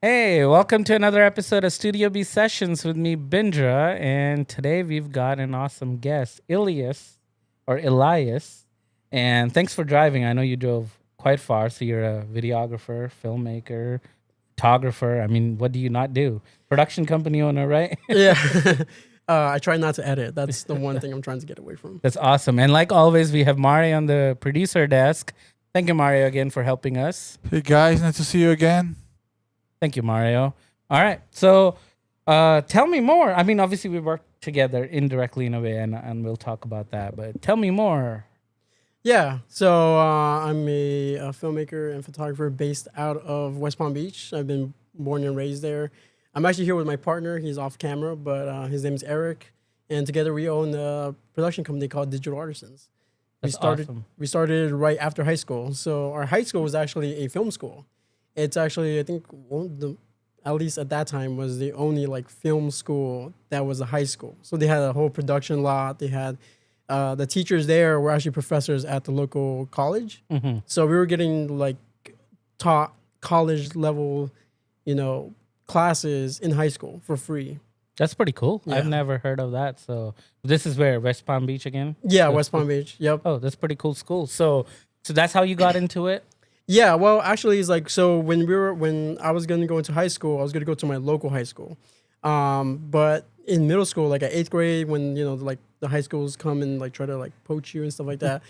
Hey, welcome to another episode of Studio B Sessions with me, Bindra. And today we've got an awesome guest, Elias. And thanks for driving. I know you drove quite far, so you're a videographer, filmmaker, photographer. I mean, what do you not do? Production company owner, right? Yeah. I try not to edit. That's the one thing I'm trying to get away from. That's awesome. And like always, we have Mario on the producer desk. Thank you, Mario, again for helping us. Hey guys, nice to see you again. Thank you, Mario. All right. So tell me more. I mean, obviously, we work together indirectly in a way, and we'll talk about that. But tell me more. Yeah. So I'm a filmmaker and photographer based out of West Palm Beach. I've been born and raised there. I'm actually here with my partner. He's off camera, but his name is Eric. And together we own a production company called Digital Artisans. That's awesome. We started right after high school. So our high school was actually a film school. It's actually, I think, at least at that time, was the only like film school that was a high school. So they had a whole production lot. They had the teachers there were actually professors at the local college. Mm-hmm. So we were getting like taught college level, classes in high school for free. That's pretty cool. Yeah. I've never heard of that. So this is where West Palm Beach again. Yeah, West Palm Beach. Yep. Oh, that's pretty cool school. So that's how you got into it. Yeah, well, actually, it's like, so when I was going to go into high school, I was going to go to my local high school. But in middle school, like at 8th grade, when, like the high schools come and like try to like poach you and stuff like that,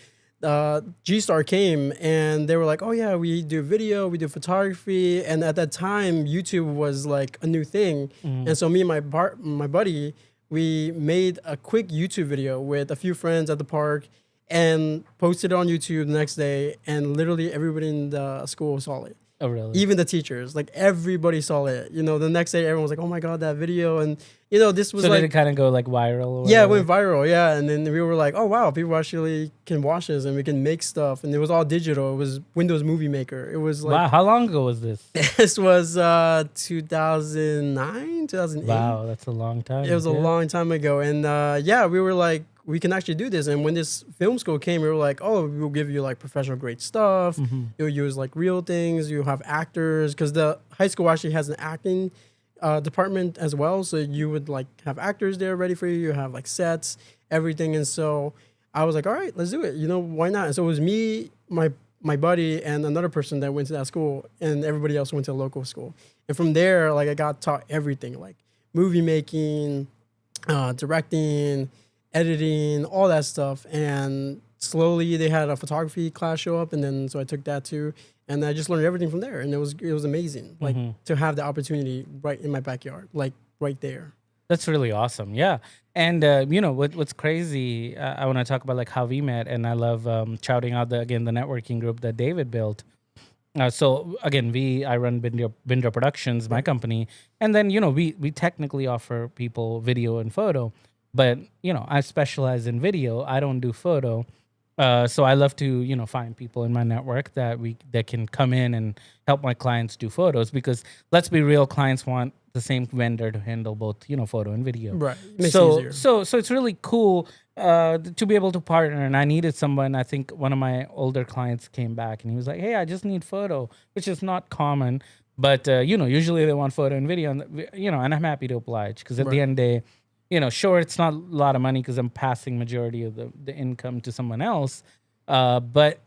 G-Star came and they were like, oh yeah, we do video, we do photography. And at that time, YouTube was like a new thing. Mm-hmm. And so me and my buddy, we made a quick YouTube video with a few friends at the park and posted it on YouTube the next day, and literally everybody in the school saw it. Oh, really? Even the teachers, like everybody saw it. The next day everyone was like, "Oh my god, that video!" And this was So like, did it kind of go like viral? Or yeah, it whatever? went viral. Yeah, and then we were like, "Oh wow, people actually can watch this and we can make stuff." And it was all digital. It was Windows Movie Maker. It was like, Wow, how long ago was this? this was 2009, 2008. Wow, that's a long time. It was a long time ago. And yeah, we were like, we can actually do this. And when this film school came, we were like, oh, we'll give you like professional grade stuff. Mm-hmm. You'll use like real things. You'll have actors, because the high school actually has an acting department as well. So you would like have actors there ready for you. You have like sets, everything. And so I was like, all right, let's do it. Why not? And so it was me, my buddy, and another person that went to that school, and everybody else went to the local school. And from there, like I got taught everything, like movie making, directing, editing, all that stuff. And slowly they had a photography class show up, and then so I took that too, and I just learned everything from there. And it was amazing, like to have the opportunity right in my backyard, like right there. That's really awesome. Yeah. And, what's crazy, I want to talk about like how we met, and I love shouting out the networking group that David built. So again, I run Bindra Productions, my company. And then, we technically offer people video and photo, but, I specialize in video. I don't do photo. So I love to, find people in my network that can come in and help my clients do photos, because let's be real, clients want the same vendor to handle both, photo and video. Right. Makes it So easier. so it's really cool to be able to partner. And I needed someone. I think one of my older clients came back and he was like, "Hey, I just need photo," which is not common, but usually they want photo and video, and and I'm happy to oblige, because at the end of the day, sure, it's not a lot of money because I'm passing majority of the income to someone else. But,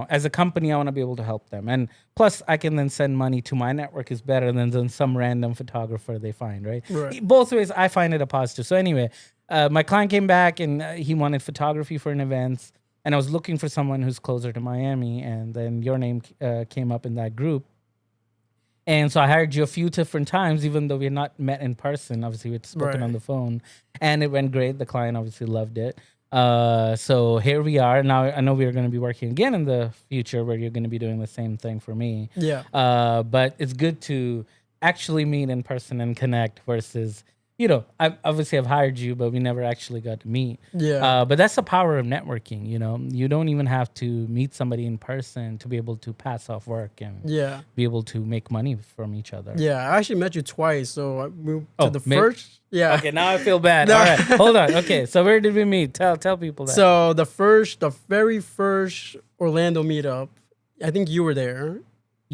as a company, I want to be able to help them. And plus, I can then send money to my network is better than some random photographer they find, right? Both ways, I find it a positive. So anyway, my client came back and he wanted photography for an event. And I was looking for someone who's closer to Miami. And then your name came up in that group. And so I hired you a few different times, even though we had not met in person. Obviously, we had spoken on the phone, and it went great. The client obviously loved it. So here we are. Now, I know we're going to be working again in the future, where you're going to be doing the same thing for me. Yeah. But it's good to actually meet in person and connect versus, I obviously have hired you, but we never actually got to meet. Yeah. But that's the power of networking. You don't even have to meet somebody in person to be able to pass off work and Yeah. be able to make money from each other. Yeah. I actually met you twice. So I moved to the ma- first. Yeah. Okay, now I feel bad. No. All right, hold on. Okay, so where did we meet? Tell people that. So the very first Orlando meetup, I think you were there.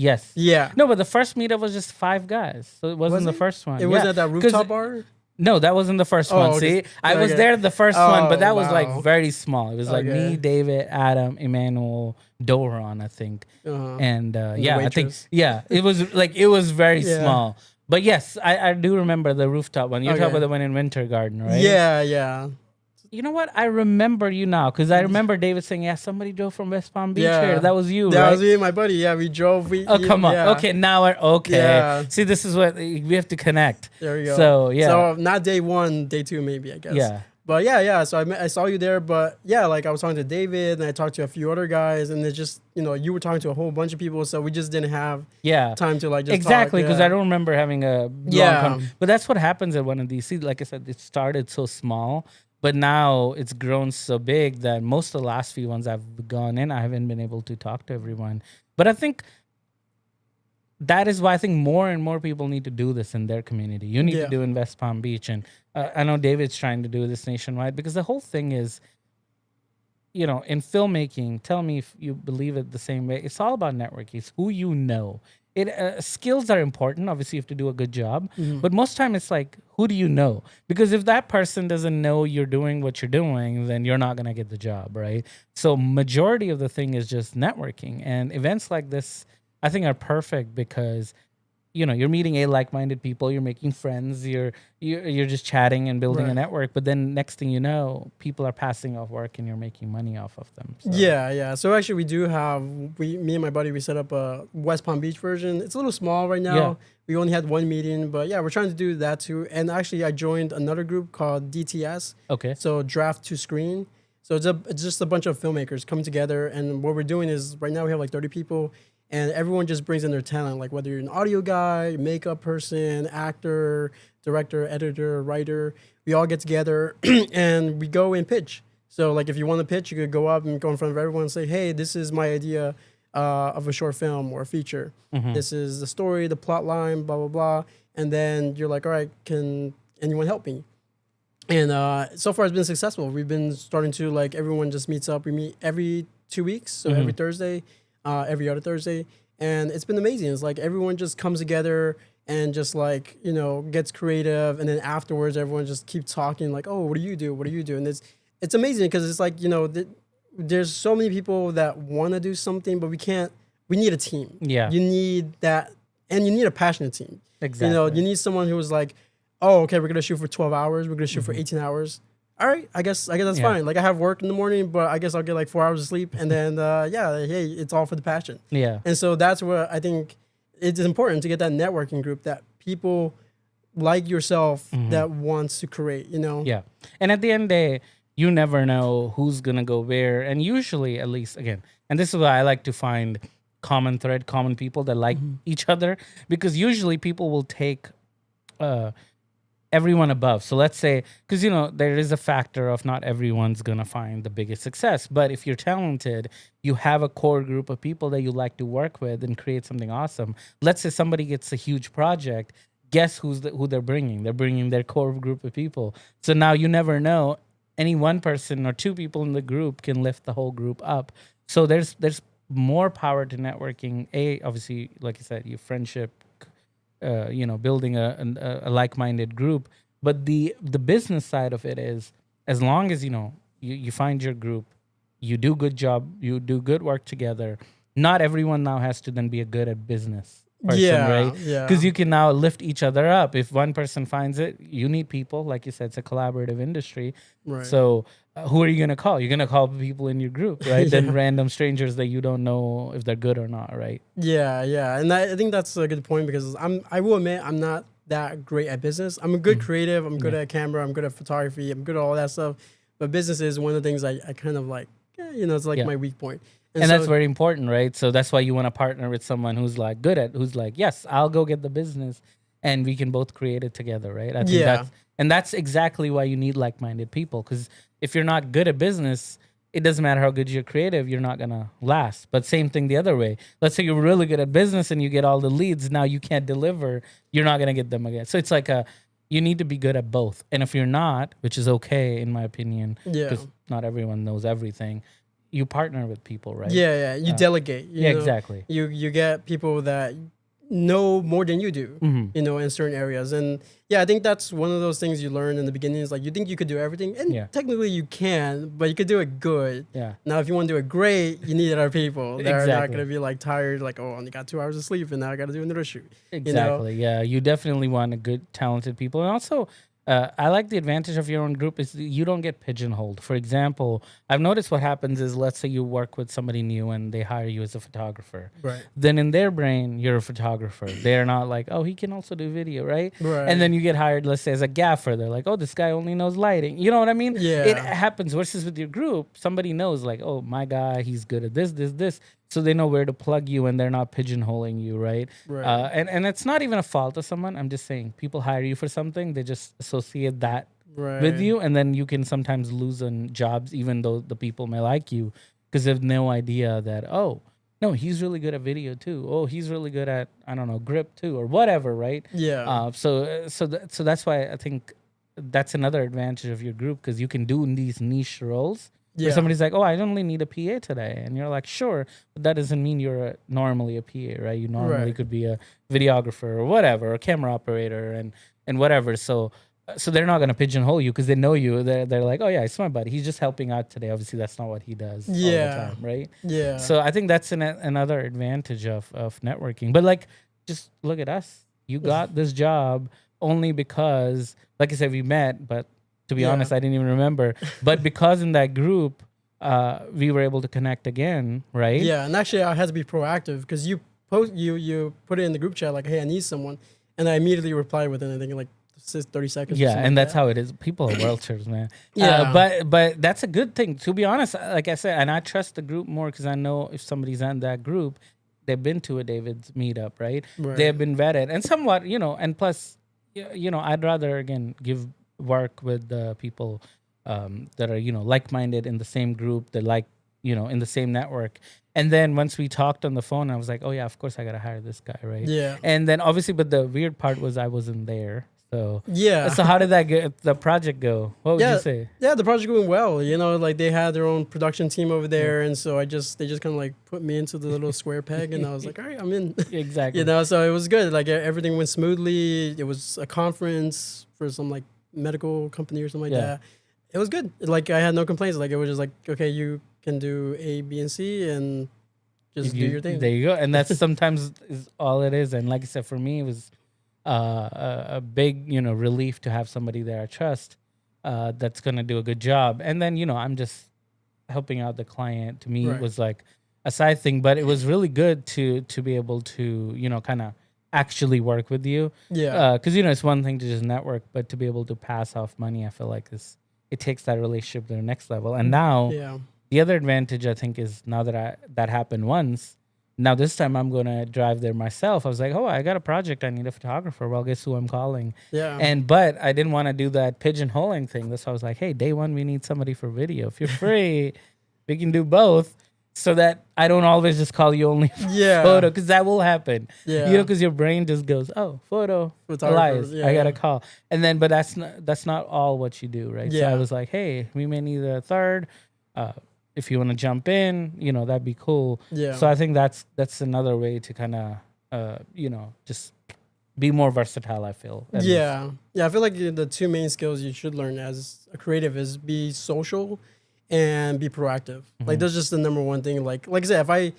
Yes. Yeah. No, but the first meetup was just 5 guys, so it wasn't Was the it? first one. It wasn't at that 'Cause- rooftop bar? No, that wasn't the first one. okay. See, I was Okay. there the first one, but Oh, that was like wow. very small. It was like me, Okay. David, Adam, Emmanuel, Doron, I think, Uh-huh. and the yeah, I think waitress. it was like it was very Yeah. small. But yes, I do remember the rooftop one. You're talking Okay. about the one in Winter Garden, right? Yeah, yeah. You know what? I remember you now because I remember David saying, "Yeah, somebody drove from West Palm Beach Yeah. here." That was you, That right? was me and my buddy. Yeah, we drove. Oh, come on. Yeah. Okay, now we're okay. Yeah. See, this is what we have to connect. There we go. So, yeah. So not day 1, day 2, maybe, I guess. Yeah. But yeah. So I saw you there, but yeah, like I was talking to David and I talked to a few other guys, and it's just you were talking to a whole bunch of people, so we just didn't have Yeah. time to like just Exactly, talk. because Yeah. I don't remember having a long Yeah. But that's what happens at one of these. See, like I said, it started so small, but now it's grown so big that most of the last few ones I've gone in, I haven't been able to talk to everyone. But I think that is why I think more and more people need to do this in their community. You need Yeah. to do in West Palm Beach, and I know David's trying to do this nationwide because the whole thing is, in filmmaking. Tell me if you believe it the same way. It's all about networking. It's who you know. Skills are important. Obviously, you have to do a good job, but most time it's like, who do you know? Because if that person doesn't know you're doing what you're doing, then you're not gonna get the job, right? So majority of the thing is just networking, and events like this, I think, are perfect because you're meeting like-minded people, you're making friends, you're just chatting and building a Right. network. But then next thing you know, people are passing off work and you're making money off of them. So. Yeah. So actually, we do have me and my buddy, we set up a West Palm Beach version. It's a little small right now. Yeah. We only had 1 meeting, but yeah, we're trying to do that too. And actually, I joined another group called DTS. Okay. So Draft to Screen. So it's just a bunch of filmmakers coming together, and what we're doing is right now we have like 30 people, and everyone just brings in their talent. Like whether you're an audio guy, makeup person, actor, director, editor, writer, we all get together and we go and pitch. So like if you want to pitch, you could go up and go in front of everyone and say, "Hey, this is my idea of a short film or a feature. This is the story, the plot line, blah blah blah." And then you're like, "All right, can anyone help me?" And so far it's been successful. We've been starting to like everyone just meets up. We meet every 2 weeks, so every Thursday, every other Thursday, and it's been amazing. It's like everyone just comes together and just like gets creative, and then afterwards everyone just keeps talking like, "Oh, what do you do? What do you do?" And it's amazing because it's like there's so many people that want to do something, but we can't. We need a team. Yeah. You need that, and you need a passionate team. Exactly. You need someone who is like, "Oh, okay, we're gonna shoot for 12 hours. We're gonna shoot for 18 hours. All right, I guess that's Yeah. fine. Like I have work in the morning, but I guess I'll get like 4 hours of sleep, and then hey, it's all for the passion." Yeah. And so that's where I think it's important to get that networking group, that people like yourself that wants to create. Yeah. And at the end of the day, you never know who's going to go where. And usually, at least, again, and this is why I like to find common thread, common people that like each other, because usually people will take everyone above. So let's say, because, there is a factor of not everyone's going to find the biggest success. But if you're talented, you have a core group of people that you like to work with and create something awesome. Let's say somebody gets a huge project. Guess who they're bringing? They're bringing their core group of people. So now you never know. Any one person or 2 people in the group can lift the whole group up. So there's more power to networking. Obviously, like I said, your friendship, building a like-minded group. But the business side of it is, as long as you find your group, you do good job, you do good work together. Not everyone now has to then be a good at business person, right? Yeah. Because you can now lift each other up. If one person finds it, you need people. Like you said, it's a collaborative industry. Right. So who are you going to call? You're going to call people in your group, right? Then random strangers that you don't know if they're good or not, right? Yeah. And I think that's a good point because I will admit I'm not that great at business. I'm a good creative. I'm good at camera. I'm good at photography. I'm good at all that stuff. But business is one of the things I kind of like, it's like my weak point. And so, that's very important, right? So that's why you want to partner with someone who's like who's like, yes, I'll go get the business and we can both create it together, right? I think that's exactly why you need like-minded people. Because if you're not good at business, it doesn't matter how good you're creative, you're not going to last. But same thing the other way. Let's say you're really good at business and you get all the leads. Now you can't deliver. You're not going to get them again. So it's like you need to be good at both. And if you're not, which is okay in my opinion, because not everyone knows everything, you partner with people, right? Yeah, you delegate. You know, exactly. You get people that know more than you do, you know, in certain areas. And yeah, I think that's one of those things you learn in the beginning is like you think you could do everything, and technically you can, but you could do it good. Yeah. Now, if you want to do it great, you need other people that are not Exactly. going to be like tired, like, oh, I only got 2 hours of sleep, and now I got to do another shoot. Exactly. You know? Yeah. You definitely want a good, talented people. And also, I like the advantage of your own group is you don't get pigeonholed. For example, I've noticed what happens is, let's say you work with somebody new and they hire you as a photographer. Right. Then in their brain, you're a photographer. They're not like, oh, he can also do video, right? Right. And then you get hired, let's say, as a gaffer. They're like, oh, this guy only knows lighting. You know what I mean? Yeah. It happens. Versus with your group, somebody knows like, oh, my guy, he's good at this. So they know where to plug you and they're not pigeonholing you, right? Right. And it's not even a fault of someone. I'm just saying people hire you for something. They just associate that Right. with you. And then you can sometimes lose on jobs, even though the people may like you, because they have no idea that, oh, no, he's really good at video too. Oh, he's really good at, I don't know, grip too, or whatever, right? Yeah. So that's why I think that's another advantage of your group, because you can do these niche roles. Where Yeah. somebody's like, oh, I only need a PA today. And you're like, sure. But that doesn't mean you're normally a PA, right? You normally Right. could be a videographer or whatever, or camera operator and whatever. So they're not going to pigeonhole you because they know you. They're like, oh, yeah, it's my buddy. He's just helping out today. Obviously, that's not what he does all the Yeah. time, right? Yeah. So I think that's another advantage of networking. But like, just look at us. You got this job only because, like I said, we met, but to be Yeah. honest, I didn't even remember. But because in that group, we were able to connect again, right? Yeah, and actually I had to be proactive because you put it in the group chat like, hey, I need someone, and I immediately replied within I think like 30 seconds. or Yeah, something and like that's that. how it is. People are welchers, man. Yeah. But that's a good thing. To be honest, like I said, and I trust the group more because I know if somebody's in that group, they've been to a David's meetup, right? Right. They have been vetted, and somewhat, and plus, I'd rather again give work with the people that are like-minded in the same group, that like in the same network. And then once we talked on the phone, I was like, oh yeah, of course I gotta hire this guy, right? Yeah. And then obviously, but the weird part was I wasn't there. So Yeah. So how did the project go? What would you say? Yeah, the project going well. Like they had their own production team over there, and so they just kind of like put me into the little square peg, and I was like, all right, I'm in. Exactly. So it was good. Like everything went smoothly. It was a conference for some like medical company or something like Yeah. that. It was good. Like I had no complaints. Like it was just like, okay, you can do A, B, and C, and just do your thing. There you go. And that's sometimes is all it is. And like I said, for me, it was a big, relief to have somebody there I trust that's going to do a good job. And then, I'm just helping out the client. To me, Right. it was like a side thing, but it was really good to be able to, kind of actually work with you. Yeah. Because, it's one thing to just network, but to be able to pass off money, I feel like it takes that relationship to the next level. And now Yeah. the other advantage, I think, is now that that happened once, now this time I'm going to drive there myself. I was like, oh, I got a project. I need a photographer. Well, guess who I'm calling? Yeah. But I didn't want to do that pigeonholing thing. That's why I was like, hey, day one, we need somebody for video. If you're free, we can do both, so that I don't always just call you only for Yeah. photo, because that will happen. Yeah. Because your brain just goes, oh, photo, Photographers, Elias, yeah, I got to yeah. call. And then, but that's not all what you do, right? So Yeah. I was like, hey, we may need a third. If you want to jump in, that'd be cool. Yeah. So I think that's another way to kind of, just be more versatile, I feel. at least. Yeah. Yeah. I feel like the two main skills you should learn as a creative is be social and be proactive. Like that's just the number one thing. Like I said, if I,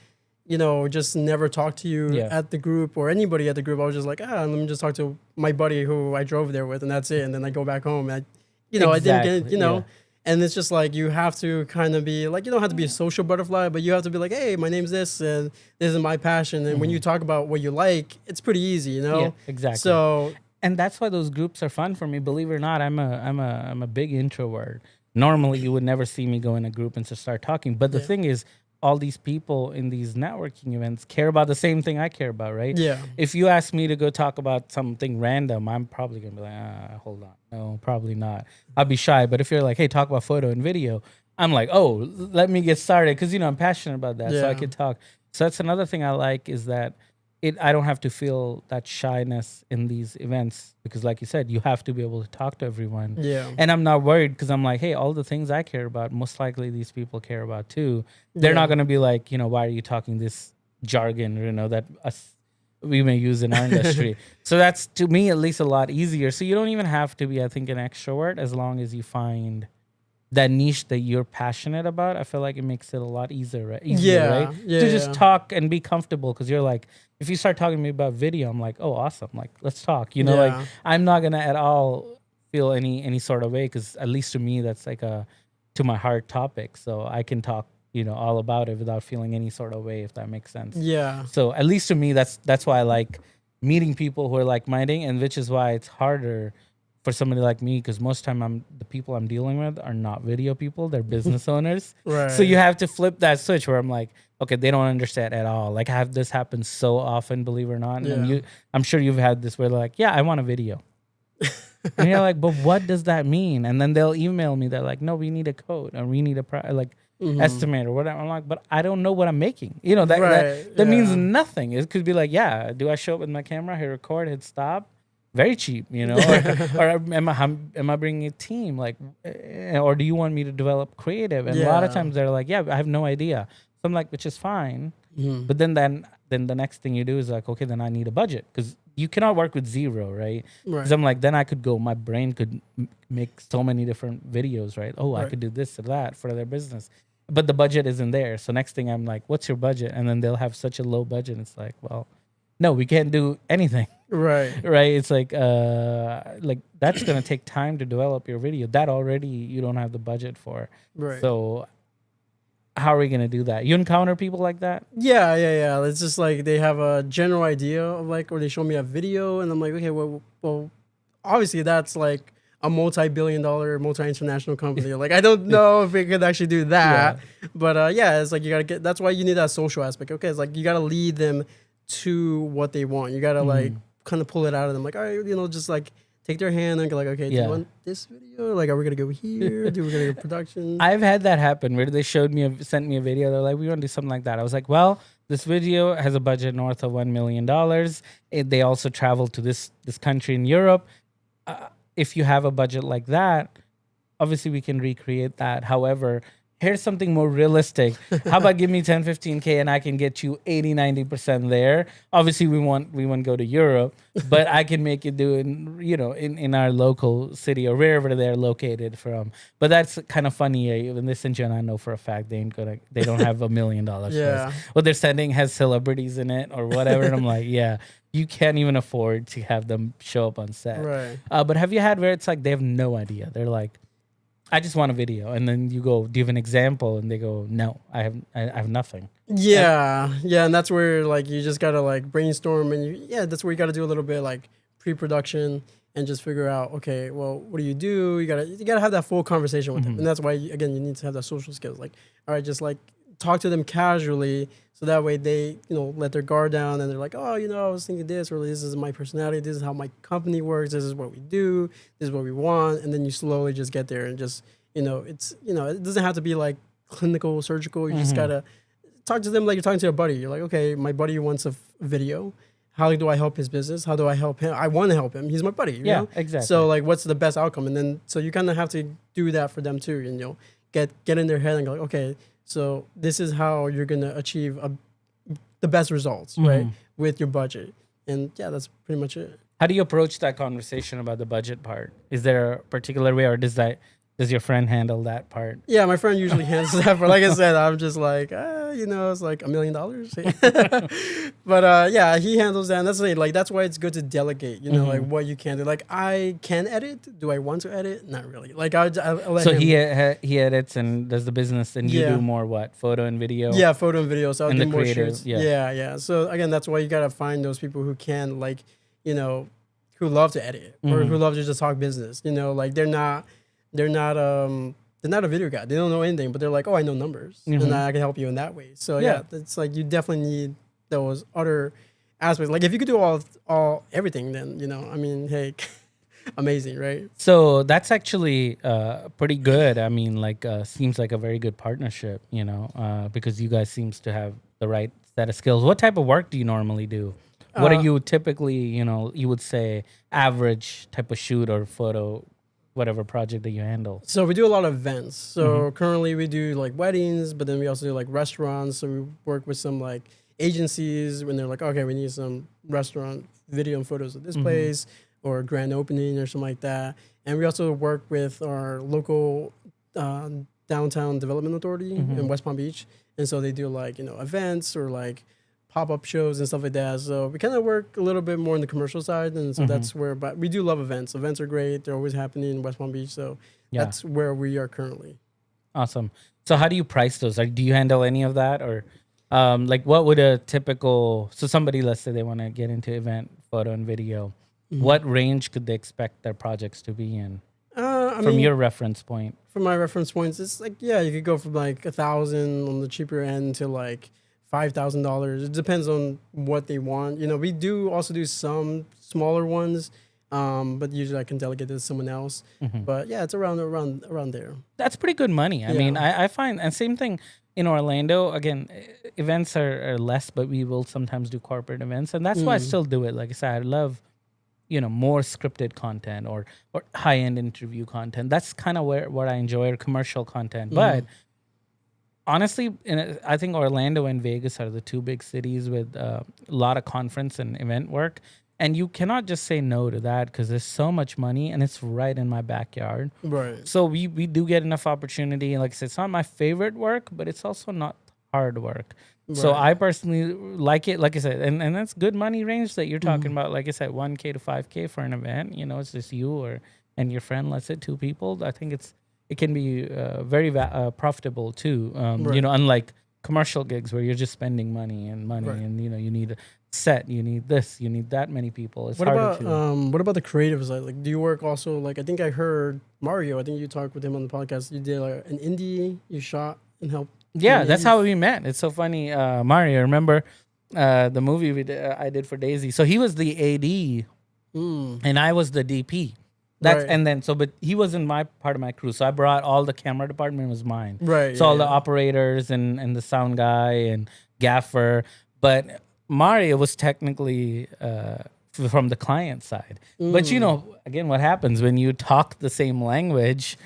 just never talk to you Yeah. at the group or anybody at the group, I was just like, let me just talk to my buddy who I drove there with, and that's it. And then I go back home. And I didn't Exactly, get, yeah. And it's just like you have to kind of be like, you don't have to be a social butterfly, but you have to be like, hey, my name's this, and this is my passion. And when you talk about what you like, it's pretty easy, Yeah, exactly. So And that's why those groups are fun for me. Believe it or not, I'm a big introvert. Normally, you would never see me go in a group and just start talking. But the Yeah. thing is, all these people in these networking events care about the same thing I care about, right? yeah, If you ask me to go talk about something random, I'm probably gonna be like, hold on, no, probably not. I'll be shy. But if you're like, hey, talk about photo and video, I'm like, oh, let me get started, because I'm passionate about that, so I Yeah. could talk. So that's another thing I like, is that I don't have to feel that shyness in these events because, like you said, you have to be able to talk to everyone. Yeah. And I'm not worried because I'm like, hey, all the things I care about, most likely these people care about too. They're Yeah. not going to be like, why are you talking this jargon, that we may use in our industry. So that's, to me, at least a lot easier. So you don't even have to be, I think, an extrovert as long as you find that niche that you're passionate about. I feel like it makes it a lot easier, right? Yeah. To just talk and be comfortable because you're like, if you start talking to me about video, I'm like, oh, awesome. Like, let's talk. Like Yeah. I'm not gonna at all feel any sort of way because at least to me that's like a to my heart topic. So I can talk, all about it without feeling any sort of way, if that makes sense. Yeah. So at least to me, that's why I like meeting people who are like minded, and which is why it's harder for somebody like me because most time the people I'm dealing with are not video people, they're business owners. Right. So you have to flip that switch where I'm like, okay, they don't understand at all. Like I have this happen so often, believe it or not. And Yeah. I'm sure you've had this where they're like, yeah, I want a video. And you're like, but what does that mean? And then they'll email me. They're like, no, we need a code or we need a estimate or whatever. I'm like, but I don't know what I'm making. That means nothing. It could be like, yeah, do I show up with my camera, hit record, hit stop? Very cheap, or am I bringing a team, like, or do you want me to develop creative? And a lot of times they're like, yeah, I have no idea. So I'm like, which is fine. But then the next thing you do is like, okay, then I need a budget because you cannot work with zero, right? Because I'm like, then I could go, my brain could make so many different videos, right? Oh, I could do this or that for their business. But the budget isn't there. So next thing I'm like, what's your budget? And then they'll have such a low budget. It's like, well, no, we can't do anything. Right. Right. It's like that's gonna take time to develop your video. That already you don't have the budget for. Right. So how are we gonna do that? You encounter people like that? Yeah. It's just like they have a general idea of like, or they show me a video, and I'm like, okay, well, obviously that's like a multi-billion-dollar, multi-international company. Like I don't know if it could actually do that, but it's like you gotta get. That's why you need that social aspect. Okay, it's like you gotta lead them to what they want. You gotta like kind of pull it out of them. Like, all right, just like take their hand and go like, okay, do you want this video? Like, are we gonna go here? Do we gonna go production? I've had that happen where they sent me a video. They're like, we want to do something like that. I was like, well, this video has a budget north of $1 million. They also travel to this country in Europe. If you have a budget like that, obviously we can recreate that. However, here's something more realistic. How about give me 10, 15K and I can get you 80, 90% there. Obviously we want to go to Europe, but I can make it do in our local city or wherever they're located from. But that's kind of funny. In this engine, I know for a fact they don't have $1 million. Yeah. What they're sending has celebrities in it or whatever. And I'm like, yeah, you can't even afford to have them show up on set. Right. But have you had where it's like they have no idea? They're like, I just want a video, and then you go, do you have an example? And they go, no, I have nothing. Yeah, and that's where like you just gotta like brainstorm, and that's where you gotta do a little bit like pre-production and just figure out, okay, well, what do? You gotta have that full conversation with them, and that's why again you need to have that social skills. Like, all right, just like talk to them casually, so that way they let their guard down, and they're like, oh, I was thinking this, or this is my personality, this is how my company works, this is what we do, this is what we want, and then you slowly just get there and just it's it doesn't have to be like clinical, surgical. You just gotta talk to them like you're talking to a buddy. You're like, okay, my buddy wants a video. How do I help his business? How do I help him? I want to help him. He's my buddy. You know? Exactly. So like, what's the best outcome? And then so you kind of have to do that for them too. And get in their head and go like, okay, so this is how you're gonna achieve the best results, right, with your budget. And that's pretty much it. How do you approach that conversation about the budget part? Is there a particular way, or does your friend handle that part? Yeah, my friend usually handles that. But like I said, I'm just like, it's like $1 million. But he handles that. And that's it. Like, that's why it's good to delegate, like what you can do. Like, I can edit. Do I want to edit? Not really. Like, I'll let so him. he edits and does the business, and you do more what? Photo and video? Yeah, photo and video. So I'll do more creative, shoots. Yeah. So again, that's why you got to find those people who can, like, who love to edit or who love to just talk business. Like, they're not a video guy. They don't know anything, but they're like, oh, I know numbers, and I can help you in that way. So it's like you definitely need those other aspects. Like if you could do everything, then hey, amazing, right? So that's actually pretty good. I mean, like seems like a very good partnership, because you guys seems to have the right set of skills. What type of work do you normally do? What are you typically, you would say average type of shoot or photo, whatever project that you handle? So we do a lot of events. So currently we do like weddings, but then we also do like restaurants. So we work with some like agencies when they're like, okay, we need some restaurant video and photos of this place or grand opening or something like that. And we also work with our local downtown development authority in West Palm Beach. And so they do like, events or like pop-up shows and stuff like that. So we kind of work a little bit more on the commercial side. And so that's where, but we do love events. Events are great. They're always happening in West Palm Beach. So that's where we are currently. Awesome. So how do you price those? Do you handle any of that? Or like what would a typical, so somebody, let's say they want to get into event photo and video, what range could they expect their projects to be in? From your reference point. From my reference points, it's like, you could go from like $1,000 on the cheaper end to like $5,000. It depends on what they want. We do also do some smaller ones, but usually I can delegate it to someone else. But yeah, it's around there. That's pretty good money. I mean, I find, and same thing in Orlando. Again, events are less, but we will sometimes do corporate events, and that's why I still do it. Like I said, I love more scripted content or high-end interview content. That's kind of what I enjoy, or commercial content. But honestly, I think Orlando and Vegas are the two big cities with a lot of conference and event work. And you cannot just say no to that because there's so much money and it's right in my backyard. Right. So we do get enough opportunity. And like I said, it's not my favorite work, but it's also not hard work. So I personally like it, like I said, and that's good money range that you're talking about. Like I said, $1K to $5K for an event. It's just you and your friend. Let's say 2 people. I think it can be very profitable too. Unlike commercial gigs where you're just spending money, and you need a set, you need this, you need that many people. It's what harder about what about the creative side? Like, do you work also like I think I heard Mario. I think you talked with him on the podcast. You did like an indie. You shot and helped. Yeah, that's how we met. It's so funny. Mario, remember the movie I did for Daisy? So he was the AD and I was the DP. But he wasn't my part of my crew. So I brought all the camera department was mine. Right. So all the operators and the sound guy and gaffer. But Mario was technically from the client side. But again, what happens when you talk the same language,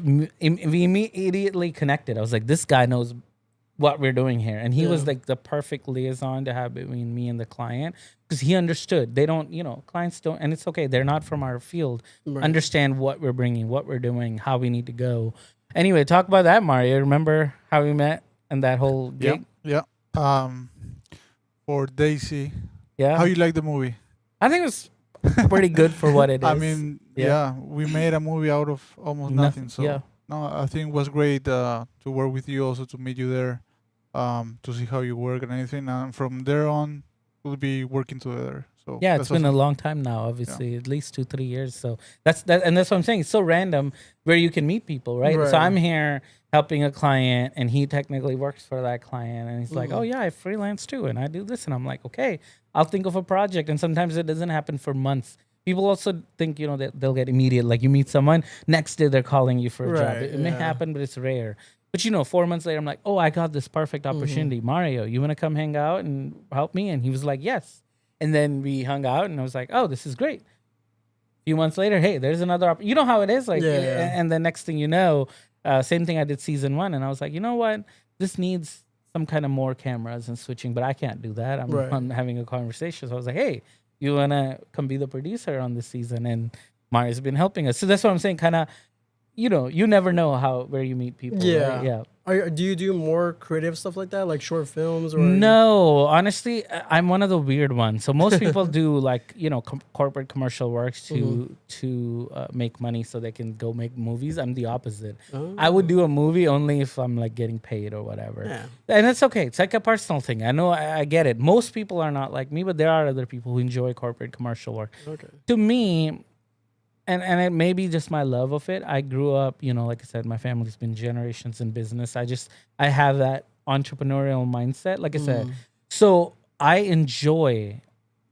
we immediately connected. I was like, this guy knows what we're doing here. And he was like the perfect liaison to have between me and the client because he understood. They don't, clients don't, and it's okay. They're not from our field. Right. Understand what we're bringing, what we're doing, how we need to go. Anyway, talk about that, Mario. Remember how we met and that whole gig? Yeah. For Daisy. Yeah. How you like the movie? I think it was pretty good for what it is. I mean, we made a movie out of almost nothing. So no, I think it was great to work with you, also to meet you there, to see how you work and anything. And from there on, we'll be working together. So yeah, it's been a long time now, obviously, at least 2-3 years. So that's what I'm saying. It's so random where you can meet people, right? So I'm here helping a client, and he technically works for that client, and he's like, "Oh yeah, I freelance too, and I do this," and I'm like, "Okay, I'll think of a project." And sometimes it doesn't happen for months. People also think that they'll get immediate. Like you meet someone, next day they're calling you for a job. It may happen, but it's rare. But 4 months later, I'm like, "Oh, I got this perfect opportunity, Mario. You want to come hang out and help me?" And he was like, "Yes." And then we hung out, and I was like, "Oh, this is great." A few months later, hey, there's another. You know how it is, like, and the next thing you know, same thing. I did season 1, and I was like, you know what? This needs some kind of more cameras and switching, but I can't do that. I'm having a conversation, so I was like, hey, you wanna come be the producer on this season? And Mario's been helping us, so that's what I'm saying. Kind of, you never know where you meet people. Yeah, right? Yeah. Do you do more creative stuff like that, like short films? Or no, honestly, I'm one of the weird ones. So most people do like corporate commercial works to make money so they can go make movies. I'm the opposite. I would do a movie only if I'm like getting paid or whatever. Yeah. And it's okay. It's like a personal thing. I know I get it. Most people are not like me, but there are other people who enjoy corporate commercial work. Okay. To me, and it may be just my love of it. I grew up, like I said, my family's been generations in business. I have that entrepreneurial mindset, like I said. So I enjoy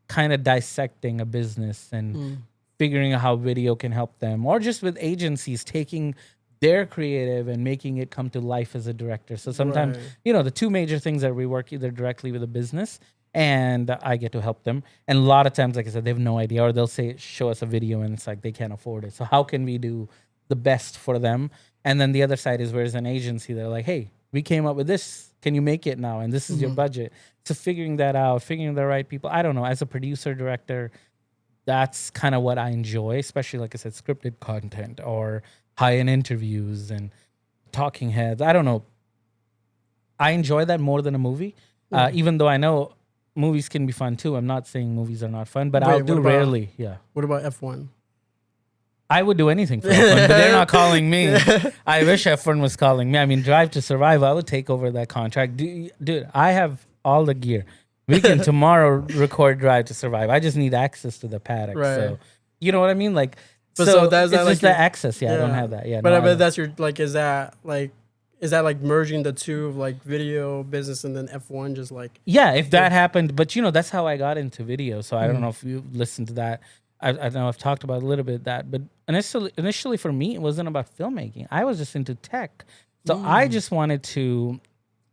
kind of dissecting a business and figuring out how video can help them, or just with agencies taking their creative and making it come to life as a director. So sometimes, the two major things that we work either directly with a business and I get to help them. And a lot of times, like I said, they have no idea, or they'll say, show us a video, and it's like they can't afford it. So how can we do the best for them? And then the other side is, where's an agency? They're like, hey, we came up with this. Can you make it now? And this is your budget. So figuring that out, figuring the right people. I don't know. As a producer, director, that's kind of what I enjoy, especially, like I said, scripted content or high-end interviews and talking heads. I don't know. I enjoy that more than a movie, even though I know movies can be fun too. I'm not saying movies are not fun, but I'll do rarely. Yeah. What about F1? I would do anything for F1, but they're not calling me. I wish F1 was calling me. I mean, Drive to Survive, I would take over that contract. Dude, I have all the gear. We can tomorrow record Drive to Survive. I just need access to the paddock. Right. So, you know what I mean? Like, but so that's it's like just the access. Yeah, I don't have that. Yeah, but that's your, like, is that like merging the two of like video business and then F1 just like... Yeah, if that happened. But, that's how I got into video. So I don't know if you listened to that. I know I've talked about a little bit of that. But initially for me, it wasn't about filmmaking. I was just into tech. So I just wanted to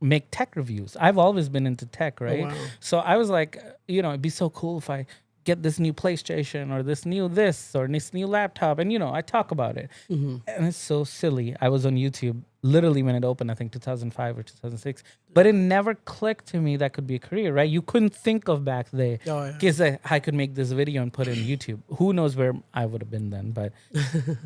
make tech reviews. I've always been into tech, right? Oh, wow. So I was like, it'd be so cool if I get this new PlayStation or this new or this new laptop. And, I talk about it. And it's so silly. I was on YouTube literally when it opened, I think 2005 or 2006. But it never clicked to me that could be a career, right? You couldn't think of back there. Because I could make this video and put it on YouTube. Who knows where I would have been then. But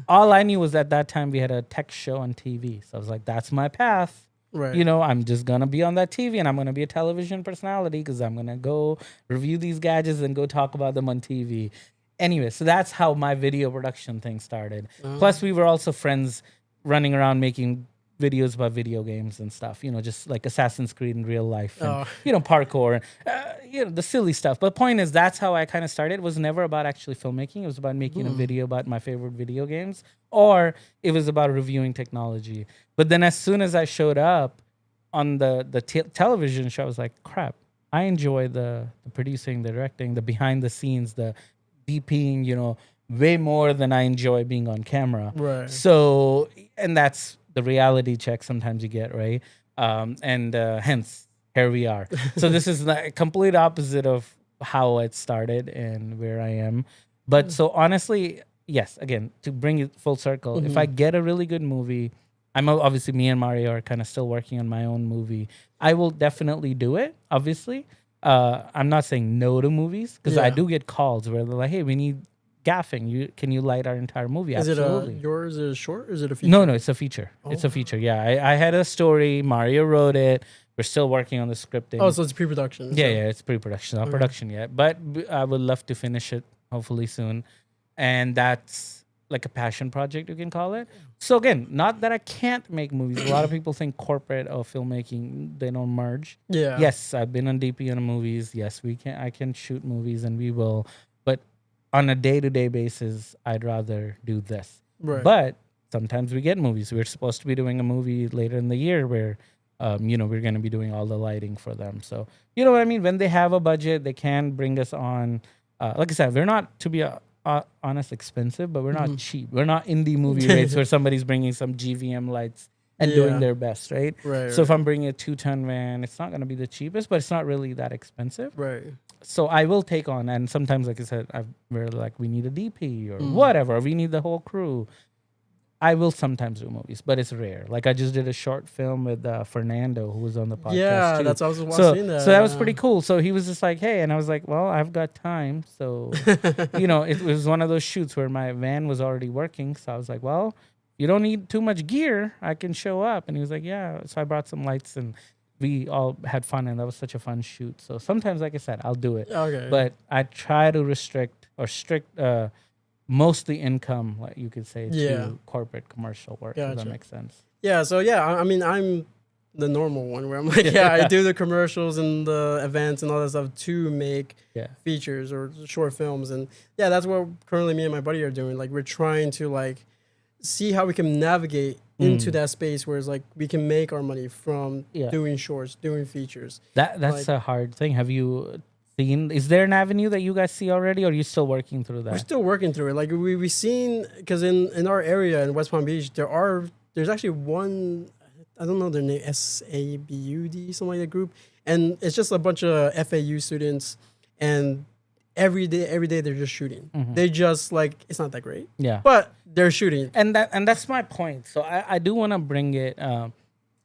all I knew was at that time we had a tech show on TV. So I was like, that's my path. Right. I'm just going to be on that TV and I'm going to be a television personality because I'm going to go review these gadgets and go talk about them on TV. Anyway, so that's how my video production thing started. Plus, we were also friends running around making videos about video games and stuff, just like Assassin's Creed in real life and, parkour, the silly stuff. But the point is, that's how I kind of started. It was never about actually filmmaking. It was about making a video about my favorite video games, or it was about reviewing technology. But then as soon as I showed up on the television show, I was like, crap, I enjoy the producing, the directing, the behind the scenes, the DPing, way more than I enjoy being on camera. Right. So, and that's the reality check sometimes you get, right? Hence, here we are. So this is the complete opposite of how it started and where I am. But so honestly, yes, again, to bring it full circle, if I get a really good movie, obviously me and Mario are kind of still working on my own movie. I will definitely do it, obviously. I'm not saying no to movies because I do get calls where they're like, hey, we need gaffing. Can you light our entire movie? Is Absolutely. Is it a short or is it a feature? No, it's a feature. It's a feature. Yeah, I had a story. Mario wrote it. We're still working on the scripting. Oh, so it's pre-production. Yeah, it's pre-production. Not production yet. But I would love to finish it hopefully soon. And that's like a passion project, you can call it. So again, not that I can't make movies. A lot of people think corporate or filmmaking, they don't merge. Yeah. Yes, I've been on DP on movies. Yes, I can shoot movies and we will. But on a day-to-day basis, I'd rather do this. Right. But sometimes we get movies. We're supposed to be doing a movie later in the year where, we're going to be doing all the lighting for them. So, you know what I mean? When they have a budget, they can bring us on. Like I said, we're not, to be honest, expensive, but we're not cheap. We're not indie movie rates where somebody's bringing some GVM lights and doing their best, right? Right. So if I'm bringing a 2-ton van, it's not going to be the cheapest, but it's not really that expensive. Right. So I will take on, and sometimes, like I said, we're like, we need a DP or whatever, or we need the whole crew. I will sometimes do movies, but it's rare. Like I just did a short film with Fernando, who was on the podcast. Yeah, too. that's I was watching that. So that was pretty cool. So he was just like, hey, and I was like, well, I've got time. So, it was one of those shoots where my van was already working. So I was like, well, you don't need too much gear. I can show up. And he was like, yeah. So I brought some lights and we all had fun, and that was such a fun shoot. So sometimes, like I said, I'll do it. Okay. But I try to restrict mostly income, like you could say, to corporate commercial work. If that makes sense. Yeah. So I mean, I'm the normal one where I'm like, I do the commercials and the events and all that stuff to make features or short films, and that's what currently me and my buddy are doing. Like we're trying to like see how we can navigate into that space where it's like we can make our money from doing shorts, doing features. That's a hard thing. Have you seen? Is there an avenue that you guys see already, or are you still working through that? We're still working through it. Like we've seen, because in our area in West Palm Beach, there's actually one, I don't know their name, SABUD, something like that group. and it's just a bunch of FAU students, and every day they're just shooting. They just like, it's not that great, but they're shooting, and that's my point. So I do want to bring it.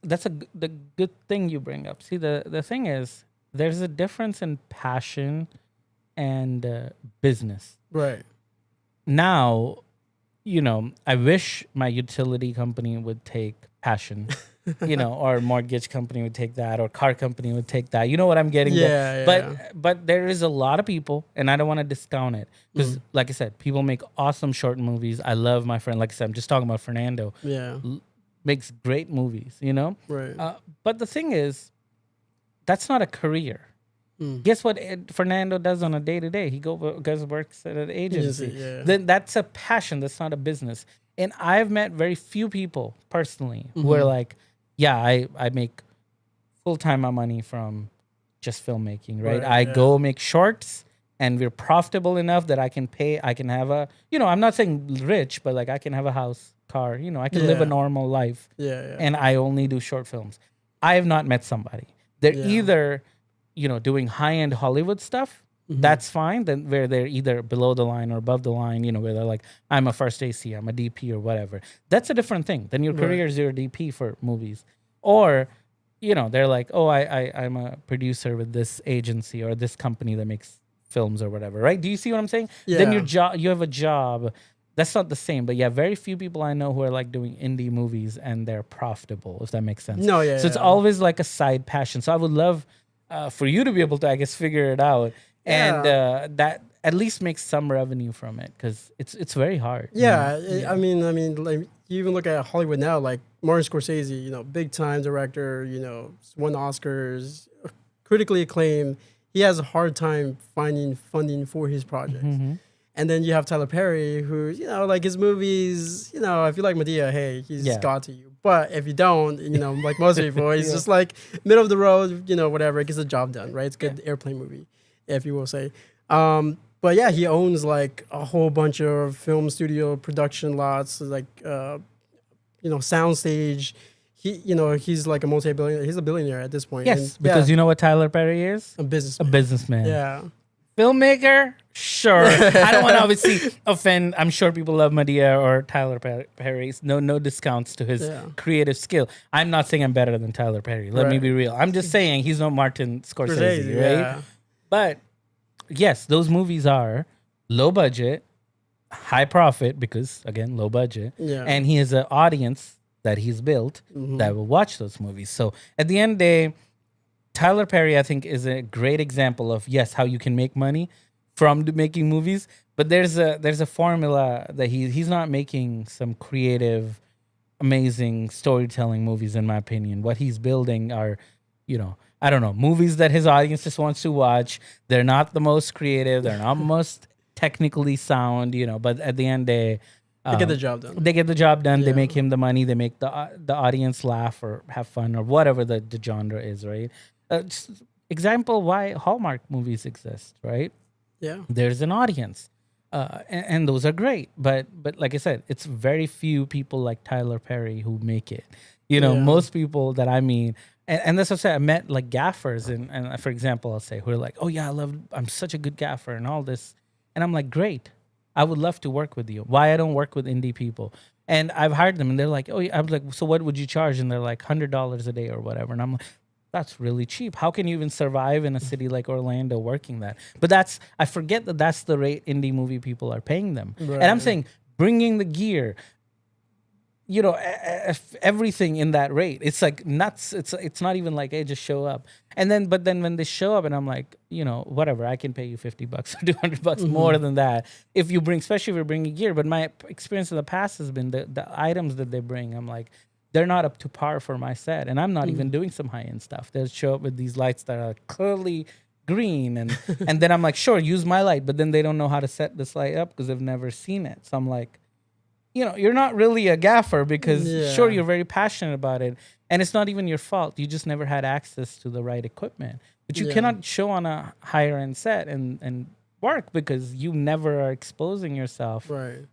That's the good thing you bring up. See, the thing is, there's a difference in passion and business. right? Now, I wish my utility company would take passion, or mortgage company would take that, or car company would take that. You know what I'm getting? But there is a lot of people, and I don't want to discount it because, like I said, people make awesome short movies. I love my friend. Like I said, I'm just talking about Fernando. Yeah, Makes great movies. right. But the thing is, that's not a career. Guess what Fernando does on a day-to-day? He goes works at an agency. Then that's a passion. That's not a business. And I've met very few people personally who are like, yeah, I make full-time my money from just filmmaking, right? I go make shorts and we're profitable enough that I can have a, I'm not saying rich, but like I can have a house, car, I can live a normal life. And I only do short films. I have not met somebody. They're either doing high-end Hollywood stuff, that's fine. Then where they're either below the line or above the line, where they're like, I'm a first AC, I'm a DP or whatever. That's a different thing. Then your career is your DP for movies. Or, they're like, oh, I'm a producer with this agency or this company that makes films or whatever, right? Do you see what I'm saying? Yeah. Then you have a job. That's not the same. But very few people I know who are like doing indie movies and they're profitable, if that makes sense. No, yeah. So it's always like a side passion. So I would love for you to be able to, I guess, figure it out, and that at least makes some revenue from it, because it's very hard. I mean, like you even look at Hollywood now, like Martin Scorsese, big time director, won Oscars, critically acclaimed. He has a hard time finding funding for his projects. And then you have Tyler Perry, who, like his movies, if you like Madea, hey, he's God to you. But if you don't, like most people, he's just like middle of the road, whatever, gets the job done, right? It's a good airplane movie, if you will say. But yeah, he owns like a whole bunch of film studio production lots, like, soundstage. He's like a multi-billionaire. He's a billionaire at this point. Yes, because you know what Tyler Perry is? A businessman. A businessman. Yeah. Filmmaker? Sure. I don't want to obviously offend. I'm sure people love Madea or Tyler Perry. No discounts to his creative skill. I'm not saying I'm better than Tyler Perry. Let me be real. I'm just saying he's no Martin Scorsese, right? Yeah. But yes, those movies are low budget, high profit, because again, low budget. Yeah. And he has an audience that he's built that will watch those movies. So at the end of the day, Tyler Perry, I think, is a great example of, yes, how you can make money from making movies. But there's a formula that he's not making some creative, amazing storytelling movies, in my opinion. What he's building are, I don't know, movies that his audience just wants to watch. They're not the most creative. They're not most technically sound, but at the end of the day, they get the job done. They get the job done. They make him the money. They make the audience laugh or have fun or whatever the genre is, right? Example why Hallmark movies exist, right? Yeah. There's an audience, and those are great. But like I said, it's very few people like Tyler Perry who make it. Most people that I meet, and that's what I said. I met like gaffers, and for example, I'll say who are like, oh yeah, I'm such a good gaffer and all this, and I'm like, great, I would love to work with you. Why I don't work with indie people? And I've hired them, and they're like, oh yeah. I was like, so what would you charge? And they're like $100 a day or whatever, and I'm like, that's really cheap. How can you even survive in a city like Orlando working that? But I forget that's the rate indie movie people are paying them. Right. And I'm saying bringing the gear, everything in that rate. It's like nuts. It's not even like, hey, just show up. But then when they show up and I'm like, whatever, I can pay you $50 or $200 more than that if you bring, especially if you're bringing gear. But my experience in the past has been the items that they bring. I'm like, they're not up to par for my set, and I'm not even doing some high-end stuff. They'll show up with these lights that are clearly green, and then I'm like, sure, use my light, but then they don't know how to set this light up because they've never seen it. So I'm like, you're not really a gaffer because sure, you're very passionate about it, and it's not even your fault. You just never had access to the right equipment. But you cannot show on a higher-end set and work because you never are exposing yourself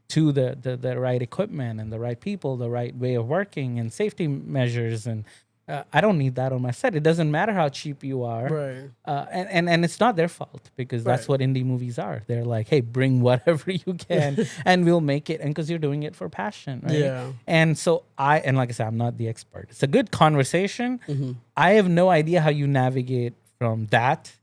to the right equipment and the right people, the right way of working and safety measures and I don't need that on my set. It doesn't matter how cheap you are. Right. And it's not their fault because that's Right. what indie movies are. They're like, hey, bring whatever you can and we'll make it. And because you're doing it for passion, right? Yeah. And so and like I said, I'm not the expert. It's a good conversation. Mm-hmm. I have no idea how you navigate from that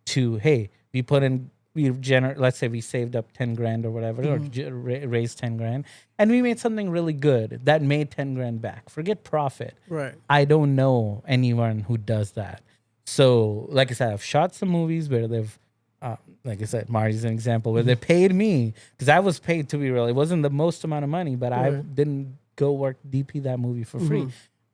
to, hey, we put in, let's say we saved up 10 grand or whatever, or raised 10 grand, and we made something really good that made 10 grand back. Forget profit. Right. I don't know anyone who does that. So, like I said, I've shot some movies where they've, like I said, Marty's an example, where they paid me, because I was paid, to be real. It wasn't the most amount of money, but I didn't go work DP that movie for free.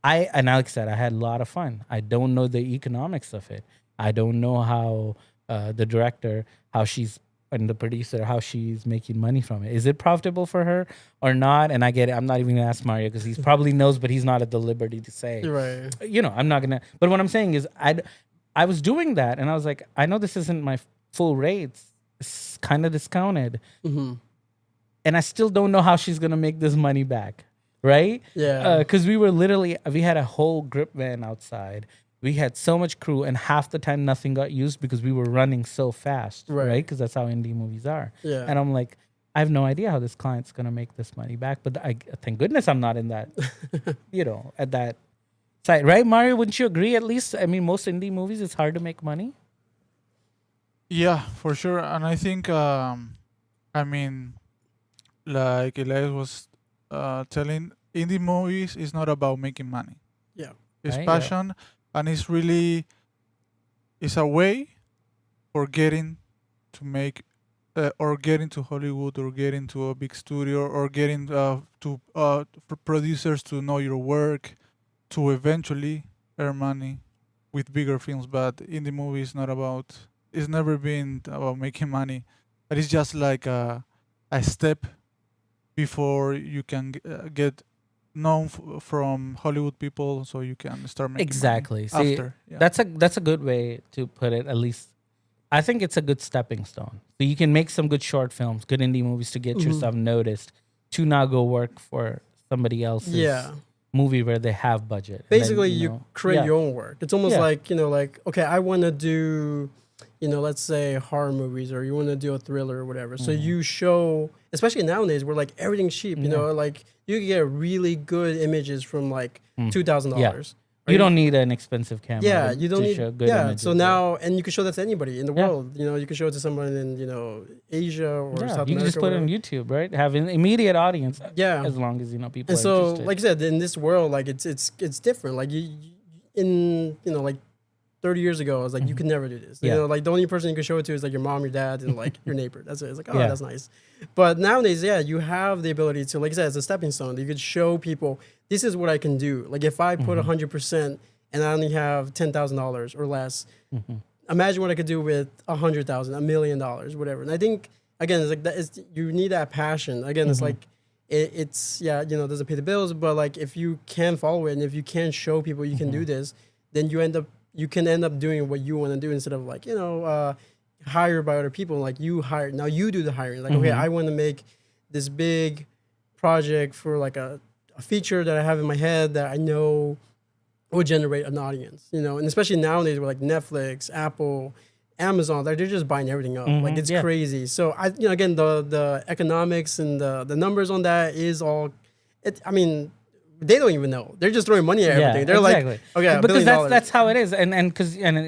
And like I said, I had a lot of fun. I don't know the economics of it. I don't know how the director, and the producer, how she's making money from it. Is it profitable for her or not? And I get it. I'm not even going to ask Mario because he probably knows, but he's not at the liberty to say. Right. I'm not going to. But what I'm saying is I was doing that, and I was like, I know this isn't my full rates. It's kind of discounted. Mm-hmm. And I still don't know how she's going to make this money back. Right? Yeah. Because we had a whole grip van outside. We had so much crew, and half the time nothing got used because we were running so fast, right? Because that's how indie movies are. Yeah. And I'm like, I have no idea how this client's going to make this money back. But thank goodness I'm not in that, at that side. Right, Mario? Wouldn't you agree at least? I mean, most indie movies, it's hard to make money. Yeah, for sure. And I think, like Elias was telling, indie movies is not about making money. Yeah. It's Right, passion, and it's a way for getting to make, or getting to Hollywood, or getting to a big studio, or getting for producers to know your work, to eventually earn money with bigger films. But indie movie is not about. It's never been about making money, but it's just like a step before you can get known from Hollywood people, so you can start making Exactly. money See, after. Yeah. that's a good way to put it. At least, I think it's a good stepping stone. So you can make some good short films, good indie movies to get yourself noticed. To now go work for somebody else's movie where they have budget. Basically, then, you create your own work. It's almost like, okay, I want to do, let's say horror movies, or you want to do a thriller or whatever. So you show, especially nowadays where like everything's cheap, like you can get really good images from like $2,000. You don't need an expensive camera. Yeah, you don't need. Show good images. So now, and you can show that to anybody in the world. You can show it to someone in Asia or South America. You can just put it on YouTube, right? Have an immediate audience. Yeah, as long as people. And are so, interested. like I said, in this world, like it's different. Like like 30 years ago, I was like, you could never do this. Like the only person you could show it to is like your mom, your dad, and like your neighbor. That's it. It's like, that's nice. But nowadays, you have the ability to, like I said, it's a stepping stone. You could show people, this is what I can do. Like if I put 100% and I only have $10,000 or less, imagine what I could do with $100,000, $1 million, whatever. And I think, again, it's like that. You need that passion. Again, it's like, it doesn't pay the bills, but like if you can follow it and if you can show people you can do this, then you can end up doing what you want to do instead of like, hired by other people. Like now you do the hiring. Like, okay, I want to make this big project for like a feature that I have in my head that I know will generate an audience, and especially nowadays with like Netflix, Apple, Amazon, like they're just buying everything up. Like it's crazy. So again, the economics and the numbers on that is all, they don't even know. They're just throwing money at everything. They're like, okay, because that's how it is, and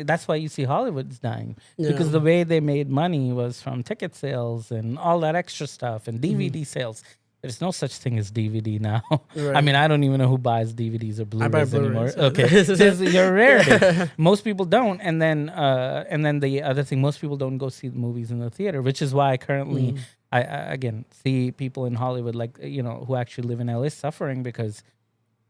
that's why you see Hollywood's dying because the way they made money was from ticket sales and all that extra stuff and DVD sales. There's no such thing as DVD now. Right. I mean, I don't even know who buys DVDs or Blu-rays anymore. Okay, you're a rarity. Most people don't, and then the other thing, most people don't go see the movies in the theater, which is why currently I again see people in Hollywood like who actually live in LA suffering because.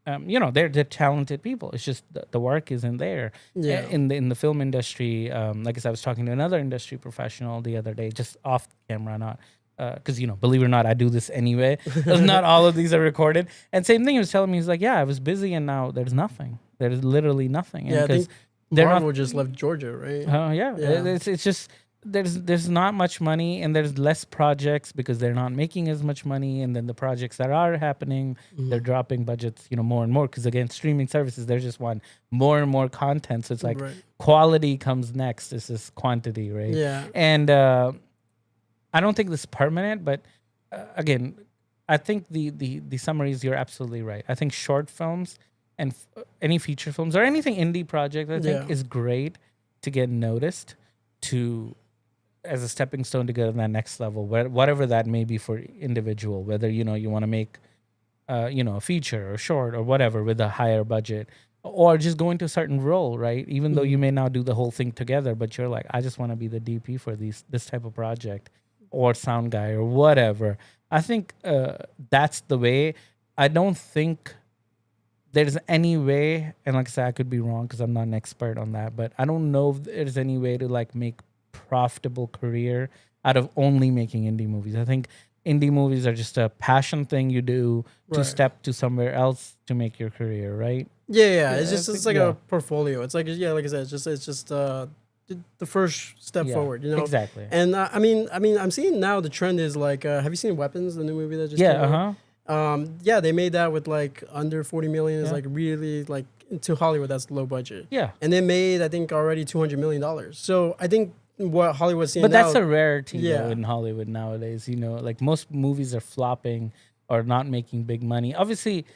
They're talented people. It's just the work isn't there. Yeah. In the film industry, like I said, I was talking to another industry professional the other day, just off camera, not because believe it or not, I do this anyway. Not all of these are recorded. And same thing, he was telling me, he's like, yeah, I was busy, and now there's nothing. There's literally nothing. Yeah, I think Marvel just left Georgia, right? Yeah. It's just there's not much money, and there's less projects because they're not making as much money, and then the projects that are happening, they're dropping budgets, more and more, because again, streaming services, they just want more and more content. So it's like quality comes next. This is quantity, right? Yeah. And I don't think this is permanent, but again, I think the summary is, you're absolutely right. I think short films and any feature films or anything indie project, I think is great to get noticed, as a stepping stone to get on that next level, whatever that may be for individual, whether you want to make a feature or short or whatever with a higher budget, or just go into a certain role, right? Even though you may not do the whole thing together, but you're like, I just want to be the DP for this type of project, or sound guy or whatever. I think that's the way. I don't think there's any way, and like I said, I could be wrong because I'm not an expert on that, but I don't know if there's any way to like make profitable career out of only making indie movies. I think indie movies are just a passion thing you do to step to somewhere else to make your career, right? Yeah. It's like a portfolio. It's like, like I said, it's just the first step forward, Exactly. And I mean, I'm seeing now the trend is like, have you seen Weapons, the new movie that just came out? They made that with like under 40 million. It's like really like, to Hollywood, that's low budget. Yeah. And they made, I think, already $200 million. So I think what Hollywood's seeing but now, that's a rarity though, in Hollywood nowadays. Like most movies are flopping or not making big money. Obviously,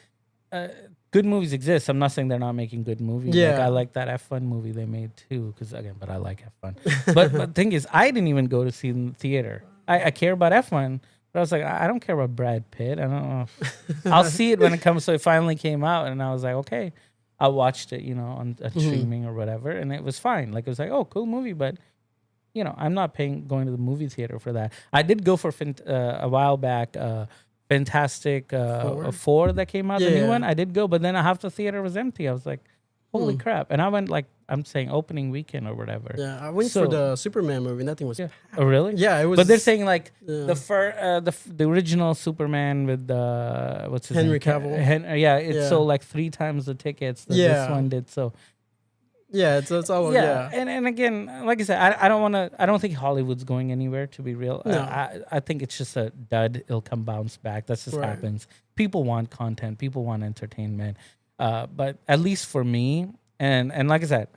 good movies exist. I'm not saying they're not making good movies. Yeah. Like, I like that F1 movie they made too, but I like F1. but the thing is, I didn't even go to see it in the theater. I care about F1, but I was like, I don't care about Brad Pitt. I don't know. I'll see it when it comes. So it finally came out, and I was like, okay. I watched it, on streaming or whatever, and it was fine. Like, it was like, oh, cool movie, but I'm not going to the movie theater for that. I did go for a while back, Fantastic Four that came out, the new one. I did go, but then half the theater was empty. I was like, holy crap. And I went like, I'm saying opening weekend or whatever. Yeah, I went for the Superman movie, and that thing was packed. Oh, really? Yeah, it was. But they're saying like the original Superman with what's his Henry name? Cavill. It's sold like 3 times the tickets that this one did. So yeah, it's all And again, like I said, I don't think Hollywood's going anywhere, to be real. No. I think it's just a dud. It'll come bounce back. That just happens. People want content. People want entertainment. But at least for me, and like I said,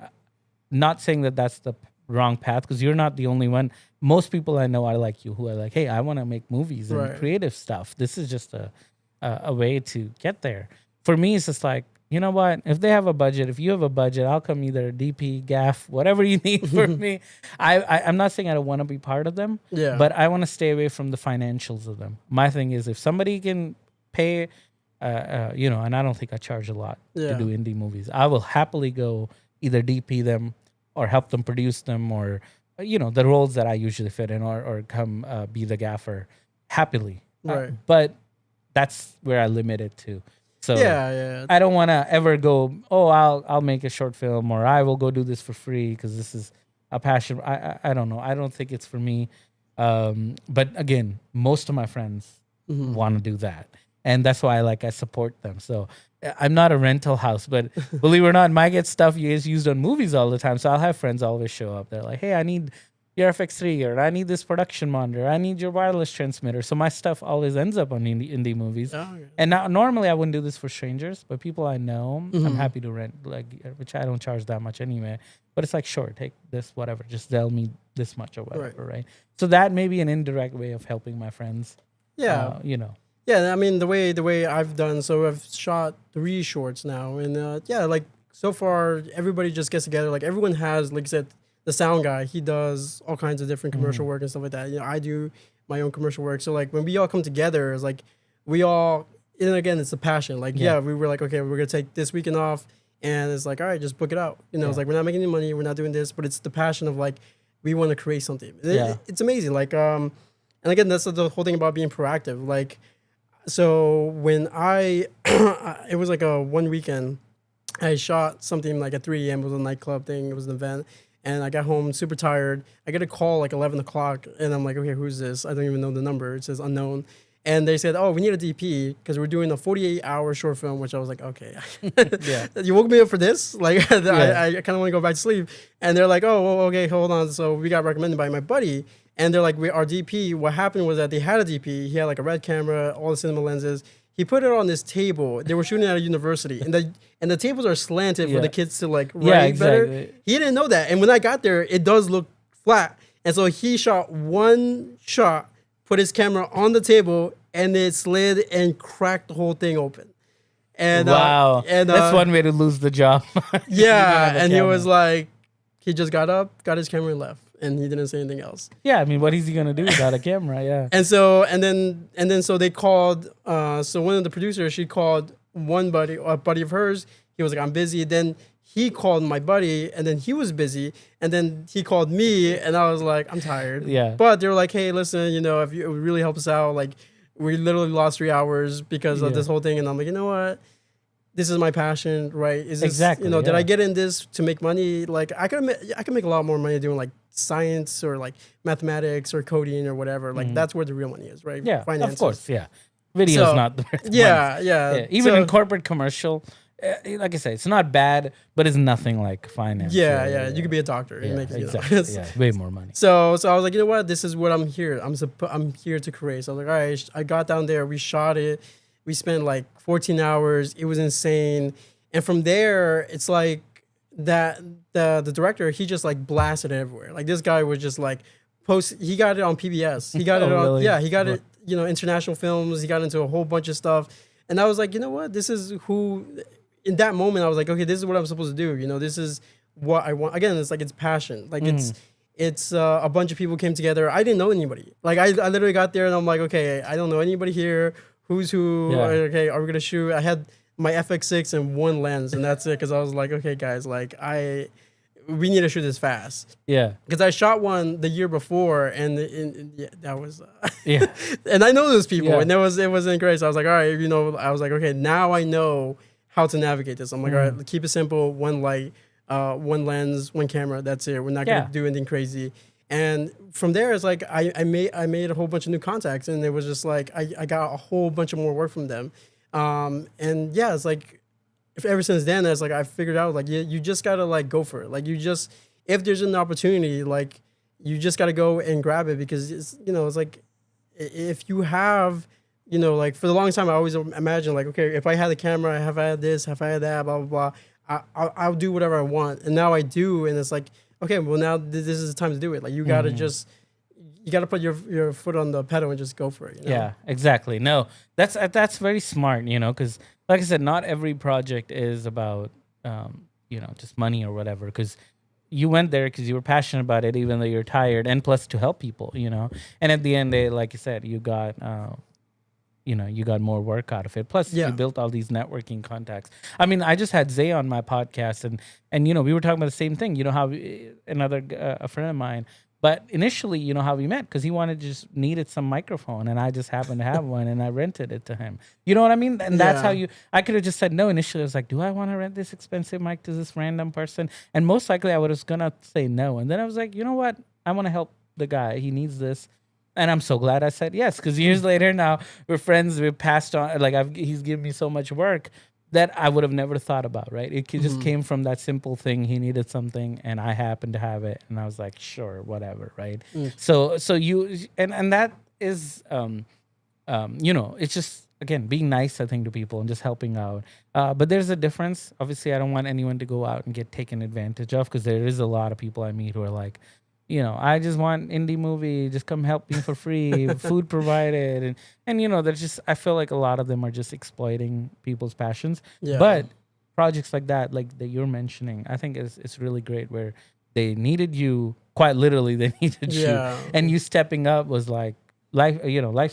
not saying that that's the wrong path, because you're not the only one. Most people I know are like you, who are like, hey, I want to make movies and creative stuff. This is just a way to get there. For me, it's just like, you know what? If they have a budget, if you have a budget, I'll come either DP, gaff, whatever you need for me. I'm not saying I don't want to be part of them, but I want to stay away from the financials of them. My thing is, if somebody can pay, and I don't think I charge a lot to do indie movies, I will happily go either DP them or help them produce them, or, the roles that I usually fit in, or come be the gaffer happily. But that's where I limit it to. So I don't want to ever go, oh, I'll make a short film, or I will go do this for free because this is a passion. I don't know. I don't think it's for me. But again, most of my friends want to do that. And that's why I support them. So I'm not a rental house, but believe it or not, I get stuff you guys used on movies all the time. So I'll have friends always show up. They're like, hey, I need your FX3, or I need this production monitor, I need your wireless transmitter. So my stuff always ends up on indie movies. And now, normally I wouldn't do this for strangers, but people I know, I'm happy to rent, which I don't charge that much anyway. But it's like, sure, take this, whatever, just sell me this much or whatever, right? So that may be an indirect way of helping my friends. Yeah, I mean, the way I've done, so I've shot 3 shorts now, and so far everybody just gets together. Like, everyone has, like I said, the sound guy, he does all kinds of different commercial work and stuff like that. I do my own commercial work. So like, when we all come together, it's like we all, and again, it's a passion. Like, we were like, okay, we're gonna take this weekend off, and it's like, all right, just book it out. It's like, we're not making any money, we're not doing this, but it's the passion of like, we want to create something. It's amazing. Like, and again, that's the whole thing about being proactive. Like, so when it was like a one weekend, I shot something like at 3 a.m. It was a nightclub thing. It was an event. And I got home super tired. I get a call like 11 o'clock, and I'm like, okay, who's this? I don't even know the number. It says unknown. And they said, oh, we need a DP because we're doing a 48-hour short film, which I was like, okay. Yeah. You woke me up for this? Like, Yeah. I kind of want to go back to sleep. And they're like, oh, well, okay, hold on. So we got recommended by my buddy. And they're like, our DP, what happened was that they had a DP. He had like a red camera, all the cinema lenses. He put it on this table. They were shooting at a university. And the tables are slanted for the kids to like write better. He didn't know that. And when I got there, it does look flat. And so he shot one shot, put his camera on the table, and it slid and cracked the whole thing open. And wow, and that's one way to lose the job. Yeah, and he was like, he just got up, got his camera, and left, and he didn't say anything else. Yeah, I mean, what is he gonna do without a camera? Yeah. And so they called. So one of the producers, she called one buddy, a buddy of hers. He was like, I'm busy. Then he called my buddy, and then he was busy, and then he called me, and I was like, I'm tired. Yeah. But they were like, hey, listen, you know, if you, it would really help us out, like, we literally lost 3 hours because of this whole thing, and I'm like, you know what? This is my passion, right? Is this, exactly. You know, did I get in this to make money? Like, I can make a lot more money doing like science or like mathematics or coding or whatever. Like, that's where the real money is, right? Yeah, Finances. of course. Yeah, video is not the yeah, yeah. Even in corporate commercial. Like I say, it's not bad, but it's nothing like finance. Yeah. You could be a doctor and make it, exactly. Yeah, way more money. So I was like, you know what? This is what I'm here. I'm here to create. So I was like, all right. I got down there. We shot it. We spent like 14 hours. It was insane. And from there, it's like that the director, he just like blasted it everywhere. Like this guy was just like he got it on PBS. He got it on really? Yeah. He got it. You know, international films. He got into a whole bunch of stuff. And I was like, you know what? This is who. In that moment, I was like, okay, this is what I'm supposed to do. You know, this is what I want. Again, it's like it's passion. Like it's a bunch of people came together. I didn't know anybody. Like I literally got there and I'm like, okay, I don't know anybody here. Who's who? Yeah. Okay, are we gonna shoot? I had my FX6 and one lens, and that's it. Because I was like, okay, guys, like we need to shoot this fast. Yeah. Because I shot one the year before, and that was yeah. And I know those people, and it wasn't great. So I was like, all right, you know, I was like, okay, now I know how to navigate this. I'm like, all right, keep it simple. One light, one lens, one camera. That's it. We're not gonna do anything crazy. And from there, it's like I made a whole bunch of new contacts, and it was just like I got a whole bunch of more work from them. And yeah, it's like ever since then, it's like I figured out like you just gotta like go for it. Like if there's an opportunity, like you just gotta go and grab it because it's like if you have. You know, like for the longest time, I always imagine like, okay, if I had a camera, have I had this, have I had that, blah, blah, blah, I'll do whatever I want. And now I do. And it's like, okay, well now this is the time to do it. Like you got to you got to put your foot on the pedal and just go for it. You know? Yeah, exactly. No, that's very smart, you know, because like I said, not every project is about, just money or whatever. Because you went there because you were passionate about it, even though you're tired, and plus to help people, you know. And at the end, like you said, you got... you got more work out of it. Plus, you built all these networking contacts. I mean, I just had Zay on my podcast, and we were talking about the same thing. You know how a friend of mine. But initially, you know how we met because he needed some microphone, and I just happened to have one, and I rented it to him. You know what I mean? And that's how I could have just said no initially. I was like, do I want to rent this expensive mic to this random person? And most likely, I was gonna say no. And then I was like, you know what? I want to help the guy. He needs this. And I'm so glad I said yes, because years later now we're friends. We've passed on. Like he's given me so much work that I would have never thought about. Right? It just came from that simple thing. He needed something, and I happened to have it, and I was like, sure, whatever. Right? So you and that is, it's just again being nice, I think, to people and just helping out. But there's a difference. Obviously, I don't want anyone to go out and get taken advantage of, because there is a lot of people I meet who are like, I just want indie movie. Just come help me for free. Food provided, and there's just I feel like a lot of them are just exploiting people's passions. Yeah. But projects like that you're mentioning, I think it's really great where they needed you. Quite literally, they needed you, and you stepping up was like life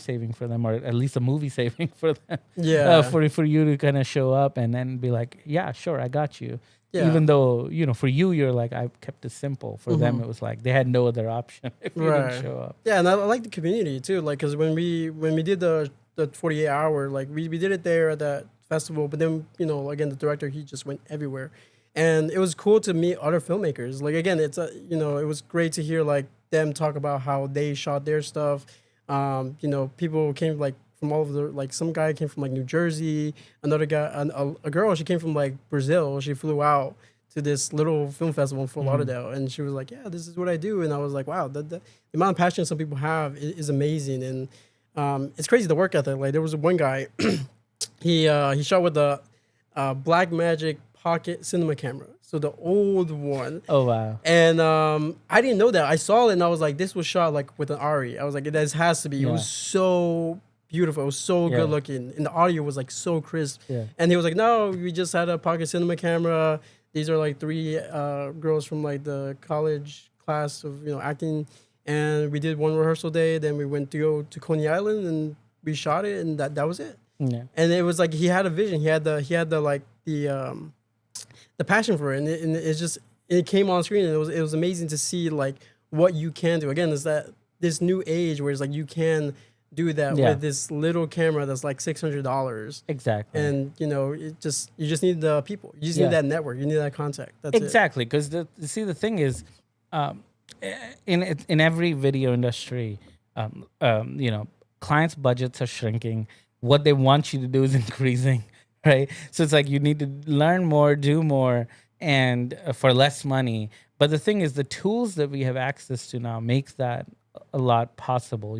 saving for them, or at least a movie saving for them. Yeah. For you to kind of show up and then be like, yeah, sure, I got you. Yeah. Even though, for you, you're like, I kept it simple. For them, it was like they had no other option if you didn't show up. Yeah, and I like the community too. Like, because when we did the 48 hour, like we did it there at that festival, but then, again, the director, he just went everywhere. And it was cool to meet other filmmakers. Like, again, it's, it was great to hear like them talk about how they shot their stuff. People came like from all over the, like some guy came from like New Jersey, another guy, a girl, she came from like Brazil. She flew out to this little film festival in Fort Lauderdale, and she was like, "Yeah, this is what I do." And I was like, "Wow, the amount of passion some people have is amazing." And it's crazy the work ethic. Like there was one guy, he shot with the Black Magic Pocket cinema camera, so the old one. Oh wow! And I didn't know that. I saw it and I was like, "This was shot like with an Ari." I was like, "This has to be." It was so beautiful. It was so good looking, and the audio was like so crisp. Yeah. And he was like, "No, we just had a pocket cinema camera. These are like 3 girls from like the college class of acting, and we did one rehearsal day. Then we went to go to Coney Island and we shot it, and that was it." Yeah. And it was like he had a vision. He had the passion for it, and it's just it came on screen, and it was amazing to see like what you can do. Again, is that this new age where it's like you can do that with this little camera that's like $600. Exactly. And you just need the people. You just need that network. You need that contact. That's exactly. Because the thing is, in every video industry, clients' budgets are shrinking. What they want you to do is increasing, right? So it's like you need to learn more, do more, and for less money. But the thing is, the tools that we have access to now makes that a lot possible.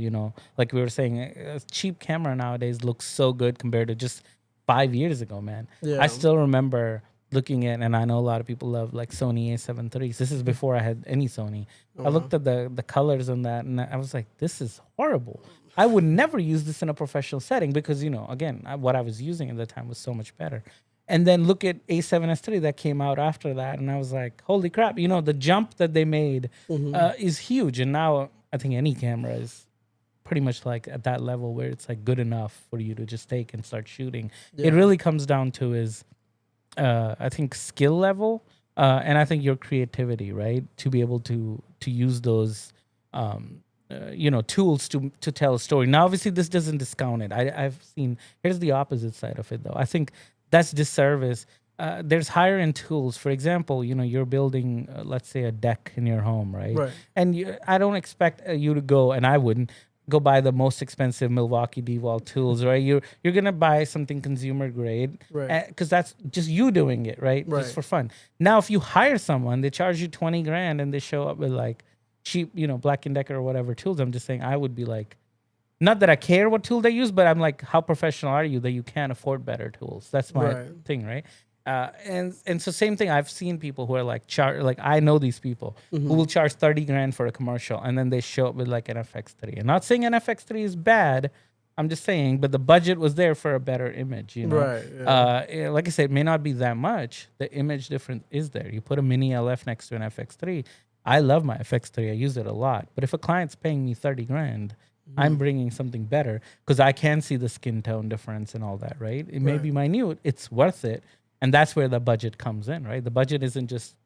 Like we were saying, a cheap camera nowadays looks so good compared to just 5 years ago, man. I still remember looking at, and I know a lot of people love like Sony A7 IIIs. This is before I had any Sony. I looked at the colors on that, and I was like, this is horrible. I would never use this in a professional setting because, again, what I was using at the time was so much better. And then look at A7S III that came out after that, and I was like, holy crap, the jump that they made is huge. And now I think any camera is pretty much like at that level where it's like good enough for you to just take and start shooting. Yeah. It really comes down to is, I think, skill level, and I think your creativity, right? To be able to use those, tools to tell a story. Now, obviously, this doesn't discount it. I've seen, here's the opposite side of it, though. I think that's disservice. There's higher end tools. For example, you're building, let's say, a deck in your home, right? And I don't expect you to go, and I wouldn't go buy the most expensive Milwaukee D-Wall tools, right? You're gonna buy something consumer grade, right? Because that's just you doing it, right? Just for fun. Now, if you hire someone, they charge you $20,000, and they show up with like cheap, Black & Decker or whatever tools. I'm just saying, I would be like, not that I care what tool they use, but I'm like, how professional are you that you can't afford better tools? That's my thing, right? And so same thing. I've seen people who are like I know these people who will charge $30,000 for a commercial, and then they show up with like an FX3. I'm not saying an FX3 is bad. I'm just saying, but the budget was there for a better image, Right. Yeah. Like I said, it may not be that much. The image difference is there. You put a mini LF next to an FX3. I love my FX3. I use it a lot. But if a client's paying me $30,000, I'm bringing something better because I can see the skin tone difference and all that, right? It may be minute. It's worth it. And that's where the budget comes in, right? The budget isn't just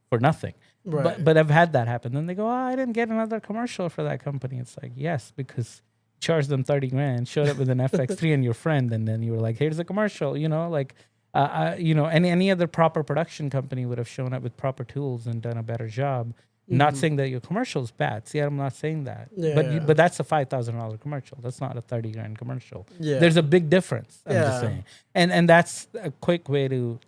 for nothing. Right. But I've had that happen. Then they go, I didn't get another commercial for that company. It's like, yes, because you charged them $30,000, showed up with an FX3 and your friend, and then you were like, here's a commercial, any other proper production company would have shown up with proper tools and done a better job. Not saying that your commercial is bad. See, I'm not saying that. But that's a $5,000 commercial. That's not a $30,000 commercial. Yeah. There's a big difference. I'm just saying. And that's a quick way to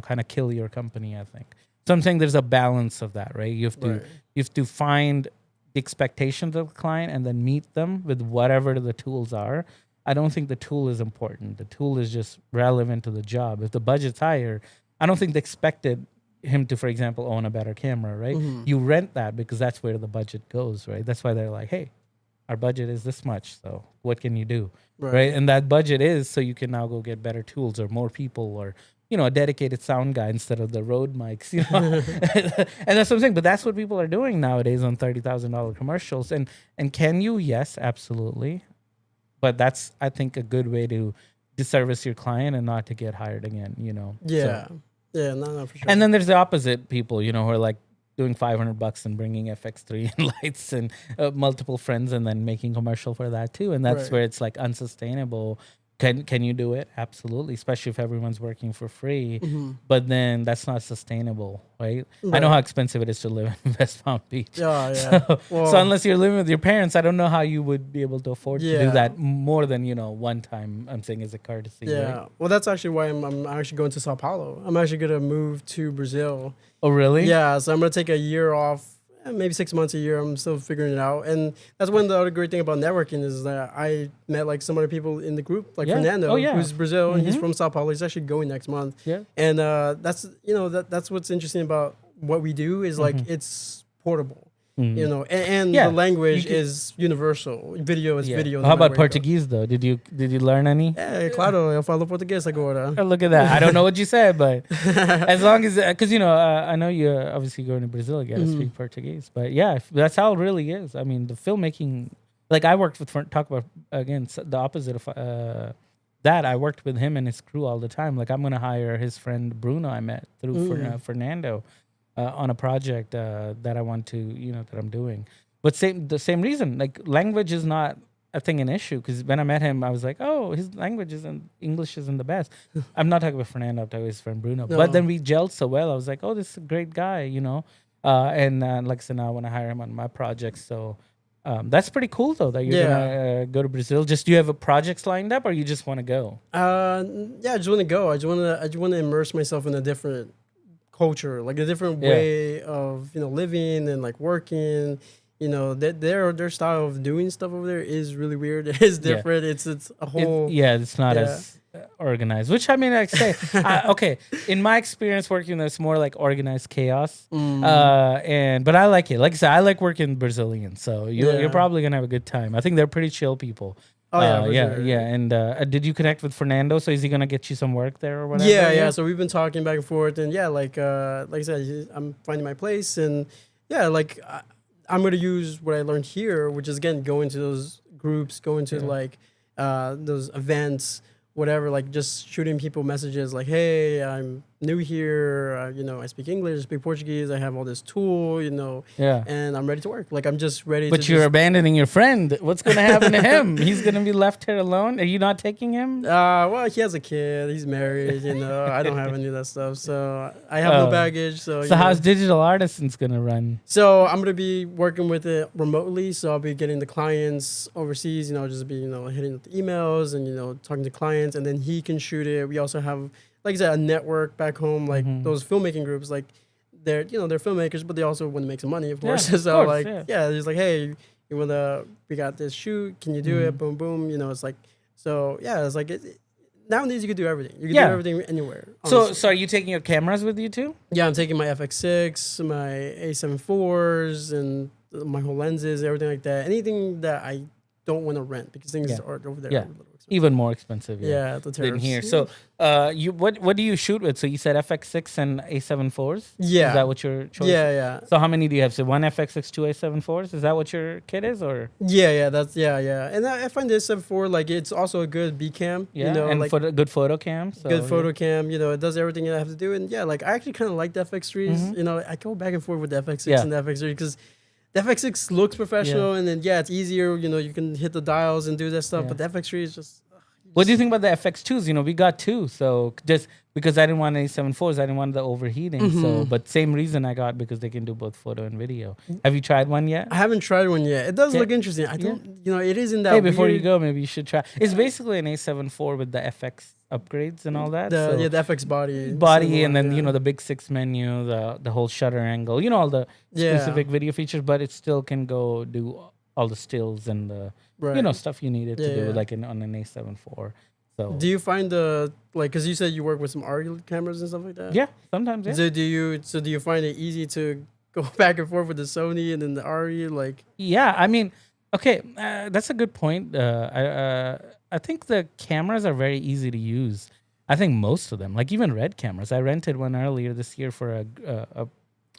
kind of kill your company, I think. So I'm saying there's a balance of that, right? You have to find the expectations of the client and then meet them with whatever the tools are. I don't think the tool is important. The tool is just relevant to the job. If the budget's higher, I don't think they expected him to, for example, own a better camera, right? You rent that because that's where the budget goes, right? That's why they're like, hey, our budget is this much, so what can you do, right? And that budget is so you can now go get better tools or more people or, a dedicated sound guy instead of the Rode mics, And that's what I'm saying. But that's what people are doing nowadays on $30,000 commercials. And can you? Yes, absolutely. But that's, I think, a good way to disservice your client and not to get hired again, Yeah. So, yeah, no, for sure. And then there's the opposite people, who are like doing $500 and bringing FX3 and lights and multiple friends and then making commercial for that too. And that's where it's like unsustainable Can you do it? Absolutely, especially if everyone's working for free. Mm-hmm. But then that's not sustainable, right? I know Right. how expensive it is to live in West Palm Beach. Yeah, yeah. So, Well, so unless you're living with your parents, I don't know how you would be able to afford to do Yeah. that more than one time. I'm saying as a courtesy. yeah. Right? Well, that's actually why I'm actually going to Sao Paulo. I'm actually gonna move to Brazil. Oh, really? Yeah, so I'm gonna take a year off, maybe 6 months, a year. I'm still figuring it out. And that's one of the other great thing about networking is that I met like some other people in the group, like Yeah. Fernando, Oh, yeah. who's Brazil, and he's Mhm. from Sao Paulo. He's actually going next month. Yeah. And that's that's what's interesting about what we do is like Mhm. it's portable. Mhm. And Yeah, the language you can- is universal. Video is Yeah. video. no How matter about where you go. Portuguese though? Did you learn any? É, claro, eu falo português agora. Oh, look at that. I don't know what you said, but as long as, because I know you're obviously going to Brazil, you got to Mhm. speak Portuguese. But yeah, that's how it really is. I mean, the filmmaking, like I worked with, talk about again the opposite of that. I worked with him and his crew all the time. Like I'm gonna hire his friend Bruno I met through Fernando on a project that I want to that I'm doing. But the same reason, like language is not a thing an issue, because when I met him, I was like, oh, his language isn't English isn't the best. I'm not talking about Fernando, I'm talking about his friend Bruno. No. But then we gelled so well. I was like, oh, this is a great guy, and like I said, now I want to hire him on my projects. So that's pretty cool though that you're gonna go to Brazil. Just do you have projects lined up, or you just want to go? Yeah, I just want to go. I just want to immerse myself in a different culture, like a different way of living and like working. Their style of doing stuff over there is really weird. It is different. It's a whole it's not as organized. Which I mean, like say, okay, in my experience working there, it's more like organized chaos. But I like it. Like I said, I like working Brazilian, so you're probably gonna have a good time. I think they're pretty chill people. Oh yeah, yeah, sure. yeah. And did you connect with Fernando? So is he gonna get you some work there or whatever? Yeah. So we've been talking back and forth, and like I said, I'm finding my place, and like I'm gonna use what I learned here, which is again going to those groups, going to like those events, whatever, like just shooting people messages like, hey, I'm new here, I speak English, I speak Portuguese, I have all this tool, and I'm ready to work. Like I'm just ready but you're abandoning your friend. What's going to happen to him? He's going to be left here alone? Are you not taking him? Well, he has a kid, he's married, I don't have any of that stuff, so I have no baggage. So how's Digital Artisans going to run? So I'm going to be working with it remotely, so I'll be getting the clients overseas, just be, hitting the emails and, talking to clients, and then he can shoot it. We also have, like I said, a network back home, like those filmmaking groups, like they're filmmakers, but they also want to make some money, of course. So it's like, hey, we got this shoot, can you do it? Boom, boom. It's like, so it's like nowadays you can do everything. You can do everything anywhere. So are you taking your cameras with you too? Yeah, I'm taking my FX6, my A7 IVs, and my whole lenses, everything like that. Anything that I don't want to rent because things are over there. Yeah. A little expensive. Even more expensive. Yeah, the than tariffs. here. So, what do you shoot with? So you said FX6 and A7 IVs. Yeah. Is that what your choice? Yeah. So how many do you have? So one FX6, two A7 IVs. Is that what your kit is, or? Yeah. That's And I find this A7 IV, like it's also a good B cam. Yeah. And like good photo cam. So, good photo cam. It does everything I have to do. And like I actually kind of like the FX3s. I go back and forth with the FX6 and the FX3 because the FX6 looks professional, and then it's easier. You can hit the dials and do that stuff. But the FX3 is just. What do you think about the FX2s? We got two, so just because I didn't want any 7.4s, I didn't want the overheating. So, but same reason I got, because they can do both photo and video. Have you tried one yet? I haven't tried one yet. It does look interesting. I don't, it isn't that. Hey, before weird. you go, maybe you should try. It's basically an A7 IV with the FX upgrades and all that. The FX body, and then the big 6 menu, the whole shutter angle, all the specific video features, but it still can go do all the stills and the stuff you needed to do like on an A7 IV. So do you find because you said you work with some ARRI cameras and stuff like that? Yeah, sometimes. Yeah. So do you find it easy to go back and forth with the Sony and then the ARRI? Like, yeah, I mean, okay, that's a good point. I think the cameras are very easy to use. I think most of them, like even Red cameras. I rented one earlier this year for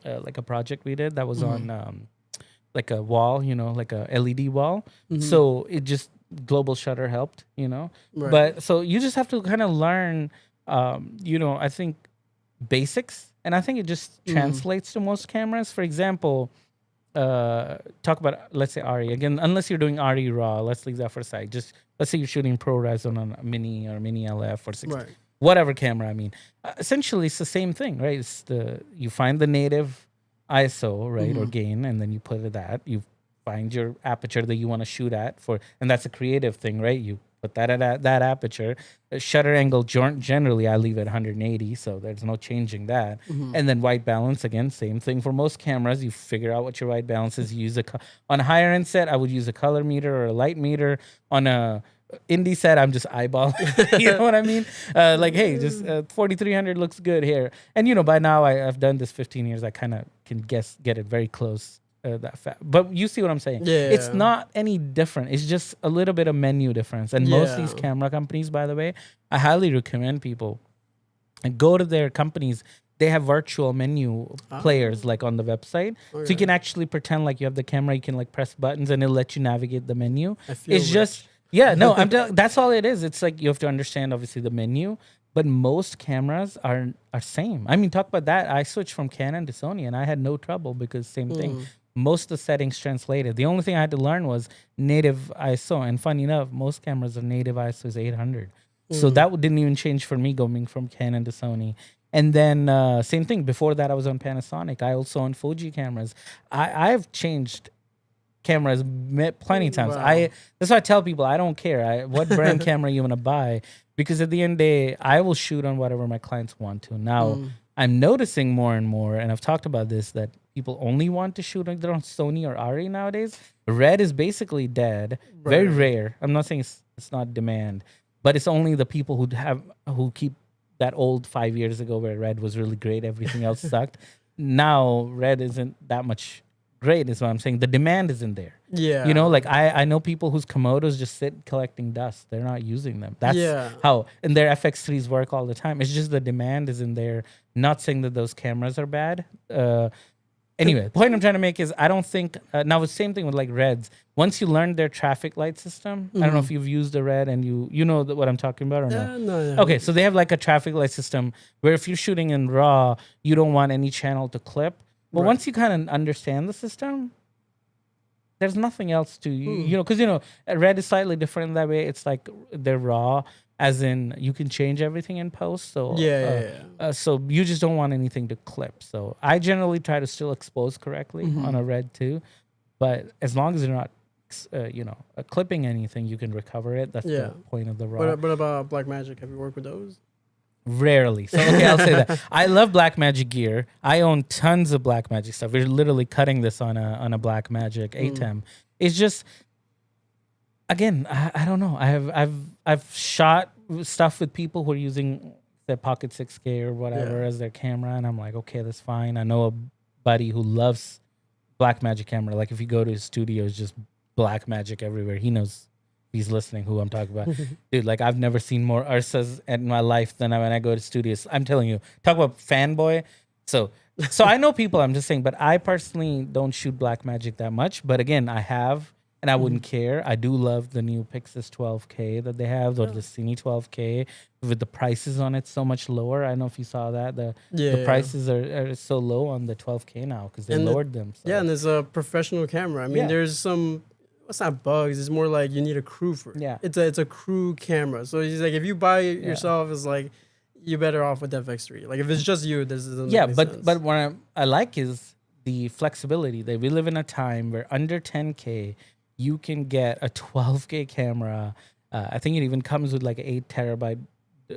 a project we did that was on like a wall, like a LED wall. So it just global shutter helped, Right. But so you just have to kind of learn, I think basics, and I think it just translates to most cameras. For example, talk about, let's say RE again, unless you're doing RE raw, let's leave that for a side. Just let's say you're shooting ProRes on a mini or mini LF or 60, whatever camera. I mean, essentially it's the same thing, right? It's you find the native ISO, right, or gain, and then you put it at, you find your aperture that you want to shoot at and that's a creative thing, right? You put that at that aperture. Shutter angle generally I leave at 180, so there's no changing that. And then white balance, again, same thing for most cameras. You figure out what your white balance is. You use on a higher end set, I would use a color meter or a light meter. On a indie set, I'm just eyeballing. You know what I mean? Like, hey, just 4300 looks good here. And by now I've done this 15 years. I kind of can get it very close. But you see what I'm saying? Yeah. It's not any different. It's just a little bit of menu difference. And most of these camera companies, by the way, I highly recommend people and go to their companies. They have virtual menu players like on the website. So you can actually pretend like you have the camera. You can like press buttons and it'll let you navigate the menu. It's just, that's all it is. It's like you have to understand obviously the menu. But most cameras are same. I mean, talk about that. I switched from Canon to Sony and I had no trouble because same thing. Most of the settings translated. The only thing I had to learn was native ISO. And funny enough, most cameras are native ISO is 800. So that didn't even change for me going from Canon to Sony. And then same thing. Before that, I was on Panasonic. I also on Fuji cameras. I've changed cameras plenty of times. That's why I tell people I don't care what brand camera you want to buy, because at the end of the day, I will shoot on whatever my clients want to. Now, I'm noticing more and more, and I've talked about this, that people only want to shoot either on Sony or ARRI nowadays. Red is basically dead. Very rare. I'm not saying it's not demand, but it's only the people who keep that old 5 years ago where red was really great, everything else sucked. Now red isn't that much great, is what I'm saying. The demand isn't there. Yeah. Like I know people whose Komodos just sit collecting dust. They're not using them. That's how, and their FX3s work all the time. It's just the demand isn't there. Not saying that those cameras are bad. Anyway, the point I'm trying to make is I don't think, now the same thing with like Reds. Once you learn their traffic light system, I don't know if you've used a Red and you know what I'm talking about or no? No. Okay, so they have like a traffic light system where if you're shooting in RAW, you don't want any channel to clip. But once you kind of understand the system, there's nothing else to, because, Red is slightly different in that way. It's like they're RAW, as in you can change everything in post. So so you just don't want anything to clip. So I generally try to still expose correctly on a Red too. But as long as you're not, clipping anything, you can recover it. That's the point of the RAW. But about Blackmagic, have you worked with those? Rarely. So, okay, I'll say that. I love Blackmagic gear. I own tons of Blackmagic stuff. We're literally cutting this on a Blackmagic ATEM. It's just, again, I don't know. I've shot stuff with people who are using their Pocket 6K or whatever as their camera, and I'm like, okay, that's fine. I know a buddy who loves Blackmagic camera. Like if you go to his studio, it's just Blackmagic everywhere. He knows. He's listening who I'm talking about. Dude, like I've never seen more Ursas in my life than when I go to studios. I'm telling you, talk about fanboy. So I know people, I'm just saying, but I personally don't shoot Blackmagic that much. But again, I have, and I wouldn't care. I do love the new Pixis 12K that they have, or the Cine 12K with the prices on it so much lower. I don't know if you saw that. The prices are so low on the 12K now because they lowered them. So. Yeah, and there's a professional camera. I mean, there's some... It's not bugs. It's more like you need a crew for it. Yeah. It's a crew camera. So he's like, if you buy it yourself, it's like you're better off with FX3. Like if it's just you, this doesn't make sense. But what I like is the flexibility. That we live in a time where under 10K, you can get a 12K camera. I think it even comes with like an 8 terabyte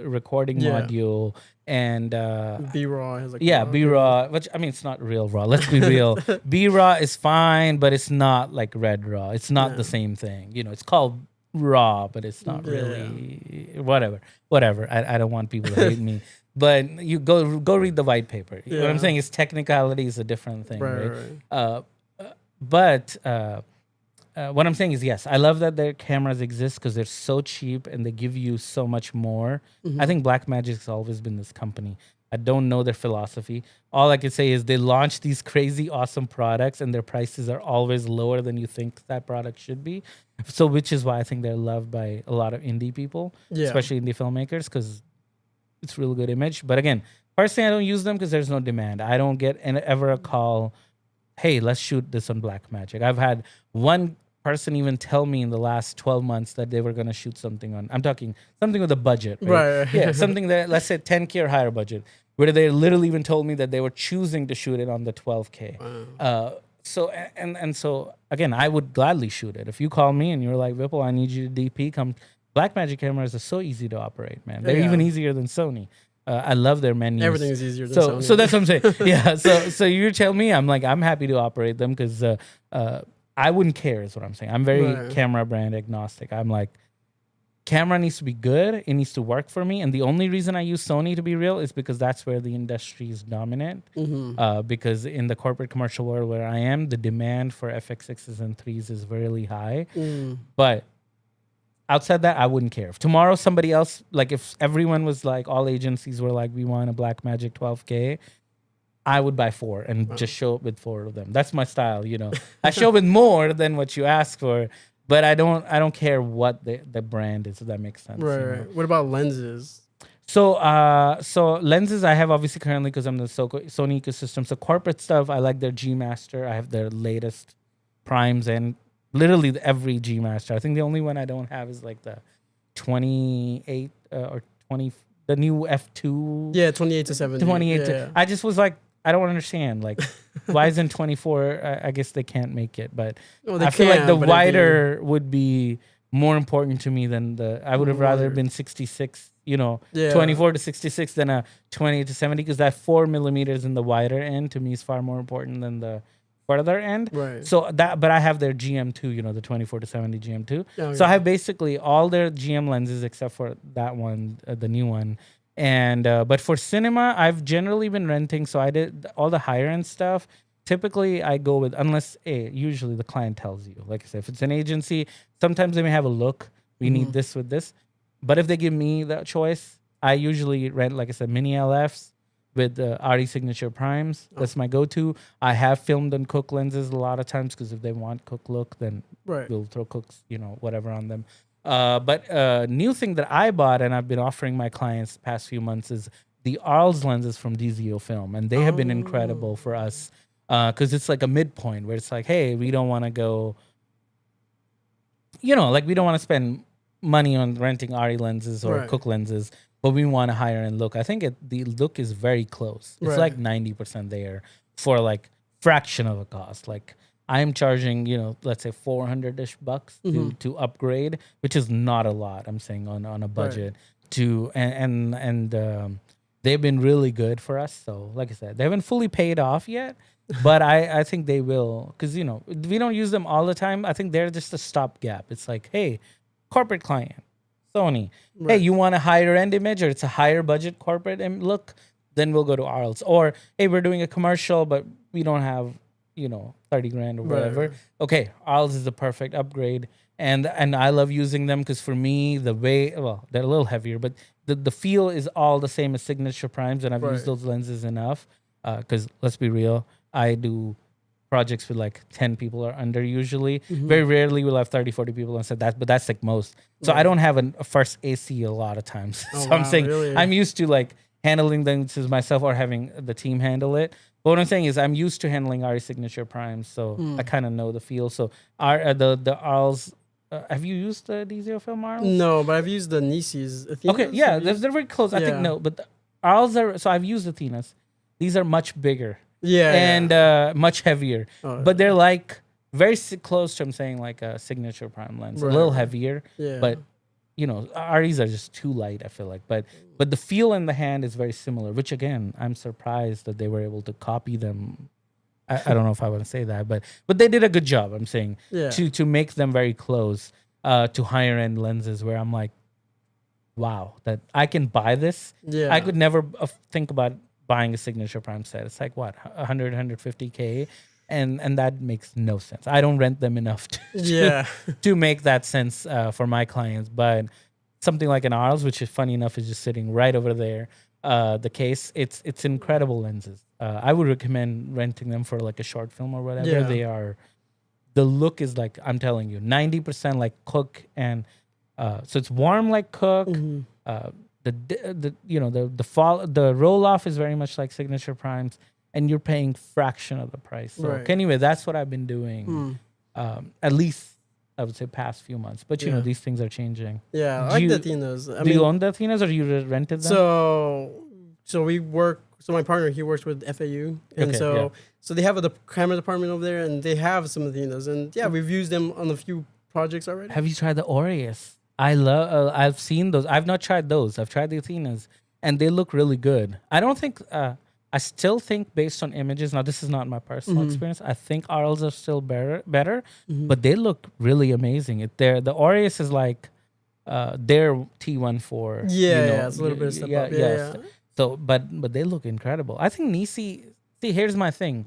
recording module and B-raw has like B-raw, which I mean it's not real raw, let's be real. B-raw is fine, but it's not like red raw. It's not the same thing, it's called raw, but it's not really whatever. I don't want people to hate me, but you go read the white paper. What I'm saying is technicality is a different thing, right? But what I'm saying is, yes, I love that their cameras exist because they're so cheap and they give you so much more. I think Blackmagic's always been this company. I don't know their philosophy. All I can say is they launch these crazy, awesome products and their prices are always lower than you think that product should be. So, which is why I think they're loved by a lot of indie people, especially indie filmmakers, because it's real good image. But again, personally, I don't use them because there's no demand. I don't get ever a call, hey, let's shoot this on Blackmagic. I've had one person even tell me in the last 12 months that they were going to shoot something on, I'm talking something with a budget, right? Yeah, something that, let's say 10K or higher budget, where they literally even told me that they were choosing to shoot it on the 12K. Wow. So again, I would gladly shoot it. If you call me and you're like, Vipul, I need you to DP, come. Blackmagic cameras are so easy to operate, man. They're even easier than Sony. I love their menus. Everything is easier than Sony. So that's what I'm saying. Yeah. So you tell me, I'm happy to operate them because I wouldn't care is what I'm saying. I'm very camera brand agnostic. I'm like, camera needs to be good. It needs to work for me. And the only reason I use Sony, to be real, is because that's where the industry is dominant. Because in the corporate commercial world where I am, the demand for FX6s and 3s is really high. But outside that, I wouldn't care. If tomorrow somebody else, like if everyone was like, all agencies were like, we want a Blackmagic 12K, I would buy 4 and just show up with 4 of them. That's my style, I show up with more than what you ask for. But I don't care what the brand is, if that makes sense. Right. What about lenses? So lenses I have obviously currently because I'm the Sony ecosystem. So corporate stuff, I like their G Master. I have their latest primes and literally every G Master. I think the only one I don't have is like the 28 or 20, the new F2. Yeah, 28 to 70. 28 to, I just was like, I don't understand. Like, why isn't 24? I guess they can't make it, but I feel like the wider would be more important to me than the. I would have rather been 66, 24 to 66 than a 20 to 70, because that 4 millimeters in the wider end to me is far more important than the further end. Right. So but I have their GM2, the 24 to 70 GM2. So I have basically all their GM lenses except for that one, the new one. And but for cinema, I've generally been renting. So I did all the higher end stuff. Typically, I go with, unless usually the client tells you. Like I said, if it's an agency, sometimes they may have a look. We need this with this. But if they give me the choice, I usually rent, like I said, mini LFs with the RE signature primes. That's my go-to. I have filmed on Cook lenses a lot of times because if they want Cook look, then we'll throw Cooks, whatever on them. But new thing that I bought and I've been offering my clients the past few months is the Arles lenses from DZO Film, and they have been incredible for us because it's like a midpoint where it's like, hey, we don't want to go, we don't want to spend money on renting RE lenses or Cook lenses, but we want a higher end look. I think the look is very close. It's like 90% there for like fraction of a cost. Like, I'm charging, let's say $400-ish bucks to upgrade, which is not a lot. I'm saying on a budget and they've been really good for us. So like I said, they haven't fully paid off yet, but I think they will, because we don't use them all the time. I think they're just a stopgap. It's like, hey, corporate client, Sony, hey, you want a higher end image or it's a higher budget corporate look, then we'll go to Arles. Or hey, we're doing a commercial, but we don't have 30 grand or whatever. Okay, Arles is the perfect upgrade. And I love using them because for me, they're a little heavier, but the feel is all the same as signature primes, and I've used those lenses enough. Because let's be real, I do projects with like 10 people or under usually. Very rarely we'll have 30, 40 people on set, but that's like most. So I don't have a first AC a lot of times. So I'm saying really? I'm used to like handling things myself or having the team handle it. But what I'm saying is I'm used to handling RE signature primes, so I kind of know the feel. So the Arles, have you used the DZO Film Arles? No, but I've used the Nisis. Okay, yeah, they're very close. I think no, but the Arles are, so I've used Athenas. These are much bigger. Yeah. And much heavier. But they're like very close to, I'm saying, like a signature prime lens. A little heavier. Yeah. But REs are just too light, I feel like. But the feel in the hand is very similar, which again, I'm surprised that they were able to copy them. I don't know if I want to say that, but they did a good job, I'm saying, to make them very close to higher end lenses where I'm like, wow, that I can buy this. Yeah. I could never think about buying a signature prime set. It's like what, 100, 150K? And that makes no sense. I don't rent them enough to make that sense for my clients. But something like an Arles, which is funny enough, is just sitting right over there. The case, it's incredible lenses. I would recommend renting them for like a short film or whatever. Yeah. They are. The look is like, I'm telling you, 90% like Cook, and so it's warm like Cook. The roll off is very much like signature primes. and you're paying fraction of the price. So Right. anyway, that's what I've been doing. At least I would say past few months. But you know, these things are changing. Yeah, I Do like you- the Latinos. I Do mean, you own the Athenas or you rented them? so we work. So my partner, he works with FAU, and Okay, so they have a camera department over there, and they have some Latinos, and yeah, we've used them on a few projects already. Have you tried the Aureus? I love. I've seen those. I've not tried those. I've tried the Athenas, and they look really good. I don't think. I still think based on images. Now, this is not my personal experience. I think Arls are still better, but they look really amazing. The Aureus is like their T14. Yeah, it's a little bit of step up. Yeah. So, but they look incredible. I think Nisi. See, here's my thing.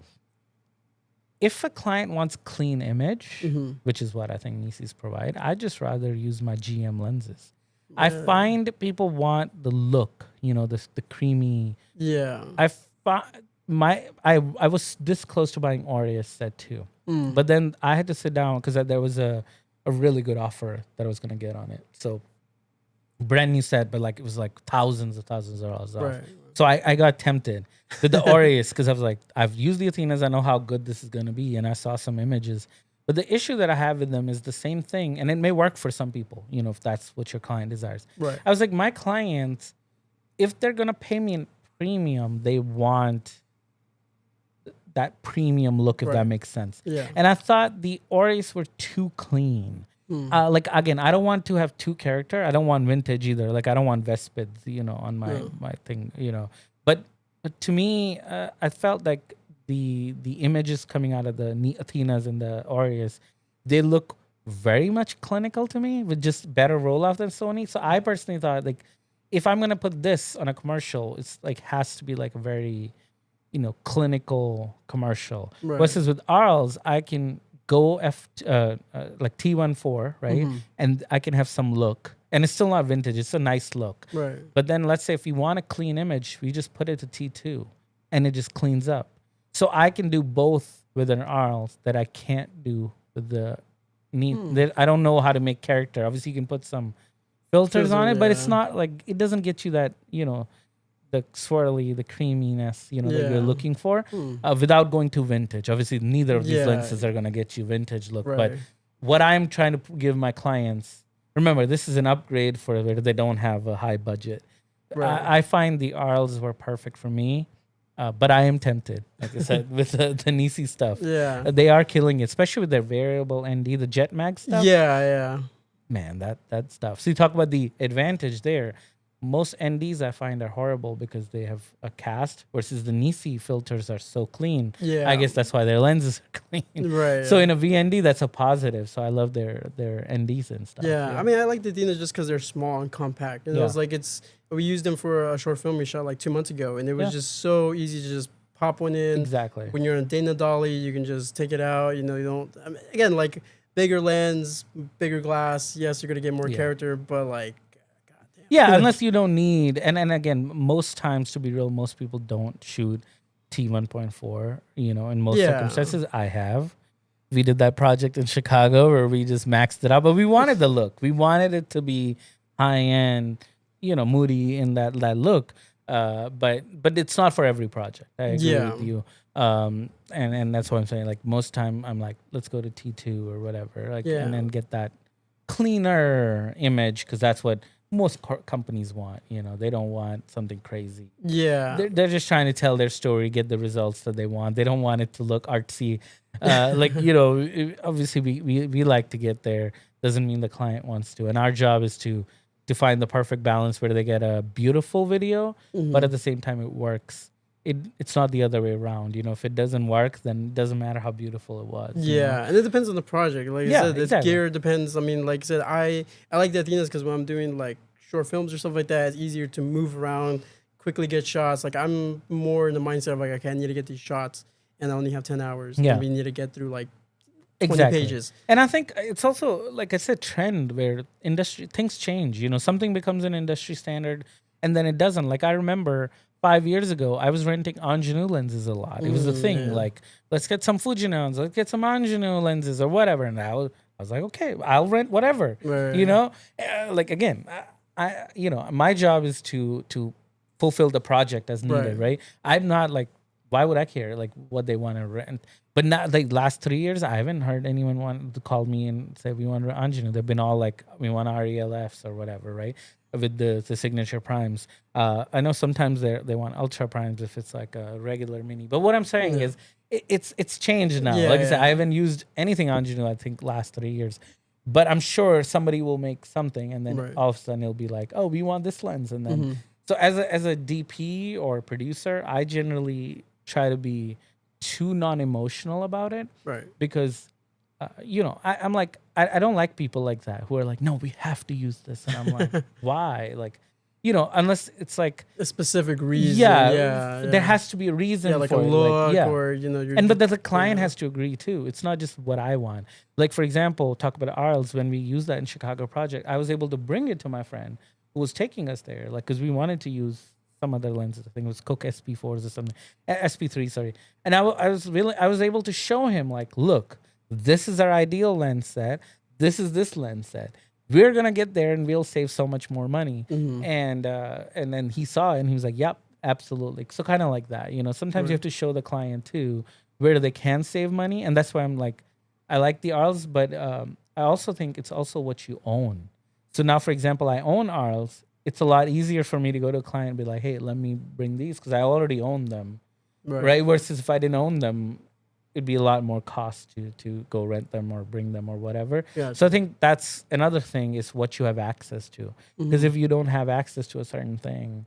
If a client wants clean image, which is what I think Nisi's provide, I'd just rather use my GM lenses. I find people want the look, the creamy. Yeah. I was this close to buying Aureus set too, but then I had to sit down because there was a really good offer that I was gonna get on it. So brand new set, but like it was like thousands of dollars off. Right. So I got tempted with the Aureus because I was like, I've used the Athenas, I know how good this is gonna be, and I saw some images. But the issue that I have with them is the same thing, and it may work for some people, if that's what your client desires. Right. I was like, my clients, if they're gonna pay me in premium, they want that premium look, if that makes sense. Yeah. And I thought the Aureus were too clean. Like again, I don't want to have two character. I don't want vintage either. Like I don't want Vespids, on my thing, But to me, I felt like the images coming out of the Athenas and the Aureus, they look very much clinical to me with just better rollout than Sony. So I personally thought like if I'm gonna put this on a commercial, it's like has to be like a very, clinical commercial. Right. Versus with Arls, I can go like T14, right? And I can have some look. And it's still not vintage. It's a nice look. Right. But then let's say if you want a clean image, we just put it to T2 and it just cleans up. So I can do both with an Arls that I can't do with the neat. I don't know how to make character. Obviously, you can put some filters on it, but it's not like, it doesn't get you that, the swirly, the creaminess, that you're looking for without going to vintage. Obviously, neither of these lenses are going to get you vintage look. Right. But what I'm trying to give my clients, remember, this is an upgrade for where they don't have a high budget. Right. I find the Arls were perfect for me, but I am tempted, like I said, with the Nisi stuff. Yeah. They are killing it, especially with their variable ND, the Jet Mag stuff. Yeah. Man, that stuff. So you talk about the advantage there. Most NDs I find are horrible because they have a cast versus the Nisi filters are so clean. Yeah. I guess that's why their lenses are clean. Right. So in a VND, that's a positive. So I love their NDs and stuff. Yeah. I mean, I like the Dinos just because they're small and compact. And it was like we used them for a short film we shot like 2 months ago, and it was just so easy to just pop one in. Exactly. When you're in a Dana Dolly, you can just take it out. You don't. I mean, again, like bigger lens, bigger glass. Yes, you're gonna get more character, but like. Yeah, unless you don't need, and again, most times, to be real, most people don't shoot T1.4, in most circumstances. I have. We did that project in Chicago where we just maxed it out, but we wanted the look. We wanted it to be high-end, moody in that look, but it's not for every project. I agree with you. And that's what I'm saying. Like, most time, I'm like, let's go to T2 or whatever, and then get that cleaner image, because that's what most companies want. They don't want something crazy. Yeah. They're just trying to tell their story, get the results that they want. They don't want it to look artsy. Obviously we like to get there. Doesn't mean the client wants to. And our job is to find the perfect balance where they get a beautiful video, but at the same time it works. It's not the other way around. If it doesn't work, then it doesn't matter how beautiful it was. Yeah, and it depends on the project. Like I said, the gear depends. I mean, like I said, I like the Athenas because when I'm doing like short films or stuff like that, it's easier to move around, quickly get shots. Like I'm more in the mindset of like, okay, I need to get these shots, and I only have 10 hours. Yeah, and we need to get through like 20 pages. And I think it's also, like I said, trend where industry things change. Something becomes an industry standard, and then it doesn't. Like I remember 5 years ago, I was renting ingenue lenses a lot. It was the thing. Yeah. Like, let's get some Fujinons, let's get some ingenue lenses or whatever. And I was like, okay, I'll rent whatever. Right. Like again, my job is to fulfill the project as needed. Right. I'm not like why would I care like what they want to rent? But not like last 3 years, I haven't heard anyone want to call me and say we want Anjanu. They've been all like we want RELFs or whatever, right? With the signature primes. I know sometimes they want ultra primes if it's like a regular mini. But what I'm saying is it's changed now. Like I said, I haven't used anything Anjanu I think last 3 years. But I'm sure somebody will make something and then all of a sudden it'll be like, oh, we want this lens. And then so as a DP or producer, I generally try to be too non-emotional about it. Right. Because I'm like, I don't like people like that who are like, no, we have to use this. And I'm like, why? Like, unless it's like a specific reason. There has to be a reason like for a it. look Like, or, but the client has to agree too. It's not just what I want. Like, for example, talk about Arles. When we used that in Chicago project, I was able to bring it to my friend who was taking us there. Like, because we wanted to use some other lenses. I think it was Coke SP4s or something. SP3, sorry. And I was able to show him like, look, this is our ideal lens set. This is this lens set. We're gonna get there and we'll save so much more money. And then he saw it and he was like, yep, absolutely. So kind of like that, sometimes you have to show the client too where they can save money. And that's why I'm like, I like the Arles, but I also think it's also what you own. So now, for example, I own Arles. It's a lot easier for me to go to a client and be like, hey, let me bring these because I already own them. Right. Versus if I didn't own them, it'd be a lot more cost to go rent them or bring them or whatever. Yeah. So I think that's another thing is what you have access to. Because if you don't have access to a certain thing,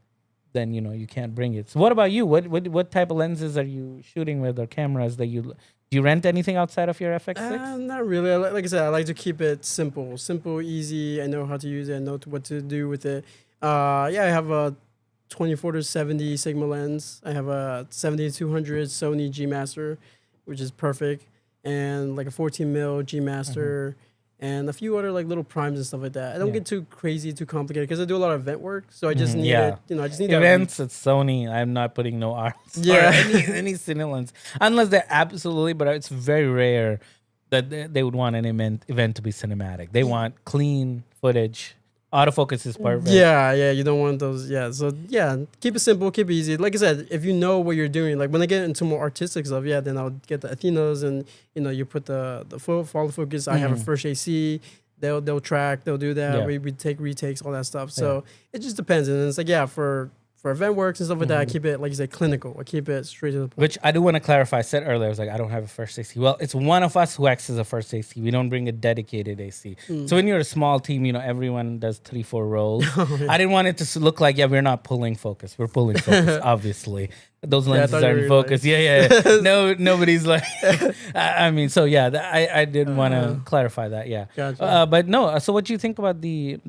then you can't bring it. So what about you? What type of lenses are you shooting with or cameras that do you rent anything outside of your FX6? Not really. Like I said, I like to keep it simple, easy. I know how to use it. I know what to do with it. I have a 24-70 Sigma lens. I have a 70-200 Sony G Master, which is perfect, and like a 14 mil G Master, and a few other like little primes and stuff like that. I don't get too crazy, too complicated because I do a lot of event work, so I just need it. I just need events. It's Sony. I'm not putting no art. Yeah, any cine lens unless they're absolutely. But it's very rare that they would want an event to be cinematic. They want clean footage. Autofocus is perfect. Yeah, you don't want those. Yeah, so keep it simple, keep it easy. Like I said, if you know what you're doing, like when I get into more artistic stuff, then I'll get the Athenas and you put the follow focus. I have a first AC. They'll track. They'll do that. Yeah. We take retakes, all that stuff. So it just depends. And it's like for event works and stuff like that, I keep it, like you said, clinical. I keep it straight to the point. Which I do want to clarify. I said earlier, I was like, I don't have a first AC. Well, it's one of us who acts as a first AC. We don't bring a dedicated AC. So when you're a small team, everyone does 3-4 roles. I didn't want it to look like, we're not pulling focus. We're pulling focus, obviously. Those lenses are in focus. Like... No, nobody's like... I mean, so I did want to clarify that, Gotcha. But no, so what do you think about the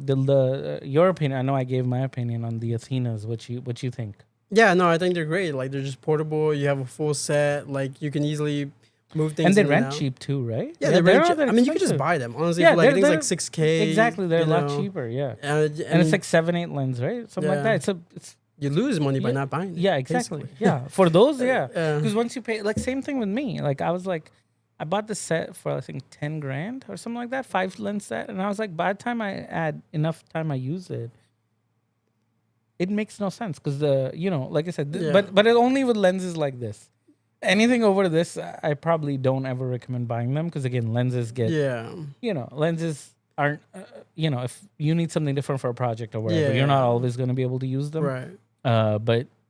your opinion? I know I gave my opinion on the Athenas. What you think? Yeah, no, I think they're great. Like, they're just portable. You have a full set. Like, you can easily move things. And they rent cheap too, right? Yeah, they rent cheap. I mean, you can just buy them. Honestly, I think it's like $6K. Exactly, they're a lot cheaper, and it's like 7-8 lens, right? Something like that. It's you lose money by not buying it. Yeah, exactly. Basically. Yeah, for those, because once you pay, like same thing with me. Like I was like, I bought the set for I think $10,000 or something like that, 5 lens set, and I was like, by the time I add enough time I use it, it makes no sense because like I said, but it only with lenses like this. Anything over this, I probably don't ever recommend buying them because again, lenses get lenses aren't if you need something different for a project or whatever, you're not always going to be able to use them, right?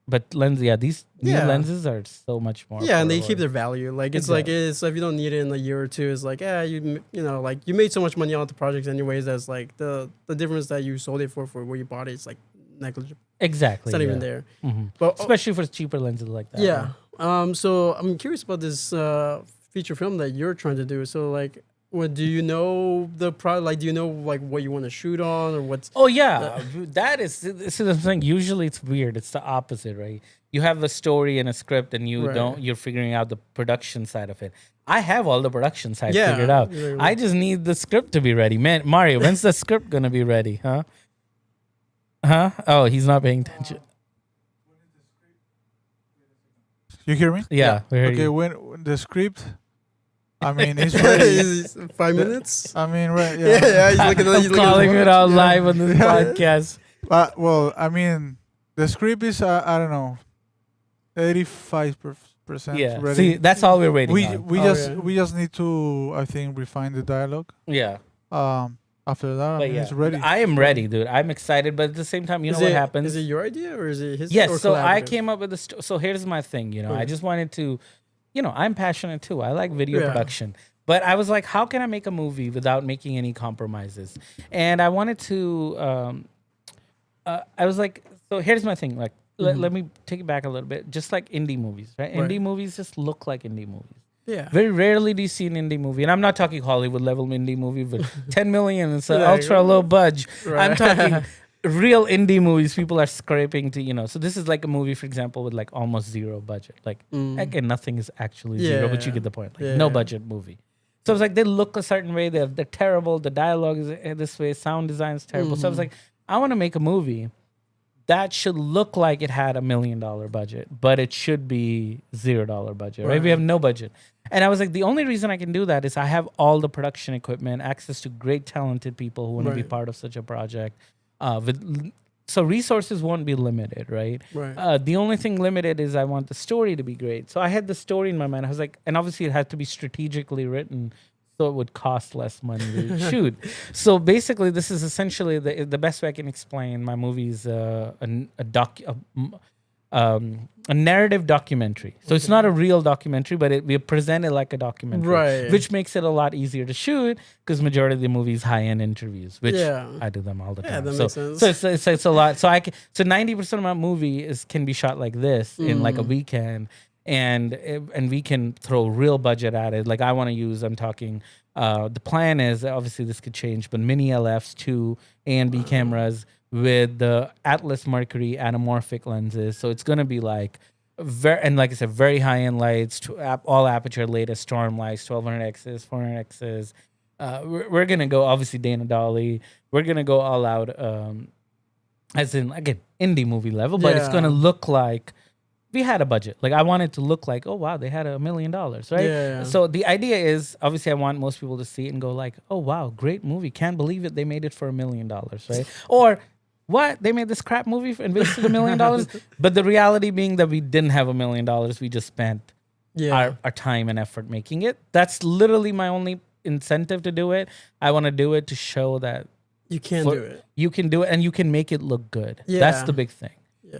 But lens, these new lenses are so much more. Yeah, and they keep their value. Like it's like if you don't need it in a year or two, it's like like you made so much money on the projects anyways. That's like the difference that you sold it for where you bought it. It's like negligible. Exactly, it's not even there. But especially for cheaper lenses like that. Yeah. Right? So I'm curious about this feature film that you're trying to do. So like. What do you know the product? Like, do you know like what you want to shoot on or what's? Oh yeah, that is the thing. Usually it's weird. It's the opposite, right? You have a story and a script, and you're figuring out the production side of it. I have all the production side figured out. Exactly. I just need the script to be ready. Man, Mario, when's the script gonna be ready? Huh? Oh, he's not paying attention. You hear me? Yeah. Okay, when the script. I mean, it's ready. 5 minutes. I mean, right? Yeah. He's looking at. I'm calling it out live on this podcast. Well, I mean, the script is I don't know, 85%. Yeah. ready. See, that's all we're waiting We on. we just need to, I think, refine the dialogue. Yeah. After that, I But mean, yeah, it's ready. I am ready, dude. I'm excited, but at the same time, you know what happens? Is it your idea or is it his? Yes. Or So I collaborative? came up with the. So here's my thing. You know, I just wanted to. You know, I'm passionate too. I like video production, but I was like, how can I make a movie without making any compromises? And I wanted to. I was like, so here's my thing. Like, let me take it back a little bit. Just like indie movies, right? Indie movies just look like indie movies. Yeah. Very rarely do you see an indie movie, and I'm not talking Hollywood level indie movie with 10 million. It's an ultra low budge. Right. I'm talking real indie movies. People are scraping to, you know. So this is like a movie, for example, with like almost zero budget. Like again, nothing is actually zero, but you get the point. Like no budget movie. So I was like, they look a certain way. They're terrible. The dialogue is this way. Sound design is terrible. So I was like, I want to make a movie that should look like it had $1 million budget, but it should be $0 budget, right? We have no budget. And I was like, the only reason I can do that is I have all the production equipment, access to great talented people who want to be part of such a project. So resources won't be limited, right? The only thing limited is I want the story to be great. So I had the story in my mind. I was like, and obviously it had to be strategically written so it would cost less money to shoot. So basically, this is essentially the best way I can explain my movie is a narrative documentary. So it's not a real documentary, but we present it like a documentary, which makes it a lot easier to shoot because majority of the movie is high-end interviews, which I do them all the time. Yeah, that makes sense. So it's a lot. So 90% of my movie can be shot like this in like a weekend. And we can throw real budget at it. Like I'm talking, the plan is, obviously this could change, but mini LFs, 2 A and B cameras with the Atlas Mercury anamorphic lenses. So it's going to be like, like I said, very high-end lights, all aperture, latest storm lights, 1200Xs, 400Xs. We're going to go, obviously, Dana Dolly. We're going to go all out, as in, again, indie movie level, but it's going to look like we had a budget. Like I want it to look like, oh wow, they had $1 million, right? So the idea is, obviously I want most people to see it and go like, oh wow, great movie. Can't believe it. They made it for $1 million, right? Or what? They made this crap movie and wasted $1 million. But the reality being that we didn't have $1 million. We just spent our time and effort making it. That's literally my only incentive to do it. I want to do it to show that you can do it. You can do it and you can make it look good. That's the big thing.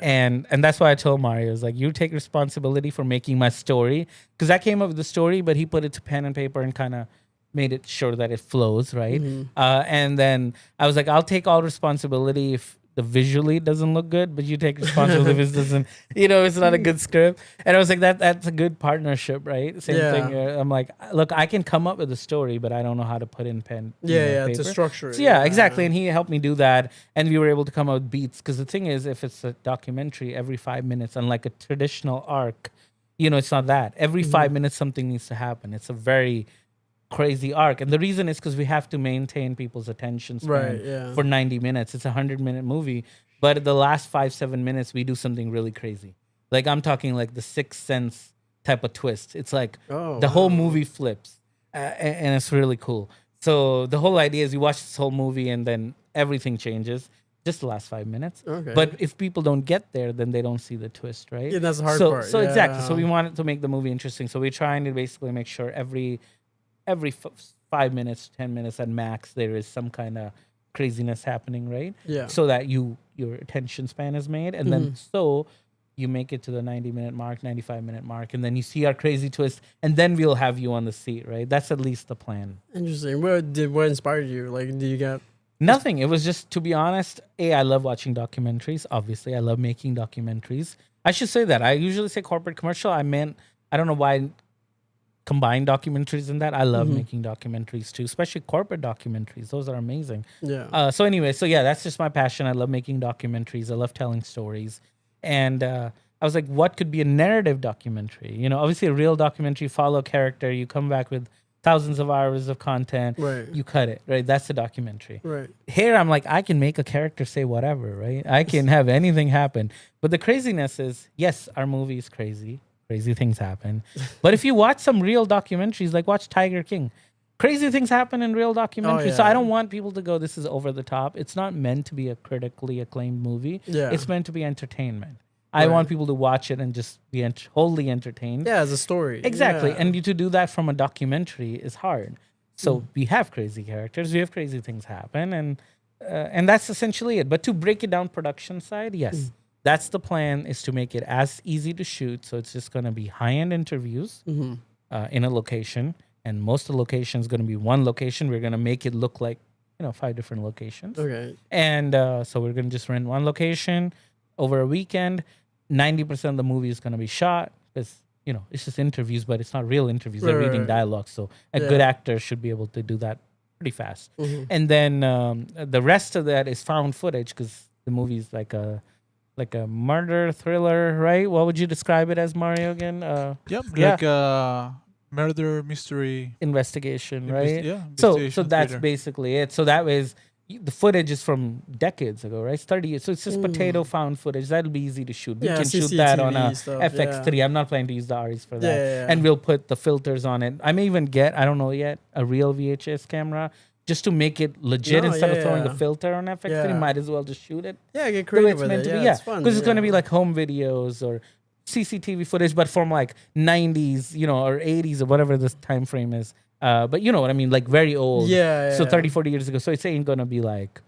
And that's why I told Mario, is like, you take responsibility for making my story, because I came up with the story, but he put it to pen and paper and kind of made it sure that it flows, right? And then I was like, I'll take all responsibility if the visually doesn't look good, but you take responsibility if it doesn't, it's not a good script. And I was like, that's a good partnership, right? Same thing. I'm like, look, I can come up with a story, but I don't know how to put in pen. Paper. To structure it. So exactly. And he helped me do that. And we were able to come up with beats. Because the thing is, if it's a documentary every 5 minutes, unlike a traditional arc, it's not that. Every 5 minutes, something needs to happen. It's a very crazy arc, and the reason is because we have to maintain people's attention span for 90 minutes. It's a 100-minute movie, but the last 5-7 minutes we do something really crazy. Like I'm talking like the Sixth Sense type of twist. It's like the whole movie flips, and it's really cool. So the whole idea is you watch this whole movie and then everything changes. Just the last 5 minutes. But if people don't get there, then they don't see the twist, right? Yeah, that's the hard part. So exactly. So we wanted to make the movie interesting. So we're trying to basically make sure every 5 minutes, 10 minutes at max, there is some kind of craziness happening, right? Yeah. So that your attention span is made, and then so you make it to the 90-minute mark, 95-minute mark, and then you see our crazy twist, and then we'll have you on the seat, right? That's at least the plan. Interesting. What inspired you? Like, do you get nothing? It was just, to be honest, I love watching documentaries. Obviously, I love making documentaries. I should say that. I usually say corporate commercial. I don't know why combine documentaries in that. I love making documentaries too, especially corporate documentaries. Those are amazing. Yeah. So anyway, that's just my passion. I love making documentaries. I love telling stories. And I was like, what could be a narrative documentary? Obviously a real documentary, follow character. You come back with thousands of hours of content. Right. You cut it, right? That's the documentary. Right. Here, I'm like, I can make a character say whatever, right? I can have anything happen. But the craziness is, yes, our movie is crazy. Crazy things happen. But if you watch some real documentaries, like watch Tiger King, crazy things happen in real documentaries. So I don't want people to go, this is over the top. It's not meant to be a critically acclaimed movie. Yeah. It's meant to be entertainment. I want people to watch it and just be wholly entertained. Yeah, as a story. Exactly. Yeah. And to do that from a documentary is hard. So we have crazy characters, we have crazy things happen, and that's essentially it. But to break it down production side, yes, that's the plan, is to make it as easy to shoot. So it's just going to be high-end interviews in a location, and most of the location is going to be one location. We're going to make it look like 5 different locations. Okay. And so we're going to just rent one location over a weekend. 90% of the movie is going to be shot because it's just interviews, but it's not real interviews. They're reading dialogue. So a good actor should be able to do that pretty fast. And then the rest of that is found footage, because the movie is like a murder thriller, right? What would you describe it as, Mario, again? Like a murder mystery investigation, right? So investigation that's thriller. basically it. So that was, the footage is from decades ago, right? 30 years. So it's just potato found footage. That'll be easy to shoot. We can shoot that on a stuff, FX3. I'm not planning to use the REs for that. Yeah. And we'll put the filters on it. I may even get, I don't know yet, a real VHS camera just to make it legit. Instead of throwing a filter on FX3, might as well just shoot it. Yeah, get The way creative it's with meant it. to be. It's fun. Because it's going to be like home videos or CCTV footage, but from like 90s, or 80s or whatever this time frame is. But you know what I mean? Like very old. Yeah. So 30, 40 years ago. So it's ain't going to be like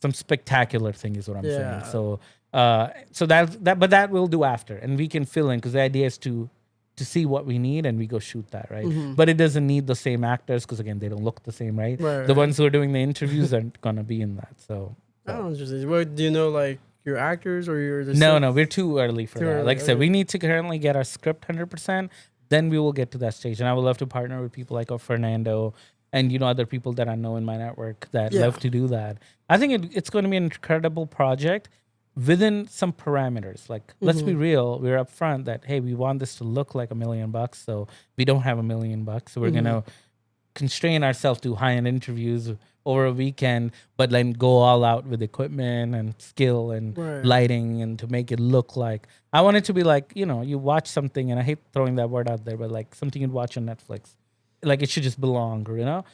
some spectacular thing is what I'm saying. So but that we'll do after, and we can fill in, because the idea is to see what we need and we go shoot that, right? But it doesn't need the same actors, because again, they don't look the same, right? The ones who are doing the interviews aren't gonna be in that. So interesting. What do you know, like your actors or your? No, we're too early for that. early, Like I said, we need to currently get our script 100%. Then we will get to that stage, and I would love to partner with people like Fernando and other people that I know in my network that love to do that. I think it's going to be an incredible project within some parameters. Like, let's be real, we're upfront that, hey, we want this to look like $1 million, so we don't have $1 million, so we're gonna constrain ourselves to high-end interviews over a weekend, but then go all out with equipment and skill and lighting, and to make it look like, I want it to be like, you watch something, and I hate throwing that word out there, but like something you'd watch on Netflix. Like, it should just belong,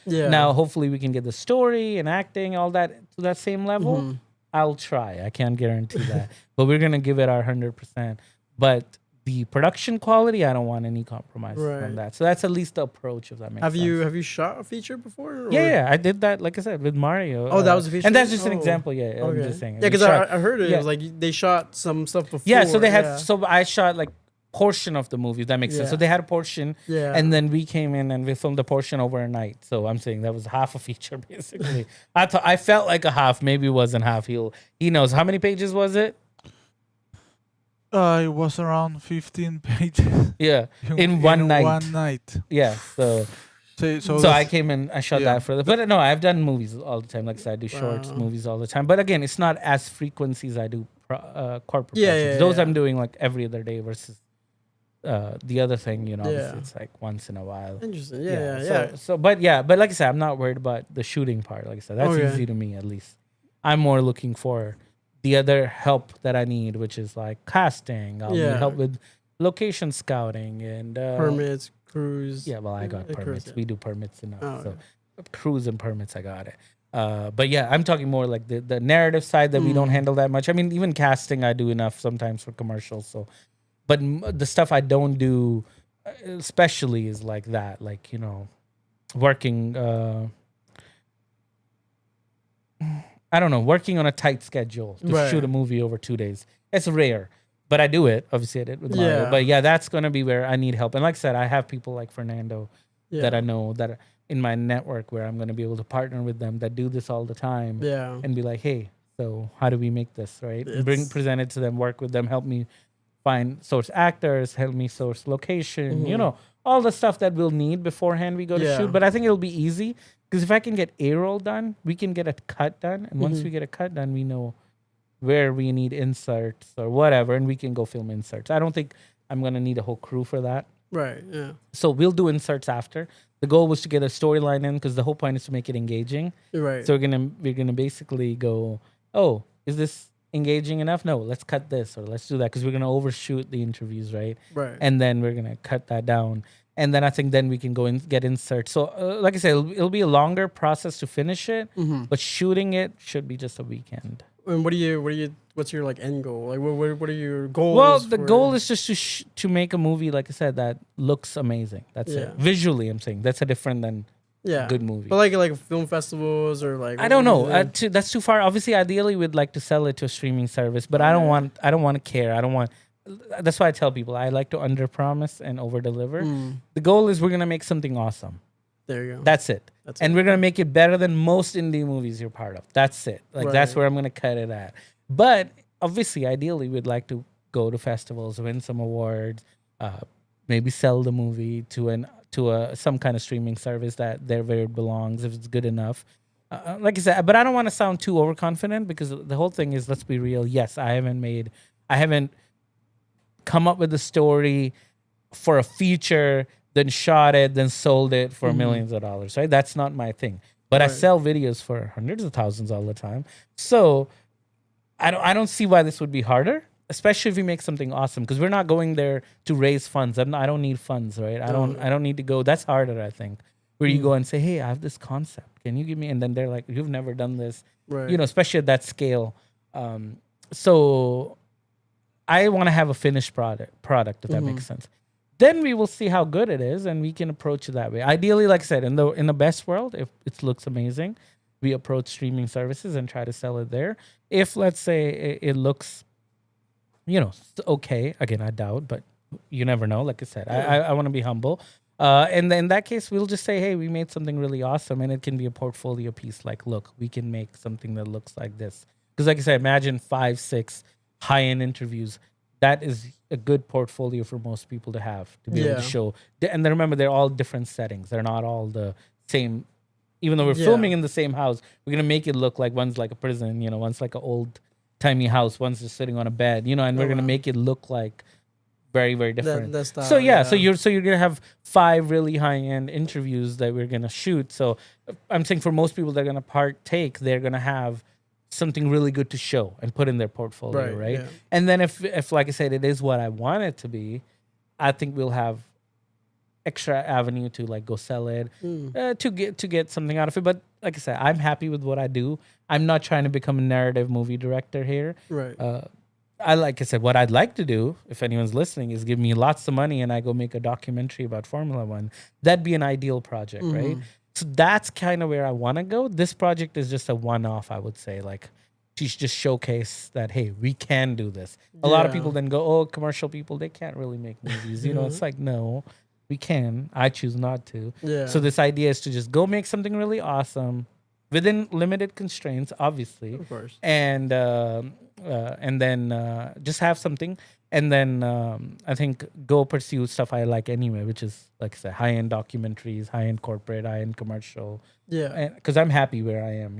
Yeah. Now, hopefully we can get the story and acting, all that to that same level. I'll try. I can't guarantee that. But we're going to give it our 100%. But the production quality, I don't want any compromise on that. So that's at least the approach, if that makes sense. Have you shot a feature before? Or? Yeah. I did that, like I said, with Mario. Oh, that was a feature? And that's just an example, I'm just saying. Yeah, because I heard it. It was like they shot some stuff before. Yeah, so they had, so I shot like portion of the movie, if that makes sense. So they had a portion, and then we came in and we filmed the portion over a night. So I'm saying that was half a feature, basically. I felt like a half, maybe it wasn't half. He knows. How many pages was it? It was around 15 pages. Yeah, in one night. One night. Yeah, so I came in, I shot that for the, but no, I've done movies all the time. Like I said, I do shorts, movies all the time. But again, it's not as frequencies I do corporate projects. Those I'm doing like every other day versus the other thing, obviously it's like once in a while. Interesting. Yeah. So, but like I said, I'm not worried about the shooting part. Like I said, that's easy to me, at least. I'm more looking for the other help that I need, which is like casting. I'll need help with location scouting and permits, crews. Yeah, well, I got permits. Crews, We do permits enough. Okay. So crews and permits, I got it. But yeah, I'm talking more like the narrative side that we don't handle that much. I mean, even casting, I do enough sometimes for commercials. So, but the stuff I don't do, especially, is like that, like working. I don't know, working on a tight schedule to shoot a movie over 2 days. It's rare, but I do it. Obviously, I did with Mario. But yeah, that's gonna be where I need help. And like I said, I have people like Fernando that I know that are in my network where I'm gonna be able to partner with them that do this all the time. Yeah. And be like, hey, so how do we make this right? Present it to them, work with them, help me find source actors, help me source location, all the stuff that we'll need beforehand we go to shoot. But I think it'll be easy, because if I can get A-roll done, we can get a cut done. And once we get a cut done, we know where we need inserts or whatever, and we can go film inserts. I don't think I'm going to need a whole crew for that. Right, yeah. So we'll do inserts after. The goal was to get a storyline in, because the whole point is to make it engaging. Right. So we're gonna basically go, oh, is this engaging enough? No, let's cut this, or let's do that, because we're gonna overshoot the interviews, right? Right. And then we're gonna cut that down, and then I think then we can go and get inserts. So like I said, it'll be a longer process to finish it, but shooting it should be just a weekend. And what's your like end goal? Like what are your goals? Well, the goal is just to make a movie, like I said, that looks amazing. That's Yeah. it. Visually, I'm saying that's a different than yeah, good movie. But like film festivals or like I don't know. what do you think? That's too far. Obviously, ideally, we'd like to sell it to a streaming service, but I don't want to care. I don't want. That's why I tell people I like to underpromise and overdeliver. The goal is we're gonna make something awesome. There you go. That's it. And we're gonna make it better than most indie movies you're part of. That's it. Like that's where I'm gonna cut it at. But obviously, ideally, we'd like to go to festivals, win some awards, maybe sell the movie to some kind of streaming service where it belongs if it's good enough. Like I said, but I don't want to sound too overconfident because the whole thing is, let's be real. Yes, I haven't come up with a story for a feature, then shot it, then sold it for millions of dollars. Right? That's not my thing. But I sell videos for hundreds of thousands all the time. So I don't see why this would be harder, especially if we make something awesome. Because we're not going there to raise funds. I don't need funds, right? I don't need to go. That's harder, I think. Where you go and say, hey, I have this concept. Can you give me? And then they're like, you've never done this, Right. Especially at that scale. So I want to have a finished product, if that makes sense. Then we will see how good it is, and we can approach it that way. Ideally, like I said, in the best world, if it looks amazing, we approach streaming services and try to sell it there. If let's say it looks, okay. Again, I doubt, but you never know. Like I said, I want to be humble. And then in that case, we'll just say, hey, we made something really awesome, and it can be a portfolio piece. Like, look, we can make something that looks like this. Because like I said, imagine 5, 6 high-end interviews. That is a good portfolio for most people to have, to be able to show. And then remember, they're all different settings. They're not all the same. Even though we're filming in the same house, we're going to make it look like one's like a prison, one's like an old-timey house, one's just sitting on a bed, and we're going to make it look like very, very different. That style, so you're gonna have 5 really high-end interviews that we're gonna shoot. So I'm saying for most people that are gonna partake, they're gonna have something really good to show and put in their portfolio, right? Yeah. And then if like I said, it is what I want it to be, I think we'll have extra avenue to like go sell it, to get something out of it. But like I said, I'm happy with what I do. I'm not trying to become a narrative movie director here. Right. Like I said, what I'd like to do, if anyone's listening, is give me lots of money and I go make a documentary about Formula One. That'd be an ideal project, right? So that's kind of where I want to go. This project is just a one-off, I would say. Like, to just showcase that, hey, we can do this. A lot of people then go, oh, commercial people, they can't really make movies. It's like, no, we can. I choose not to. Yeah. So this idea is to just go make something really awesome within limited constraints, obviously. Of course. And then just have something, and then I think go pursue stuff I like anyway, which is, like I said, high-end documentaries, high-end corporate, high-end commercial. Yeah. Because I'm happy where I am,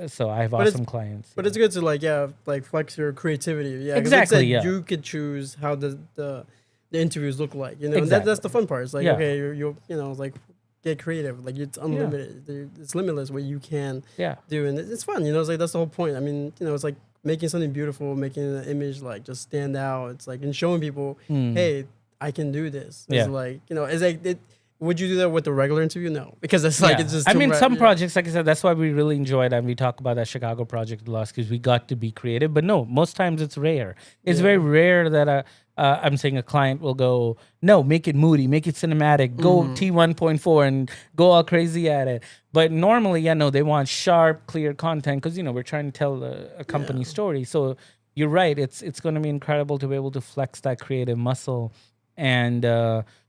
So I have awesome clients. But it's good to like flex your creativity. Yeah. 'Cause Exactly. like I said, you could choose how the interviews look like. And that's the fun part. It's like okay, you like get creative. Like it's unlimited. It's limitless what you can do, and it's fun. It's like that's the whole point. I mean, it's like making something beautiful, making an image like just stand out. It's like and showing people, hey, I can do this. It's like it's like it. Would you do that with the regular interview? No, because it's like it's just. I mean, some projects, like I said, that's why we really enjoyed, and we talk about that Chicago project a lot because we got to be creative. But no, most times it's rare. It's very rare that I'm saying a client will go, no, make it moody, make it cinematic, go T1.4 and go all crazy at it. But normally, they want sharp, clear content because we're trying to tell a company story. So you're right. It's going to be incredible to be able to flex that creative muscle and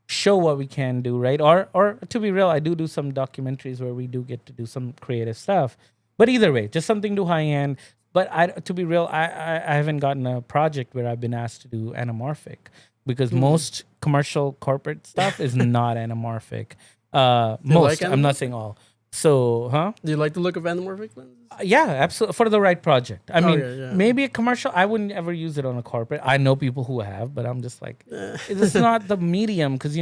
show what we can do, right? Or to be real, I do some documentaries where we do get to do some creative stuff. But either way, just something too high end. But to be real, I haven't gotten a project where I've been asked to do anamorphic because most commercial corporate stuff is not anamorphic. Most, I'm not saying all. So, Do you like the look of anamorphic lenses? Yeah, absolutely. For the right project. I mean, maybe a commercial, I wouldn't ever use it on a corporate. I know people who have, but I'm just like, it's not the medium because,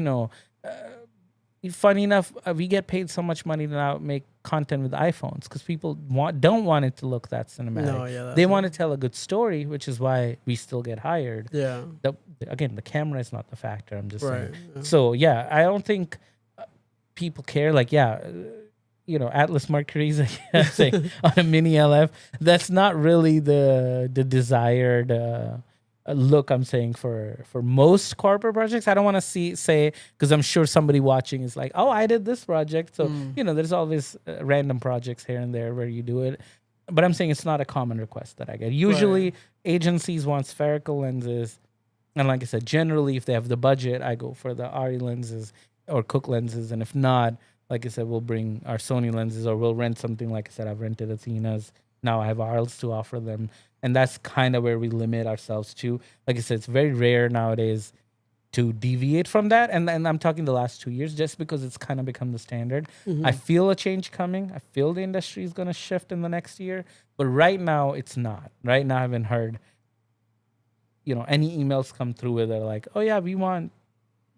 funny enough, we get paid so much money to now make content with iPhones because people don't want it to look that cinematic. No, they want to tell a good story, which is why we still get hired. Yeah. Again, the camera is not the factor. I'm just saying. Yeah. So, I don't think people care. Like, Atlas Mercury's on a mini LF. That's not really the desired look. I'm saying for most corporate projects, I don't want to say because I'm sure somebody watching is like, oh, I did this project. So there's always random projects here and there where you do it. But I'm saying it's not a common request that I get. Usually, agencies want spherical lenses. And like I said, generally, if they have the budget, I go for the ARRI lenses or Cook lenses. And if not, like I said, we'll bring our Sony lenses or we'll rent something. Like I said, I've rented Athena's. Now I have Arles to offer them. And that's kind of where we limit ourselves to. Like I said, it's very rare nowadays to deviate from that. And I'm talking the last 2 years just because it's kind of become the standard. I feel a change coming. I feel the industry is going to shift in the next year. But right now, it's not. Right now, I haven't heard any emails come through where they're like, oh, yeah, we want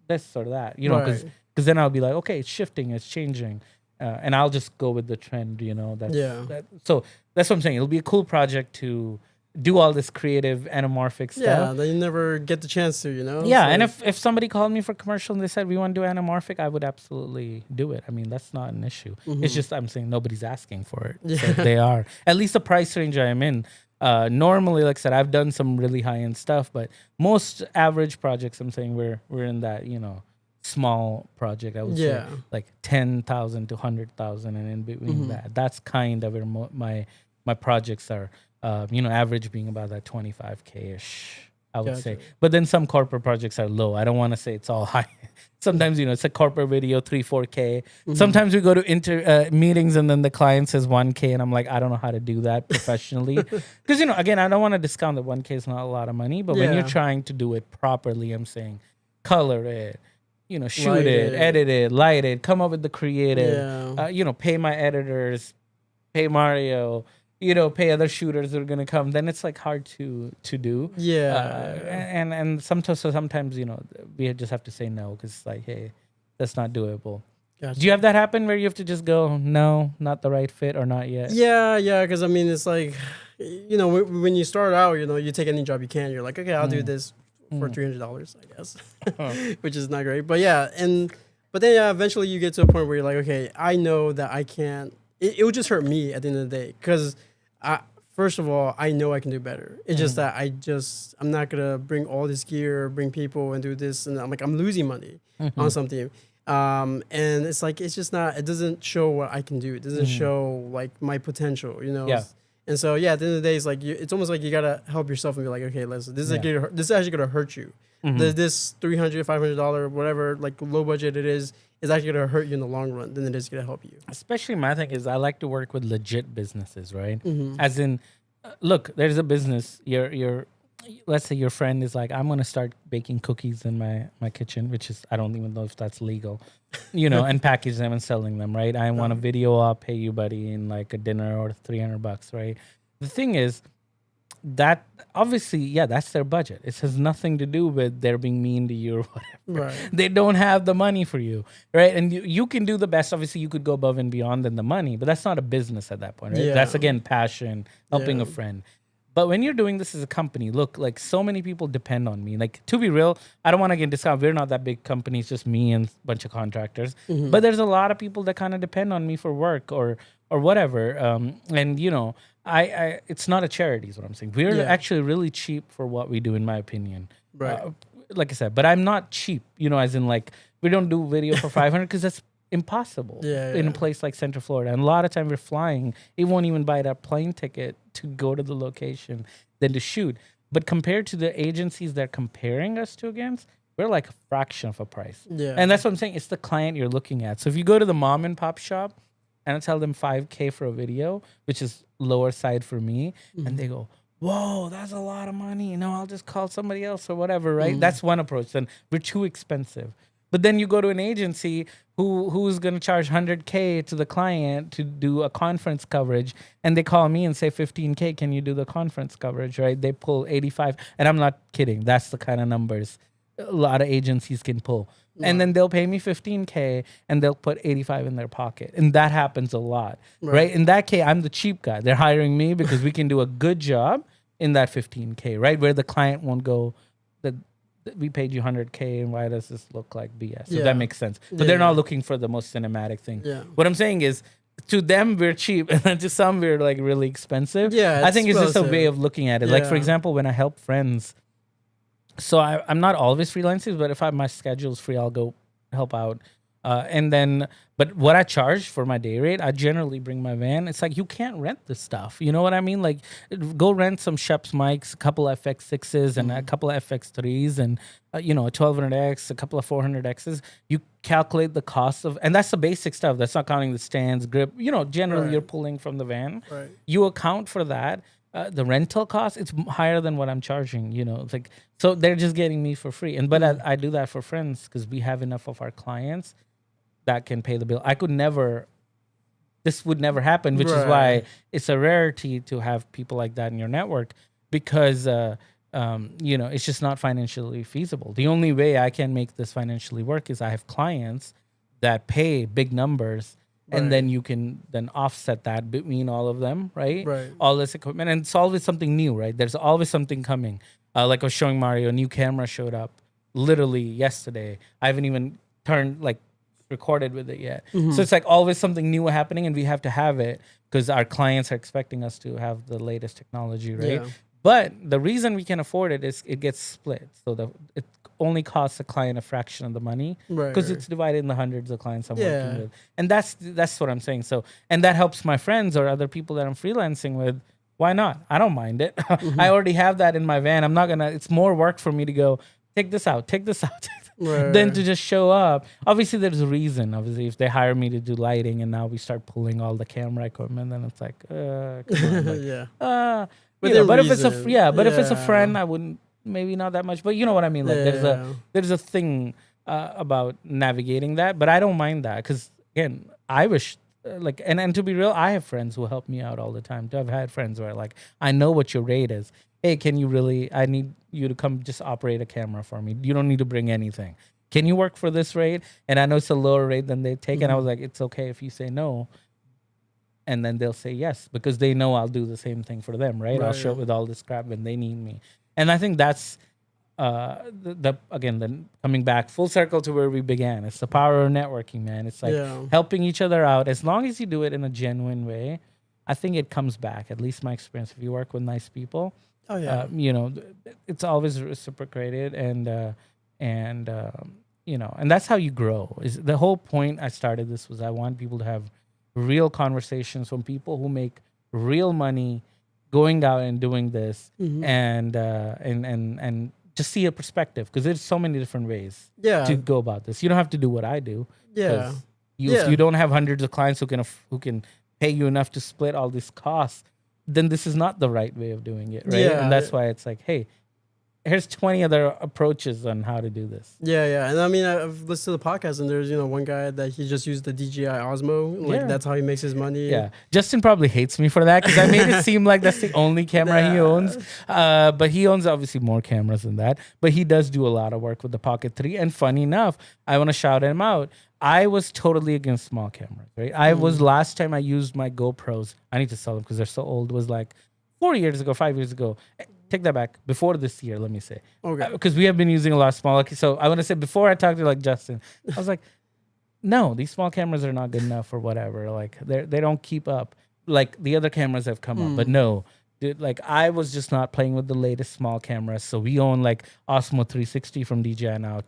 this or that, because then I'll be like, okay, it's shifting, it's changing. And I'll just go with the trend, So that's what I'm saying. It'll be a cool project to do all this creative anamorphic stuff. Yeah, that you never get the chance to, Yeah, and if somebody called me for commercial and they said we want to do anamorphic, I would absolutely do it. I mean, that's not an issue. It's just I'm saying nobody's asking for it. Yeah. So if they are, at least the price range I am in. Normally, like I said, I've done some really high-end stuff, but most average projects, I'm saying we're in that, small project. I would say like 10,000 to 100,000, and in between that. That's kind of where my projects are. Average being about that 25K-ish, I would say. But then some corporate projects are low. I don't want to say it's all high. Sometimes, it's a corporate video, 3-4K. Sometimes we go to meetings and then the client says 1K and I'm like, I don't know how to do that professionally. Because, again, I don't want to discount that 1K is not a lot of money. But when you're trying to do it properly, I'm saying color it, shoot it, edit it, light it, come up with the creative, pay my editors, pay Mario, pay other shooters that are gonna come, then it's like hard to do. And sometimes we just have to say no because it's like, hey, that's not doable. Gotcha. Do you have that happen where you have to just go, no, not the right fit or not yet? Yeah, because I mean it's like, when you start out, you take any job you can. You're like, okay, I'll do this for $300, I guess, which is not great. But but then eventually you get to a point where you're like, okay, I know that I can't. It would just hurt me at the end of the day because. First of all, I know I can do better. It's just that I'm not gonna bring all this gear, bring people and do this, and I'm losing money on something. And it's like it's just not. It doesn't show what I can do. It doesn't show like my potential. Yeah. And so at the end of the day, it's like it's almost like you gotta help yourself and be like, okay, listen, this is actually gonna hurt you. This $300, $500, whatever, like low budget it is actually going to hurt you in the long run than it is going to help you. Especially my thing is I like to work with legit businesses, right? As in, look, there's a business. Let's say your friend is like, I'm going to start baking cookies in my kitchen, which is, I don't even know if that's legal, and package them and selling them, right? I want a video, I'll pay you, buddy, in like a dinner or $300, right? The thing is, that obviously, that's their budget. It has nothing to do with they're being mean to you or whatever. Right. They don't have the money for you, right? And you can do the best. Obviously, you could go above and beyond than the money, but that's not a business at that point, right? That's, again, passion, helping a friend. But when you're doing this as a company, look, like so many people depend on me. Like, to be real, I don't want to get discount. We're not that big company. It's just me and a bunch of contractors. But there's a lot of people that kind of depend on me for work or whatever. And, I it's not a charity is what I'm saying. We're actually really cheap for what we do, in my opinion. Right. Like I said, but I'm not cheap, as in like we don't do video for 500 because that's impossible in a place like Central Florida. And a lot of time we're flying. It won't even buy that plane ticket to go to the location than to shoot. But compared to the agencies they're comparing us to against, we're like a fraction of a price. Yeah. And that's what I'm saying. It's the client you're looking at. So if you go to the mom and pop shop and I tell them $5K for a video, which is lower side for me, and they go, whoa, that's a lot of money. No, I'll just call somebody else or whatever, right? That's one approach. Then we're too expensive. But then you go to an agency who's going to charge $100K to the client to do a conference coverage, and they call me and say $15K, can you do the conference coverage, right? They pull 85, and I'm not kidding. That's the kind of numbers a lot of agencies can pull. And then they'll pay me $15K and they'll put 85 in their pocket. And that happens a lot, right? In that case, I'm the cheap guy. They're hiring me because we can do a good job in that $15K, right? Where the client won't go, that we paid you $100K and why does this look like BS? So that makes sense. But they're not looking for the most cinematic thing. What I'm saying is to them we're cheap, and then to some we're like really expensive. Yeah, I think it's just a way relative. of looking at it. Like for Yeah. example, when I help friends, so I'm not always freelancing, but if my schedule's free, I'll go help out. And then, but what I charge for my day rate, I generally bring my van. It's like you can't rent this stuff. You know what I mean? Like, go rent some Sheps mics, a couple FX6s, and a couple of FX3s, and a 1200X, a couple of 400Xs. You calculate the cost of, and that's the basic stuff. That's not counting the stands, grip. Generally Right. you're pulling from the van. Right. You account for that. The rental cost, it's higher than what I'm charging. It's like, so they're just getting me for free. But I do that for friends because we have enough of our clients that can pay the bill. This would never happen, which is why Right. it's a rarity to have people like that in your network, because it's just not financially feasible. The only way I can make this financially work is I have clients that pay big numbers, and Right. then you can then offset that between all of them, right? Right. All this equipment, and it's always something new, right? There's always something coming. Like I was showing Mario, a new camera showed up literally yesterday. I haven't even recorded with it yet. So it's like always something new happening, and we have to have it because our clients are expecting us to have the latest technology, right? Yeah. But the reason we can afford it is it gets split. So it only costs a client a fraction of the money Right. because Right. it's divided in the hundreds of clients I'm Yeah. working with. And that's what I'm saying. So, and that helps my friends or other people that I'm freelancing with. Why not? I don't mind it. I already have that in my van. It's more work for me to go, take this out, Right. than to just show up. Obviously, there's a reason. Obviously, if they hire me to do lighting and now we start pulling all the camera equipment, then it's like, come on, like, Yeah. but Within if it's reason. if it's a Yeah. friend, I wouldn't, maybe not that much. But you know what I mean? Like Yeah. there's a thing about navigating that, but I don't mind that because again, I wish and to be real, I have friends who help me out all the time. I've had friends where like I know what your rate is. Hey, can you really? I need you to come just operate a camera for me. You don't need to bring anything. Can you work for this rate? And I know it's a lower rate than they take. And I was like, it's okay if you say no. And then they'll say yes because they know I'll do the same thing for them, right? I'll show up with all this crap when they need me. And I think that's then coming back full circle to where we began. It's the power of networking, man. It's like Yeah. helping each other out. As long as you do it in a genuine way, I think it comes back. At least my experience. If you work with nice people, Oh yeah. it's always reciprocated, and that's how you grow. Is the whole point I started this was I want people to have real conversations from people who make real money, going out and doing this, and just see a perspective because there's so many different ways Yeah. to go about this. You don't have to do what I do. Yeah. 'Cause if you don't have hundreds of clients who can pay you enough to split all these costs, then this is not the right way of doing it, right? Yeah. And that's why it's like, hey, here's 20 other approaches on how to do this. Yeah, yeah. And I mean, I've listened to the podcast, and there's, one guy that he just used the DJI Osmo. Like, Yeah. that's how he makes his money. Yeah, Justin probably hates me for that because I made it seem like that's the only camera he owns. But he owns obviously more cameras than that. But he does do a lot of work with the Pocket 3. And funny enough, I want to shout him out. I was totally against small cameras, right? I was last time I used my GoPros. I need to sell them because they're so old. Was like 4 years ago, 5 years ago. Take that back. Before this year, let me say. Okay. Because we have been using a lot of small. So I want to say before I talked to like Justin, I was like, no, these small cameras are not good enough or whatever. Like they don't keep up. Like the other cameras have come up, but no. Dude, like I was just not playing with the latest small cameras. So we own like Osmo 360 from DJI now,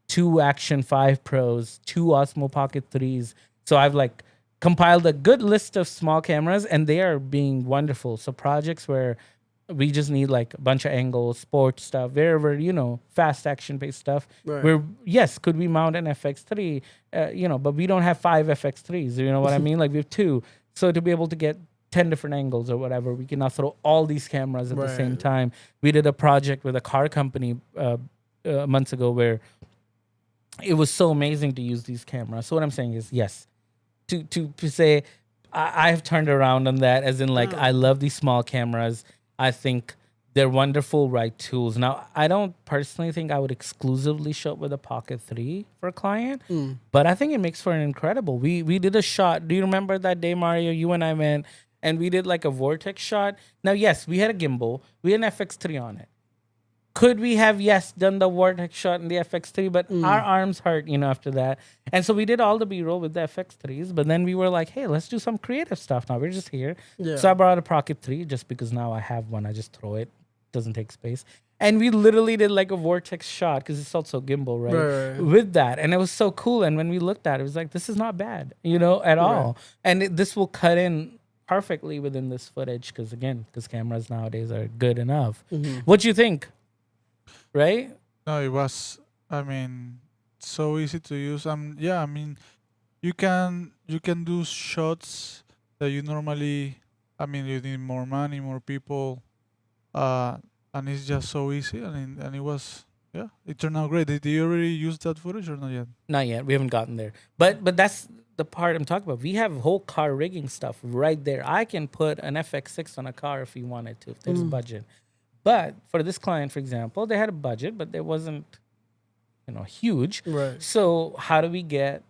two Action 5 Pros, 2 Osmo Pocket 3s. So I've like compiled a good list of small cameras and they are being wonderful. So projects where we just need like a bunch of angles, sports stuff, wherever, fast action based stuff. Right. Where, yes, could we mount an FX3, but we don't have 5 FX3s. You know what I mean? Like we have 2. So to be able to get 10 different angles or whatever, we can now throw all these cameras at the same Right. time. We did a project with a car company months ago where it was so amazing to use these cameras. So what I'm saying is, yes, to say I've turned around on that, as in like I love these small cameras. I think they're wonderful, right tools. Now, I don't personally think I would exclusively show up with a Pocket 3 for a client, but I think it makes for an incredible. We did a shot. Do you remember that day, Mario? You and I went and we did like a vortex shot. Now, yes, we had a gimbal. We had an FX3 on it. Could we have, yes, done the vortex shot in the FX3, but our arms hurt, after that. And so we did all the B-roll with the FX3s, but then we were like, hey, let's do some creative stuff now. We're just here. Yeah. So I brought a Pocket 3 just because now I have one. I just throw it. Doesn't take space. And we literally did like a vortex shot because it's also gimbal, right? With that. And it was so cool. And when we looked at it, it was like, this is not bad, at all. And this will cut in perfectly within this footage because cameras nowadays are good enough. What do you think? Right? No, it was. I mean, so easy to use. Yeah. I mean, you can do shots that you normally. I mean, you need more money, more people, and it's just so easy. And it was. Yeah, it turned out great. Did you already use that footage or not yet? Not yet. We haven't gotten there. But that's the part I'm talking about. We have whole car rigging stuff right there. I can put an FX6 on a car if we wanted to, if there's budget. But for this client, for example, they had a budget, but it wasn't, huge. Right. So how do we get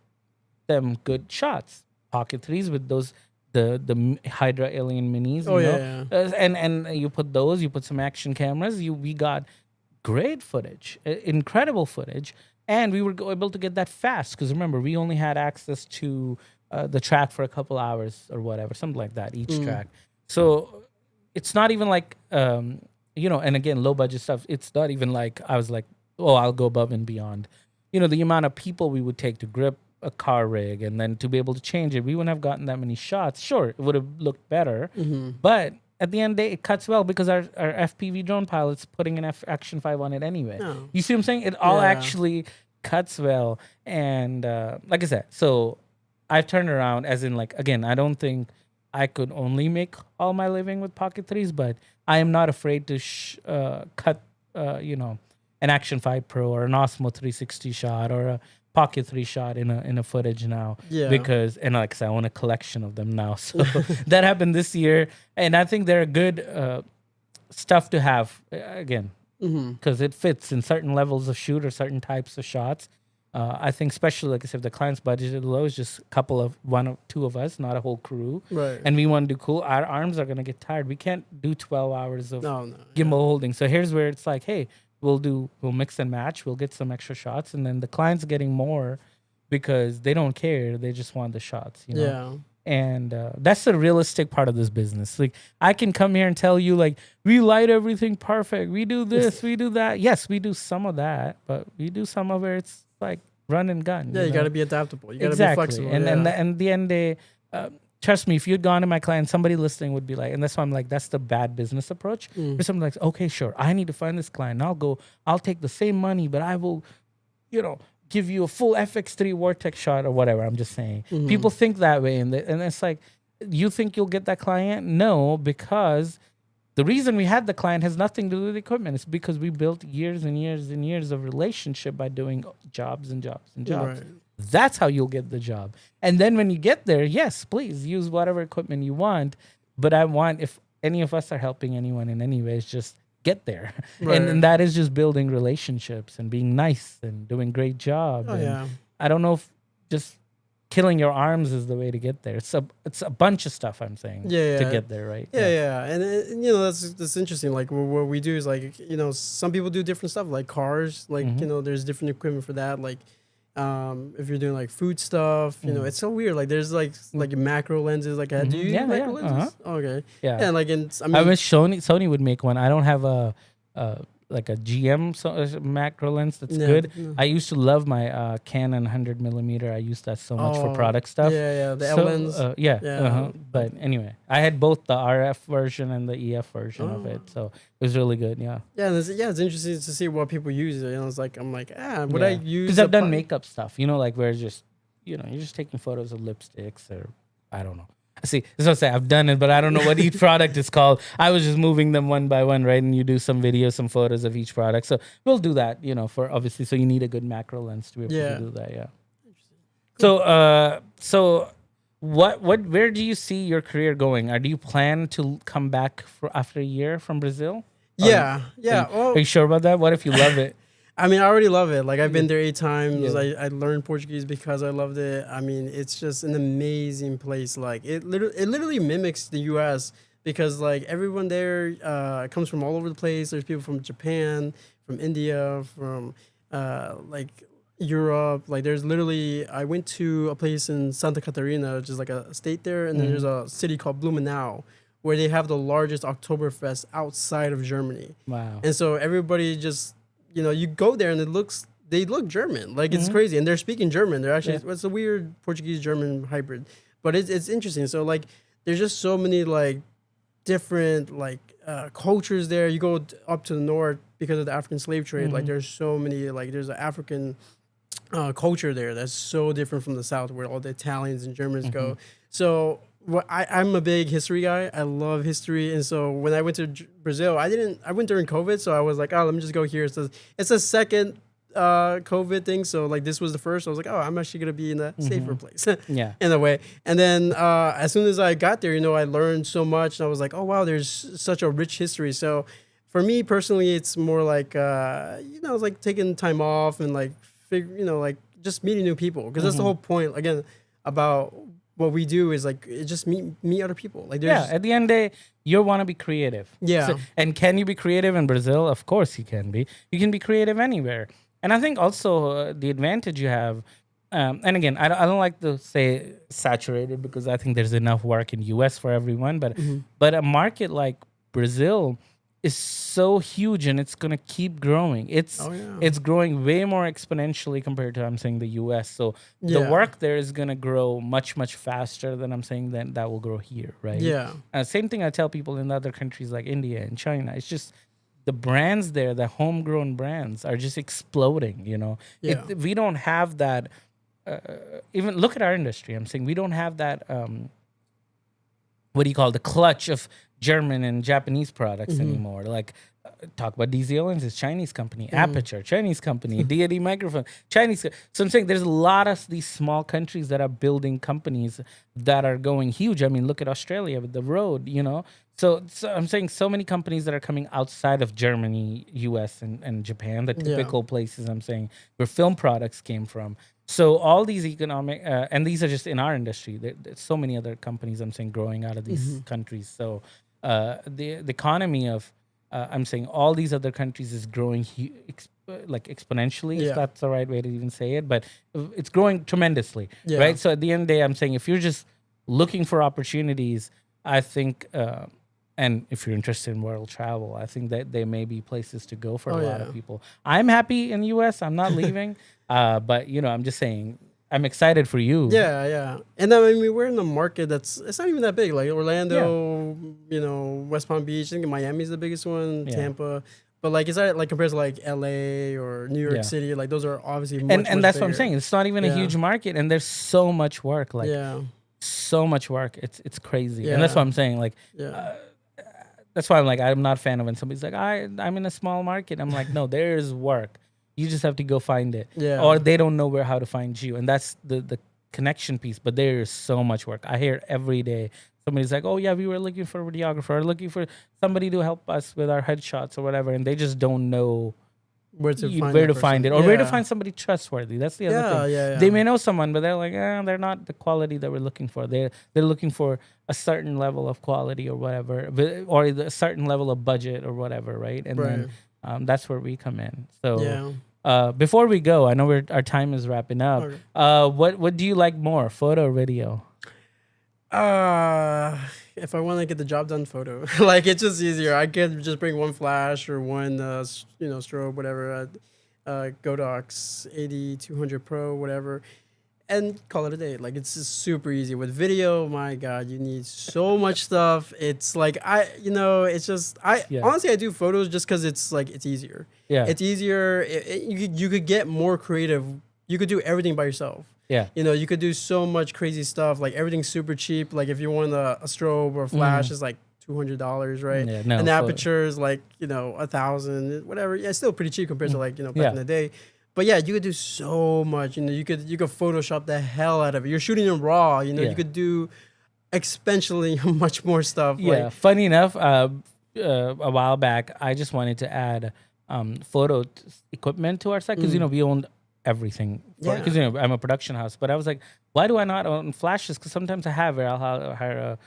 them good shots? Pocket 3s with those the Hydra Alien Minis. And you put those. You put some action cameras. We got great footage, incredible footage, and we were able to get that fast because remember we only had access to the track for a couple hours or whatever, something like that each track. So it's not even like. And again, low budget stuff. It's not even like I was like, oh, I'll go above and beyond. The amount of people we would take to grip a car rig and then to be able to change it, we wouldn't have gotten that many shots. Sure, it would have looked better, but at the end of the day, it cuts well because our FPV drone pilot's putting an Action 5 on it anyway. No. You see what I'm saying? It all actually cuts well. And like I said, so I've turned around as in like, again, I don't think I could only make all my living with Pocket 3s, but I am not afraid to cut, an Action 5 Pro or an Osmo 360 shot or a Pocket 3 shot in a footage now. Yeah. Because, and like I said, I own a collection of them now. So that happened this year. And I think they're good stuff to have, again, because it fits in certain levels of shoot or certain types of shots. I think especially, like I said, if the client's budget is low, it's just a couple of one or two of us, not a whole crew. Right. And we want to do cool. Our arms are going to get tired. We can't do 12 hours of gimbal holding. So here's where it's like, hey, we'll mix and match. We'll get some extra shots. And then the client's getting more because they don't care. They just want the shots, Yeah. And that's the realistic part of this business. Like I can come here and tell you like, we light everything perfect. We do this, we do that. Yes, we do some of that, but we do some of it. It's like run and gun. Yeah, you got to be adaptable. You got to be flexible. And the end day, trust me, if you'd gone to my client, somebody listening would be like, and that's why I'm like, that's the bad business approach. For something like, okay, sure, I need to find this client. I'll take the same money, but I will, give you a full FX3 vortex shot or whatever. I'm just saying. People think that way, and it's like, you think you'll get that client? No, because the reason we had the client has nothing to do with equipment. It's because we built years and years and years of relationship by doing jobs and jobs and jobs. Right. That's how you'll get the job. And then when you get there, yes, please use whatever equipment you want. But I want, if any of us are helping anyone in any ways, just get there. Right. And that is just building relationships and being nice and doing a great job. I don't know if just killing your arms is the way to get there. It's a bunch of stuff I'm saying to get there, right? Yeah. And that's interesting. Like what we do is like, some people do different stuff like cars, like, there's different equipment for that. Like, if you're doing like food stuff, it's so weird. Like there's like macro lenses. Like, do you use macro lenses? Okay. Yeah. And like, I wish Sony would make one. I don't have a like a GM macro lens that's good. I used to love my Canon 100mm. I used that so much for product stuff. The L lens. But anyway, I had both the RF version and the EF version of it, so it was really good. Yeah, it's interesting to see what people use. It's like I'm like, would I use? Because I've done makeup stuff. Like where it's just you're just taking photos of lipsticks or I don't know. See, that's what I say. I've done it, but I don't know what each product is called. I was just moving them one by one, right? And you do some videos, some photos of each product. So we'll do that, for obviously. So you need a good macro lens to be able to do that. Yeah. Cool. So where do you see your career going? Or do you plan to come back after a year from Brazil? Yeah. Are you sure about that? What if you love it? I mean, I already love it. Like, I've been there 8 times. I learned Portuguese because I loved it. I mean, it's just an amazing place. Like, it literally mimics the U.S. because, like, everyone there comes from all over the place. There's people from Japan, from India, from like Europe. Like there's literally, I went to a place in Santa Catarina, which is like a state there, and then there's a city called Blumenau, where they have the largest Oktoberfest outside of Germany. Wow. And so everybody just, you go there and they look German. Like it's crazy. And they're speaking German. They're actually, it's a weird Portuguese-German hybrid. But it's interesting. So like, there's just so many like different like cultures there. You go up to the north because of the African slave trade. Like there's so many, like there's an African culture there that's so different from the South, where all the Italians and Germans go. So I'm a big history guy. I love history, and so when I went to Brazil, I went during COVID, so I was like, oh, let me just go here. So it's a second COVID thing, so like this was the first. I was like, oh, I'm actually gonna be in a safer place, in a way. And then as soon as I got there, I learned so much, and I was like, oh wow, there's such a rich history. So for me personally, it's more like it's like taking time off and like like just meeting new people, because that's the whole point again about what we do, is like just meet other people. Like at the end of the day, you want to be creative. And can you be creative in Brazil? Of course you can be. You can be creative anywhere. And I think also the advantage you have, and again, I don't like to say saturated, because I think there's enough work in US for everyone, but a market like Brazil is so huge, and it's gonna keep growing. It's growing way more exponentially compared to, I'm saying, the US. So the work there is gonna grow much, much faster than I'm saying that will grow here, right? Same thing I tell people in other countries like India and China. It's just the brands there, the homegrown brands, are just exploding. We don't have that. Even look at our industry. I'm saying we don't have that. What do you call the clutch of German and Japanese products anymore? Like, talk about DZ Owens, it's Chinese company, Aperture, Chinese company, Deity Microphone, Chinese. So I'm saying there's a lot of these small countries that are building companies that are going huge. I mean, look at Australia with the Rode, So I'm saying so many companies that are coming outside of Germany, US, and Japan, the typical places I'm saying where film products came from. So all these economic, and these are just in our industry. There's so many other companies I'm saying growing out of these countries. So the economy of, I'm saying all these other countries is growing like exponentially, if that's the right way to even say it, but it's growing tremendously, right? So at the end of the day, I'm saying if you're just looking for opportunities, I think, and if you're interested in world travel, I think that there may be places to go for a lot of people. I'm happy in the US. I'm not leaving. But I'm just saying, I'm excited for you. And I mean, we're in a market it's not even that big. Like Orlando, West Palm Beach. I think Miami's the biggest one. Tampa. But like, it's not like compared to like LA or New York City. Like those are obviously much, and that's bigger. What I'm saying. It's not even a huge market, and there's so much work. Like so much work. It's crazy. And that's what I'm saying. Like that's why I'm like, I'm not a fan of when somebody's like, I'm in a small market. I'm like, no, there's work. You just have to go find it. Or they don't know how to find you. And that's the connection piece. But there is so much work. I hear every day somebody's like, oh, yeah, we were looking for a videographer, or looking for somebody to help us with our headshots or whatever. And they just don't know where to find it, or where to find somebody trustworthy. That's the other thing. They may know someone, but they're like, they're not the quality that we're looking for. They're looking for a certain level of quality or whatever, or a certain level of budget or whatever, right? And then that's where we come in. So before we go, I know our time is wrapping up. What do you like more, photo or video? If I want to get the job done, photo. Like, it's just easier. I can just bring one flash or one strobe, whatever, Godox 8200 Pro, whatever, and call it a day. Like, it's just super easy. With video, my God, you need so much stuff. It's like, honestly, I do photos just because it's like, it's easier. It's easier. You could get more creative. You could do everything by yourself. You could do so much crazy stuff. Like, everything's super cheap. Like, if you want a strobe or a flash, it's like $200, right? And the aperture is like, $1,000, whatever. Yeah, it's still pretty cheap compared to like, back in the day. But yeah, you could do so much. You could Photoshop the hell out of it. You're shooting in RAW. You could do exponentially much more stuff. Yeah. Funny enough, a while back, I just wanted to add photo equipment to our site because we owned everything. Because I'm a production house. But I was like, why do I not own flashes? Because sometimes I have it. I'll hire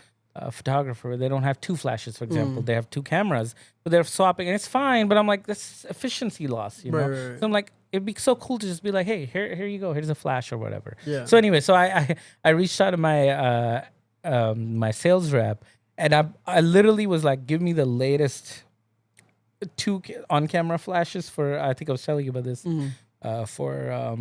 photographer. They don't have two flashes, for example. They have two cameras, but they're swapping, and it's fine. But I'm like, this efficiency loss, you know. Right. So I'm like, it'd be so cool to just be like, hey, here you go. Here's a flash or whatever. Yeah. So anyway, so I reached out to my my sales rep, and I literally was like, give me the latest two on-camera flashes for, I think I was telling you about this, for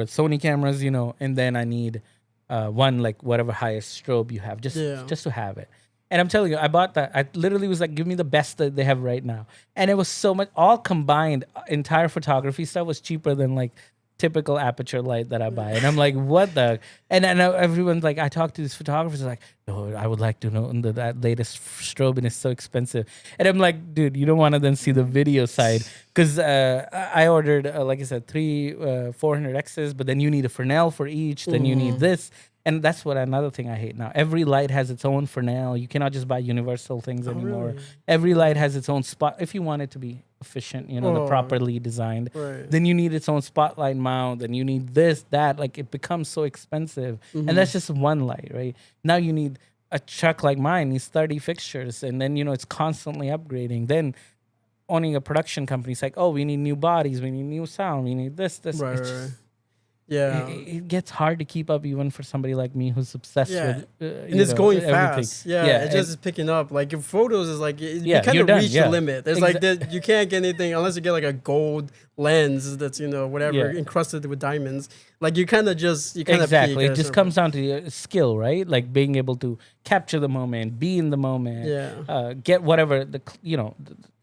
Sony cameras, you know, and then I need one, like whatever highest strobe you have, just to have it. And I'm telling you, I bought that. I literally was like, give me the best that they have right now. And it was so much, all combined, entire photography stuff was cheaper than like typical aperture light that I buy. And I'm like, what the? And everyone's like, I talked to these photographers, like, no, I would like to know that latest strobe, and it's so expensive. And I'm like, dude, you don't want to then see the video side. Because I ordered, like I said, 3 400Xs, but then you need a Fresnel for each. Then you need this. And that's what another thing I hate now. Every light has its own Fresnel. You cannot just buy universal things anymore. Really? Every light has its own spot. If you want it to be efficient, you know, the properly designed, then you need its own spotlight mount. Then you need this, that. Like, it becomes so expensive. And that's just one light, right? Now you need a truck like mine needs 30 fixtures. And then, you know, it's constantly upgrading. Then owning a production company, it's like, oh, we need new bodies. We need new sound. We need this. Right. Yeah, it gets hard to keep up even for somebody like me who's obsessed with and it's going everything. fast. Yeah, it just is picking up. Like your photos is like you kind of done, reach the limit. There's like you can't get anything unless you get like a gold lens that's, you know, whatever encrusted with diamonds. Like you kind of exactly. It just comes down to skill, right? Like being able to capture the moment, be in the moment, get whatever the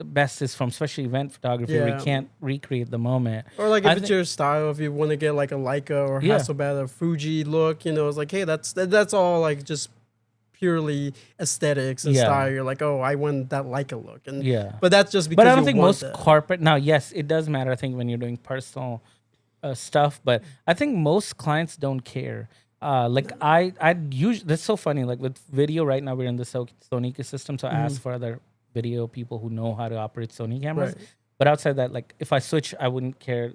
best is from, especially event photography where you can't recreate the moment. Or like if it's your style, if you want to get like a Leica or Hasselblad or Fuji look, you know, it's like, hey, that's all like just purely aesthetics and style. You're like, oh, I want that Leica look, and but that's just because. But I don't think most corporate. Now, yes, it does matter. I think when you're doing personal stuff, but I think most clients don't care. Like I usually, that's so funny. Like with video right now, we're in the Sony ecosystem, so I ask for other video people who know how to operate Sony cameras. Right. But outside that, like if I switch, I wouldn't care.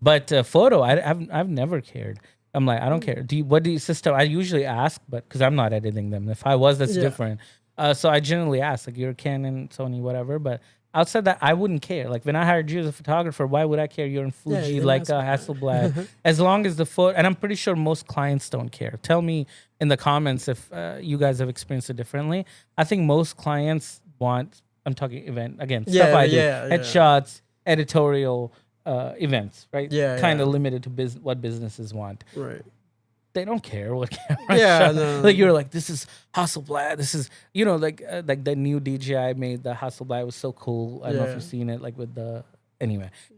But photo, I've never cared. I'm like, I don't care. What do you system? I usually ask, but because I'm not editing them. If I was, that's different. So I generally ask, like, you're Canon, Sony, whatever. But outside that, I wouldn't care. Like when I hired you as a photographer, why would I care? You're in Fuji, Leica, Hasselblad. As long as the photo, and I'm pretty sure most clients don't care. Tell me in the comments if you guys have experienced it differently. I think most clients want. I'm talking event again. Stuff I do, headshots, editorial. Events, right? Kind of limited to what businesses want. Right. They don't care what camera. No. Like you're like, this is Hasselblad. This is, you know, like the new DJI made the Hasselblad was so cool. I don't know if you've seen it, like with the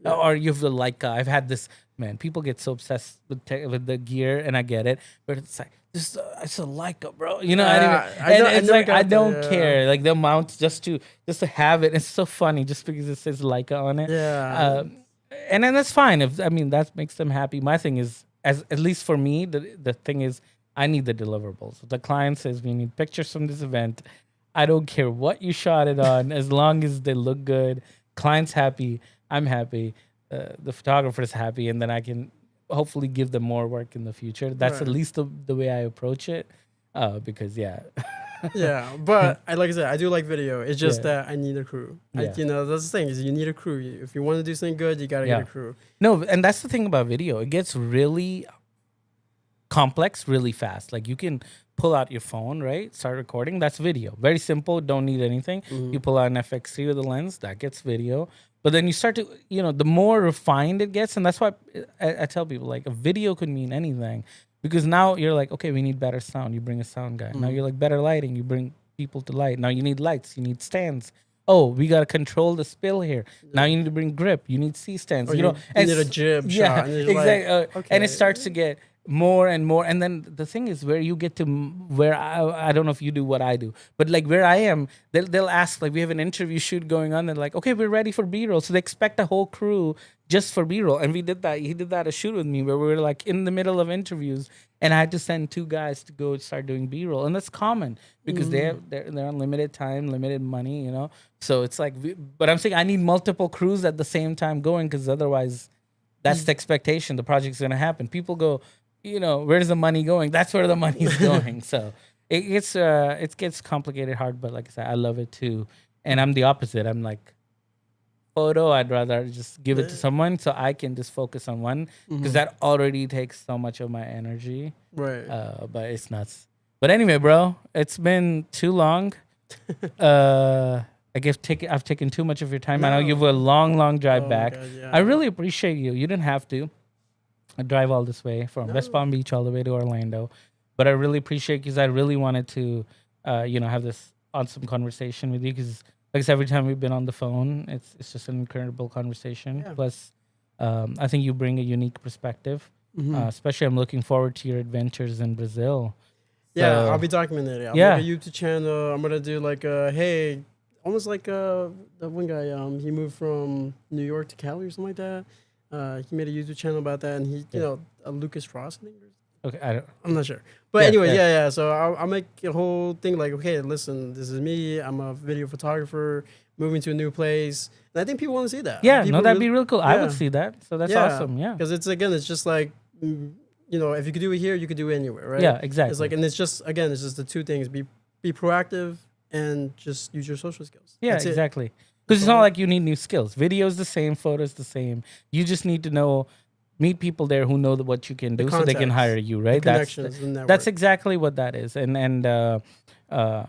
or you have the Leica. I've had this, man. People get so obsessed with the gear, and I get it, but it's like it's a Leica, bro. You know, I don't care. Like the amount just to have it. It's so funny just because it says Leica on it. Yeah. And then that's fine. That makes them happy. My thing is, at least for me, the thing is, I need the deliverables. If the client says we need pictures from this event, I don't care what you shot it on, as long as they look good. Client's happy, I'm happy, the photographer's happy, and then I can hopefully give them more work in the future. That's at least the way I approach it. Because but like I said, I do like video. It's just that I need a crew. That's the thing, is you need a crew. If you want to do something good, you gotta get a crew. No, and that's the thing about video. It gets really complex really fast. Like you can pull out your phone, right? Start recording. That's video. Very simple. Don't need anything. You pull out an FX3 with a lens. That gets video. But then you start to, the more refined it gets, and that's why I tell people, like, a video could mean anything. Because now you're like, okay, we need better sound. You bring a sound guy. Now you're like, better lighting. You bring people to light. Now you need lights. You need stands. Oh, we got to control the spill here. Now you need to bring grip. You need C-stands. You need a jib shot. And exactly. And it starts to get more and more. And then the thing is where you get to where I don't know if you do what I do, but like where I am, they'll ask, like, we have an interview shoot going on. They're like, okay, we're ready for B-roll. So they expect a whole crew just for B-roll. And we did that. He did that a shoot with me where we were like in the middle of interviews and I had to send 2 guys to go start doing B-roll. And that's common because they're on limited time, limited money, So it's like, but I'm saying I need multiple crews at the same time going, because otherwise that's the expectation. The project's going to happen. People go, where's the money going? That's where the money's going. So it gets complicated hard, but like I said, I love it too. And I'm the opposite. I'm like photo. I'd rather just give it to someone so I can just focus on one because that already takes so much of my energy. Right. But it's nuts. But anyway, bro, it's been too long. I've taken too much of your time. I know you have a long drive back. God, yeah. I really appreciate you. You didn't have to drive all this way from West Palm Beach all the way to Orlando, but I really appreciate because I really wanted to, have this awesome conversation with you because, like I said, every time we've been on the phone, it's just an incredible conversation. Yeah. Plus, I think you bring a unique perspective. Especially, I'm looking forward to your adventures in Brazil. Yeah, I'll be documenting it. I'll make a YouTube channel. I'm gonna do like almost like the one guy. He moved from New York to Cali or something like that. He made a YouTube channel about that, and he, Lucas Ross, I think. Okay, I'm not sure, but anyway. So I'll make a whole thing like, okay, listen, this is me. I'm a video photographer moving to a new place, and I think people want to see that. Yeah, that'd be real cool. I would see that. So that's awesome. Yeah, because it's just like. If you could do it here, you could do it anywhere, right? Yeah, exactly. It's like, and it's just the two things: be proactive and just use your social skills. Yeah, That's exactly. Because it's not like you need new skills. Video's the same, photo's the same. You just need to meet people there who know what you can do, so they can hire you, right? That's exactly what that is, and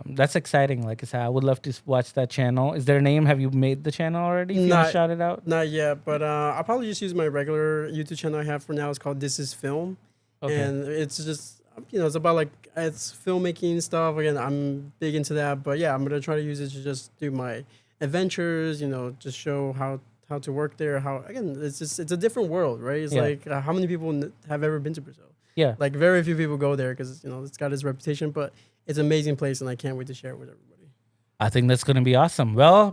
that's exciting. Like I said, I would love to watch that channel. Is there a name? Have you made the channel already? If you want to shout it out? Not yet, but I'll probably just use my regular YouTube channel I have for now. It's called This Is Film. Okay. And it's just, it's about it's filmmaking stuff. Again, I'm big into that, but yeah, I'm going to try to use it to just do my adventures, just show how to work there. It's a different world, right? It's like, how many people have ever been to Brazil? Yeah. Like very few people go there because, it's got its reputation, but it's an amazing place and I can't wait to share it with everybody. I think that's going to be awesome. Well,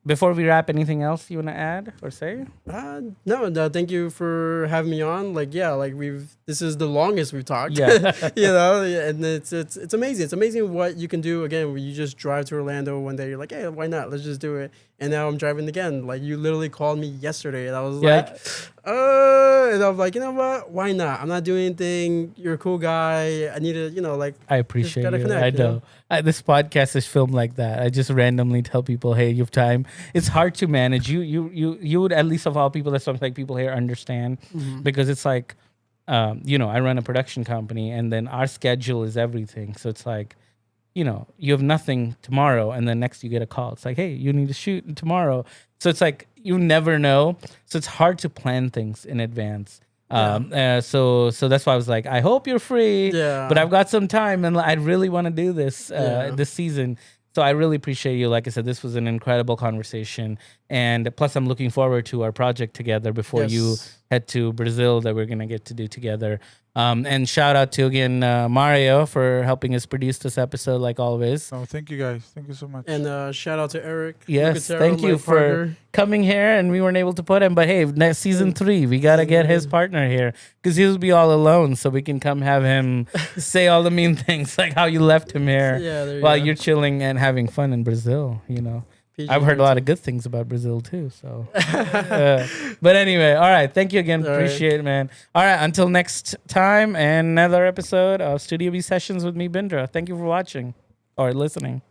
before we wrap, anything else you want to add or say? No, thank you for having me on. This is the longest we've talked. Yeah. And it's amazing. It's amazing what you can do. Again, when you just drive to Orlando one day, you're like, hey, why not? Let's just do it. And now I'm driving again. Like you literally called me yesterday and I was and I'm like, you know what? Why not? I'm not doing anything. You're a cool guy. I need to, I appreciate you. Connect, I know. This podcast is filmed like that. I just randomly tell people, hey, you have time. It's hard to manage. You would, at least of all people, that's something like people here understand because it's like, I run a production company and then our schedule is everything. So it's like, you have nothing tomorrow and then next you get a call. It's like, hey, you need to shoot tomorrow. So it's like, you never know. So it's hard to plan things in advance. So that's why I was like, I hope you're free, but I've got some time and I really want to do this this season. So I really appreciate you. Like I said, this was an incredible conversation. And plus, I'm looking forward to our project together before you head to Brazil that we're going to get to do together. And shout out to, again, Mario for helping us produce this episode, like always. Oh, thank you, guys. Thank you so much. And shout out to Eric. Yes, thank you for coming here. And we weren't able to put him. But hey, next season 3, we got to get his partner here because he'll be all alone. So we can come have him say all the mean things, like how you left him here while you're chilling and having fun in Brazil, I've heard a lot of good things about Brazil too. So, but anyway, all right. Thank you again. Appreciate it, man. All right. Until next time, and another episode of Studio B Sessions with me, Bindra. Thank you for watching or listening.